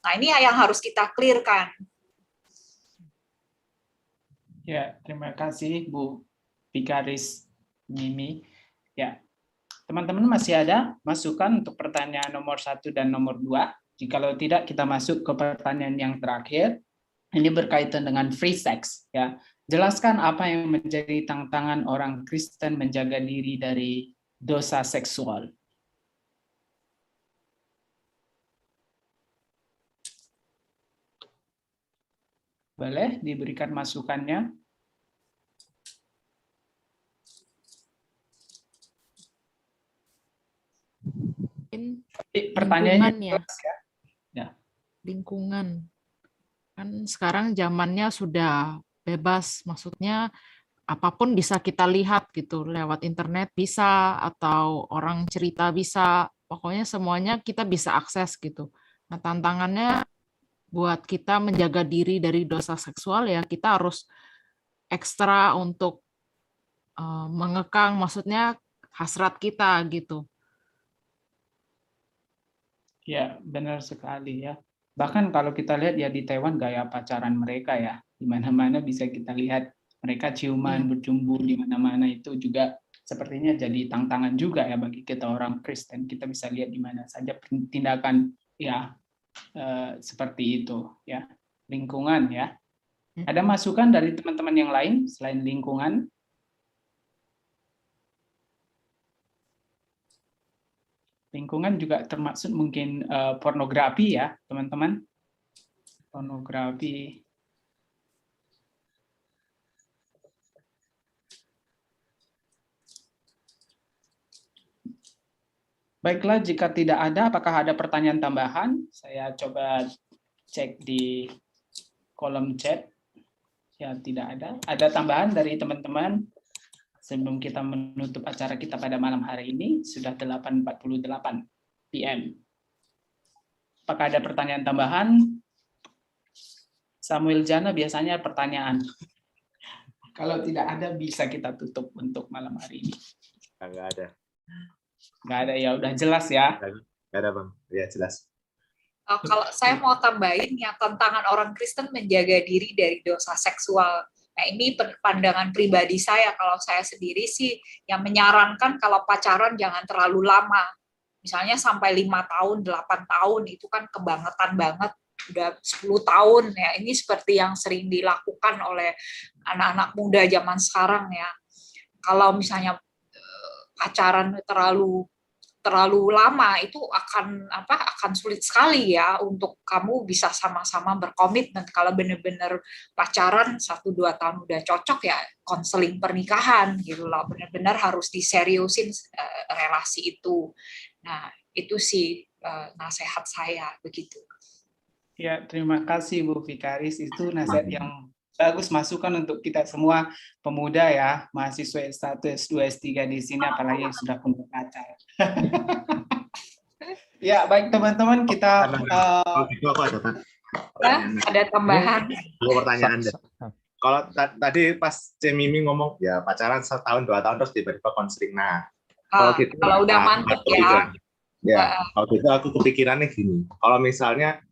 Nah, ini yang harus kita clearkan. Ya, terima kasih Bu Vikaris Mimi. Ya, teman-teman masih ada masukan untuk pertanyaan nomor 1 dan nomor 2? Jikalau tidak, kita masuk ke pertanyaan yang terakhir. Ini berkaitan dengan free sex. Ya, jelaskan apa yang menjadi tantangan orang Kristen menjaga diri dari dosa seksual. Boleh diberikan masukannya? Pertanyaannya Lingkungan ya. Ya. Lingkungan. Kan sekarang zamannya sudah bebas, maksudnya apapun bisa kita lihat gitu, lewat internet bisa, atau orang cerita bisa, pokoknya semuanya kita bisa akses gitu. Nah, tantangannya buat kita menjaga diri dari dosa seksual ya, kita harus ekstra untuk mengekang, maksudnya hasrat kita gitu. Ya, benar sekali ya. Bahkan kalau kita lihat ya di Taiwan gaya pacaran mereka ya, di mana-mana bisa kita lihat mereka ciuman, berjumbu di mana-mana, itu juga sepertinya jadi tantangan juga ya bagi kita orang Kristen. Kita bisa lihat di mana saja tindakan ya seperti itu ya. Lingkungan ya. Ada masukan dari teman-teman yang lain selain lingkungan? Lingkungan juga termasuk mungkin pornografi ya, teman-teman. Pornografi. Baiklah, jika tidak ada, apakah ada pertanyaan tambahan? Saya coba cek di kolom chat. Ya, tidak ada. Ada tambahan dari teman-teman? Sebelum kita menutup acara kita pada malam hari ini, sudah 8:48 PM. Apakah ada pertanyaan tambahan? Samuel Jana biasanya pertanyaan. Kalau tidak ada, bisa kita tutup untuk malam hari ini. Nggak ada. Nggak ada, ya udah jelas ya. Nggak ada, Bang. Ya, jelas. Kalau saya mau tambahin ya, tantangan orang Kristen menjaga diri dari dosa seksual. Nah, ini pandangan pribadi saya. Kalau saya sendiri sih yang menyarankan kalau pacaran jangan terlalu lama. Misalnya sampai 5 tahun, 8 tahun, itu kan kebangetan banget. Udah 10 tahun ya. Ini seperti yang sering dilakukan oleh anak-anak muda zaman sekarang ya. Kalau misalnya pacaran terlalu lama, itu akan sulit sekali ya untuk kamu bisa sama-sama berkomitmen. Kalau benar-benar pacaran 1-2 tahun udah cocok ya, konseling pernikahan gitu loh, benar-benar harus diseriusin relasi itu. Nah, itu sih nasihat saya begitu. Ya, terima kasih Bu Vikaris, itu nasihat yang bagus, masukan untuk kita semua pemuda ya, mahasiswa S1, S2, S3 di sini, apalagi yang sudah punya pacar. Ya, baik teman-teman, kita Itu aku ada ada tambahan. Pertanyaan. Kalau tadi pas Mimi ngomong ya pacaran 1 tahun 2 tahun terus tiba-tiba konseling. Nah, kalau udah mantep ya. Ya, kalau gitu aku kepikirannya gini. Kalau misalnya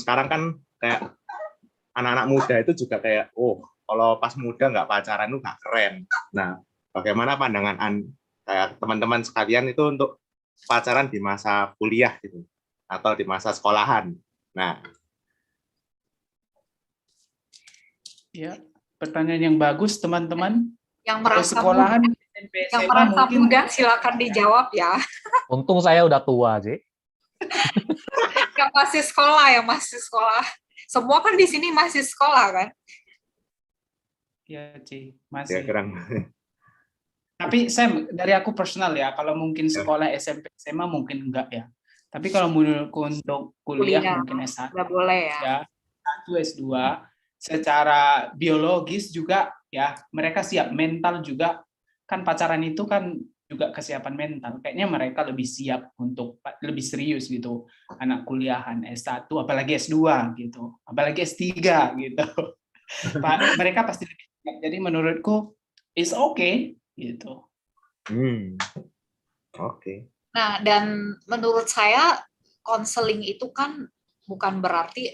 sekarang kan kayak anak-anak muda itu juga kayak, kalau pas muda nggak pacaran itu nggak keren. Nah, bagaimana pandangan kayak teman-teman sekalian itu untuk pacaran di masa kuliah gitu atau di masa sekolahan. Nah, Ya, pertanyaan yang bagus teman-teman. Yang Kalau merasa sekolahan muda, SMP yang SMA merasa mungkin muda silakan dijawab ya. Untung saya udah tua, Ci. Yang masih sekolah, yang masih sekolah. Semua kan di sini masih sekolah kan? ya Ci, ya masih. kurang. Tapi Sam, dari aku personal ya, kalau mungkin sekolah SMP SMA mungkin enggak ya. Tapi kalau menurutku untuk kuliah mungkin S1 nggak boleh ya. ya, S1 S2 secara biologis juga ya, mereka siap mental juga, kan pacaran itu kan juga kesiapan mental. Kayaknya mereka lebih siap untuk lebih serius gitu, anak kuliahan S1 apalagi S2 gitu, apalagi S3 gitu. Mereka pasti lebih siap. Jadi menurutku is okay gitu. Oke. Nah, dan menurut saya konseling itu kan bukan berarti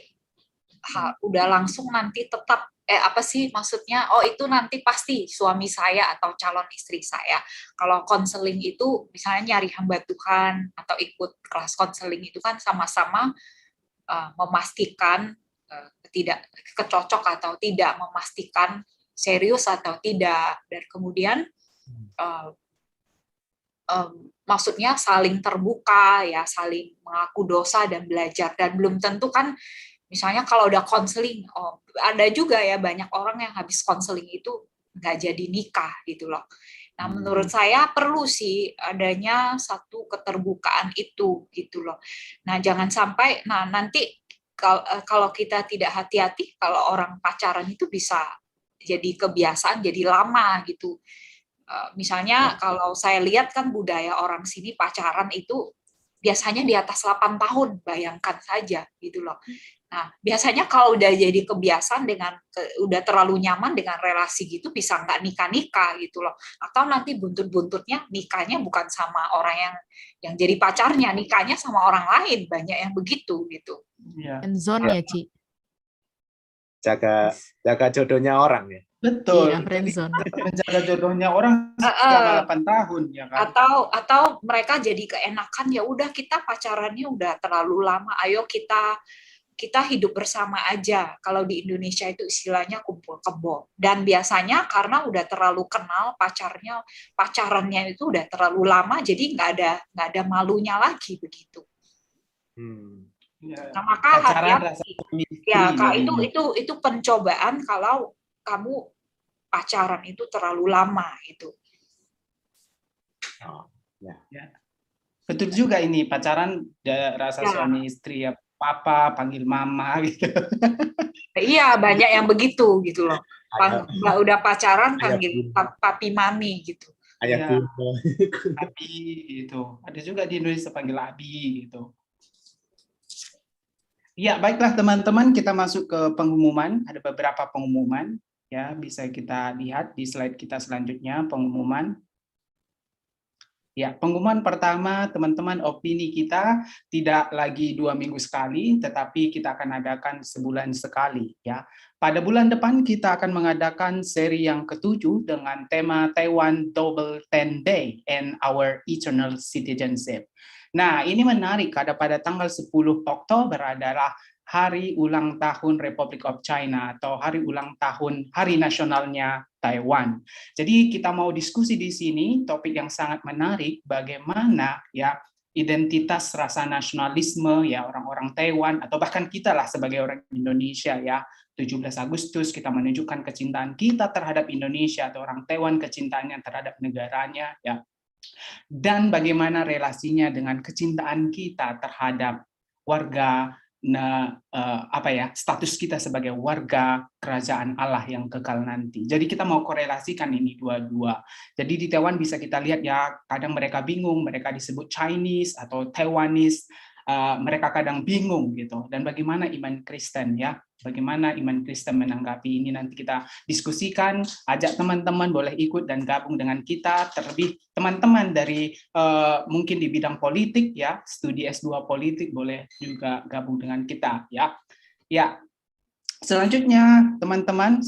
udah langsung nanti tetap apa sih maksudnya, oh itu nanti pasti suami saya atau calon istri saya. Kalau konseling itu misalnya nyari hamba Tuhan atau ikut kelas konseling itu kan sama-sama memastikan tidak kecocok atau tidak, memastikan serius atau tidak, dan kemudian maksudnya saling terbuka ya, saling mengaku dosa dan belajar. Dan belum tentu kan misalnya kalau udah konseling, ada juga ya banyak orang yang habis konseling itu nggak jadi nikah gitu loh. Nah, menurut saya perlu sih adanya satu keterbukaan itu gitu loh. Nah, jangan sampai nanti kalau kita tidak hati-hati, kalau orang pacaran itu bisa jadi kebiasaan, jadi lama gitu. Misalnya kalau saya lihat kan budaya orang sini pacaran itu biasanya di atas 8 tahun, bayangkan saja gitu loh. Nah, biasanya kalau udah jadi kebiasaan udah terlalu nyaman dengan relasi gitu, bisa nggak nikah-nikah gitu loh. Atau nanti buntut-buntutnya nikahnya bukan sama orang yang jadi pacarnya, nikahnya sama orang lain, banyak yang begitu gitu. Friendzone ya, Ci. Jaga jodohnya orang ya. Betul. Iya, friendzone. Menjaga jodohnya orang selama 8 tahun ya kan. Atau mereka jadi keenakan, ya udah kita pacarannya udah terlalu lama, ayo kita hidup bersama aja. Kalau di Indonesia itu istilahnya kumpul kebo. Dan biasanya karena udah terlalu kenal pacarannya itu udah terlalu lama, jadi nggak ada malunya lagi begitu. Nah, maka hati-hati. Ya, Kak, itu pencobaan kalau kamu pacaran itu terlalu lama itu. Ya. Betul juga ini, pacaran rasa suami istri ya, papa panggil mama gitu. Iya, banyak yang begitu gitu loh. Udah pacaran panggil papi mami gitu. Ayah Abi gitu. Ada juga di Indonesia panggil abi gitu. Ya, baiklah teman-teman, kita masuk ke pengumuman. Ada beberapa pengumuman ya, bisa kita lihat di slide kita selanjutnya, pengumuman. Ya, pengumuman pertama, teman-teman, opini kita tidak lagi 2 minggu sekali, tetapi kita akan adakan sebulan sekali. Ya, pada bulan depan kita akan mengadakan seri yang ke-7 dengan tema Taiwan Double 10 Day and Our Eternal Citizenship. Nah, ini menarik, pada tanggal 10 Oktober adalah Hari Ulang Tahun Republic of China atau Hari Ulang Tahun Hari Nasionalnya Taiwan. Jadi kita mau diskusi di sini topik yang sangat menarik, bagaimana ya identitas rasa nasionalisme ya orang-orang Taiwan atau bahkan kita lah sebagai orang Indonesia ya. 17 Agustus kita menunjukkan kecintaan kita terhadap Indonesia atau orang Taiwan kecintaannya terhadap negaranya ya. Dan bagaimana relasinya dengan kecintaan kita terhadap warga status kita sebagai warga kerajaan Allah yang kekal nanti. Jadi kita mau korelasikan ini dua-dua. Jadi di Taiwan bisa kita lihat ya, kadang mereka bingung, mereka disebut Chinese atau Taiwanese, mereka kadang bingung gitu. Dan bagaimana iman Kristen ya? Bagaimana iman Kristen menanggapi ini, nanti kita diskusikan, ajak teman-teman boleh ikut dan gabung dengan kita, terlebih teman-teman dari mungkin di bidang politik ya, studi S2 politik boleh juga gabung dengan kita ya. Ya. Selanjutnya teman-teman,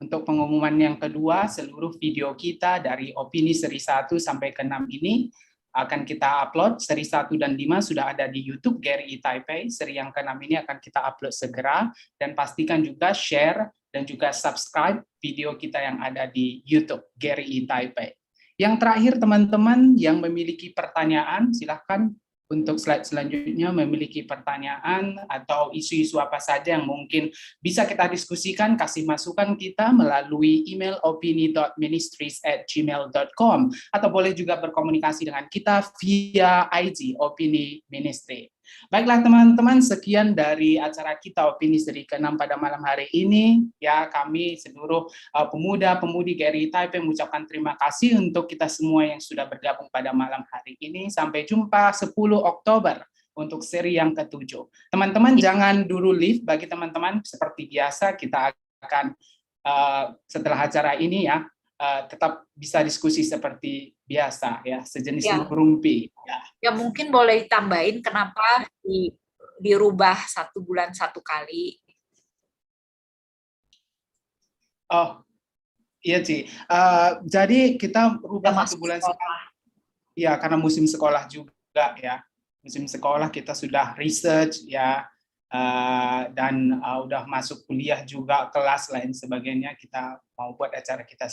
Untuk pengumuman yang kedua, seluruh video kita dari opini seri 1 sampai ke 6 ini akan kita upload. Seri 1 dan 5 sudah ada di YouTube Gary E. Taipei. Seri yang ke-6 ini akan kita upload segera. Dan pastikan juga share dan juga subscribe video kita yang ada di YouTube Gary E. Taipei. Yang terakhir, teman-teman yang memiliki pertanyaan, silahkan untuk slide selanjutnya memiliki pertanyaan atau isu-isu apa saja yang mungkin bisa kita diskusikan, kasih masukan kita melalui email opini.ministries@gmail.com atau boleh juga berkomunikasi dengan kita via IG Opini Ministry. Baiklah teman-teman, sekian dari acara kita Opini seri ke-6 pada malam hari ini. Ya, kami seluruh pemuda-pemudi Gary Taipei mengucapkan terima kasih untuk kita semua yang sudah bergabung pada malam hari ini. Sampai jumpa 10 Oktober untuk seri yang ke-7. Teman-teman jangan dulu leave. Bagi teman-teman seperti biasa kita akan setelah acara ini ya tetap bisa diskusi seperti biasa ya, sejenis rumpi. Ya mungkin boleh tambahin kenapa dirubah 1 bulan 1 kali. Oh iya Ci, jadi kita rubah 1 bulan sekali. Ya karena musim sekolah juga ya, musim sekolah kita sudah research ya, dan udah masuk kuliah juga, kelas lain sebagainya, kita mau buat acara kita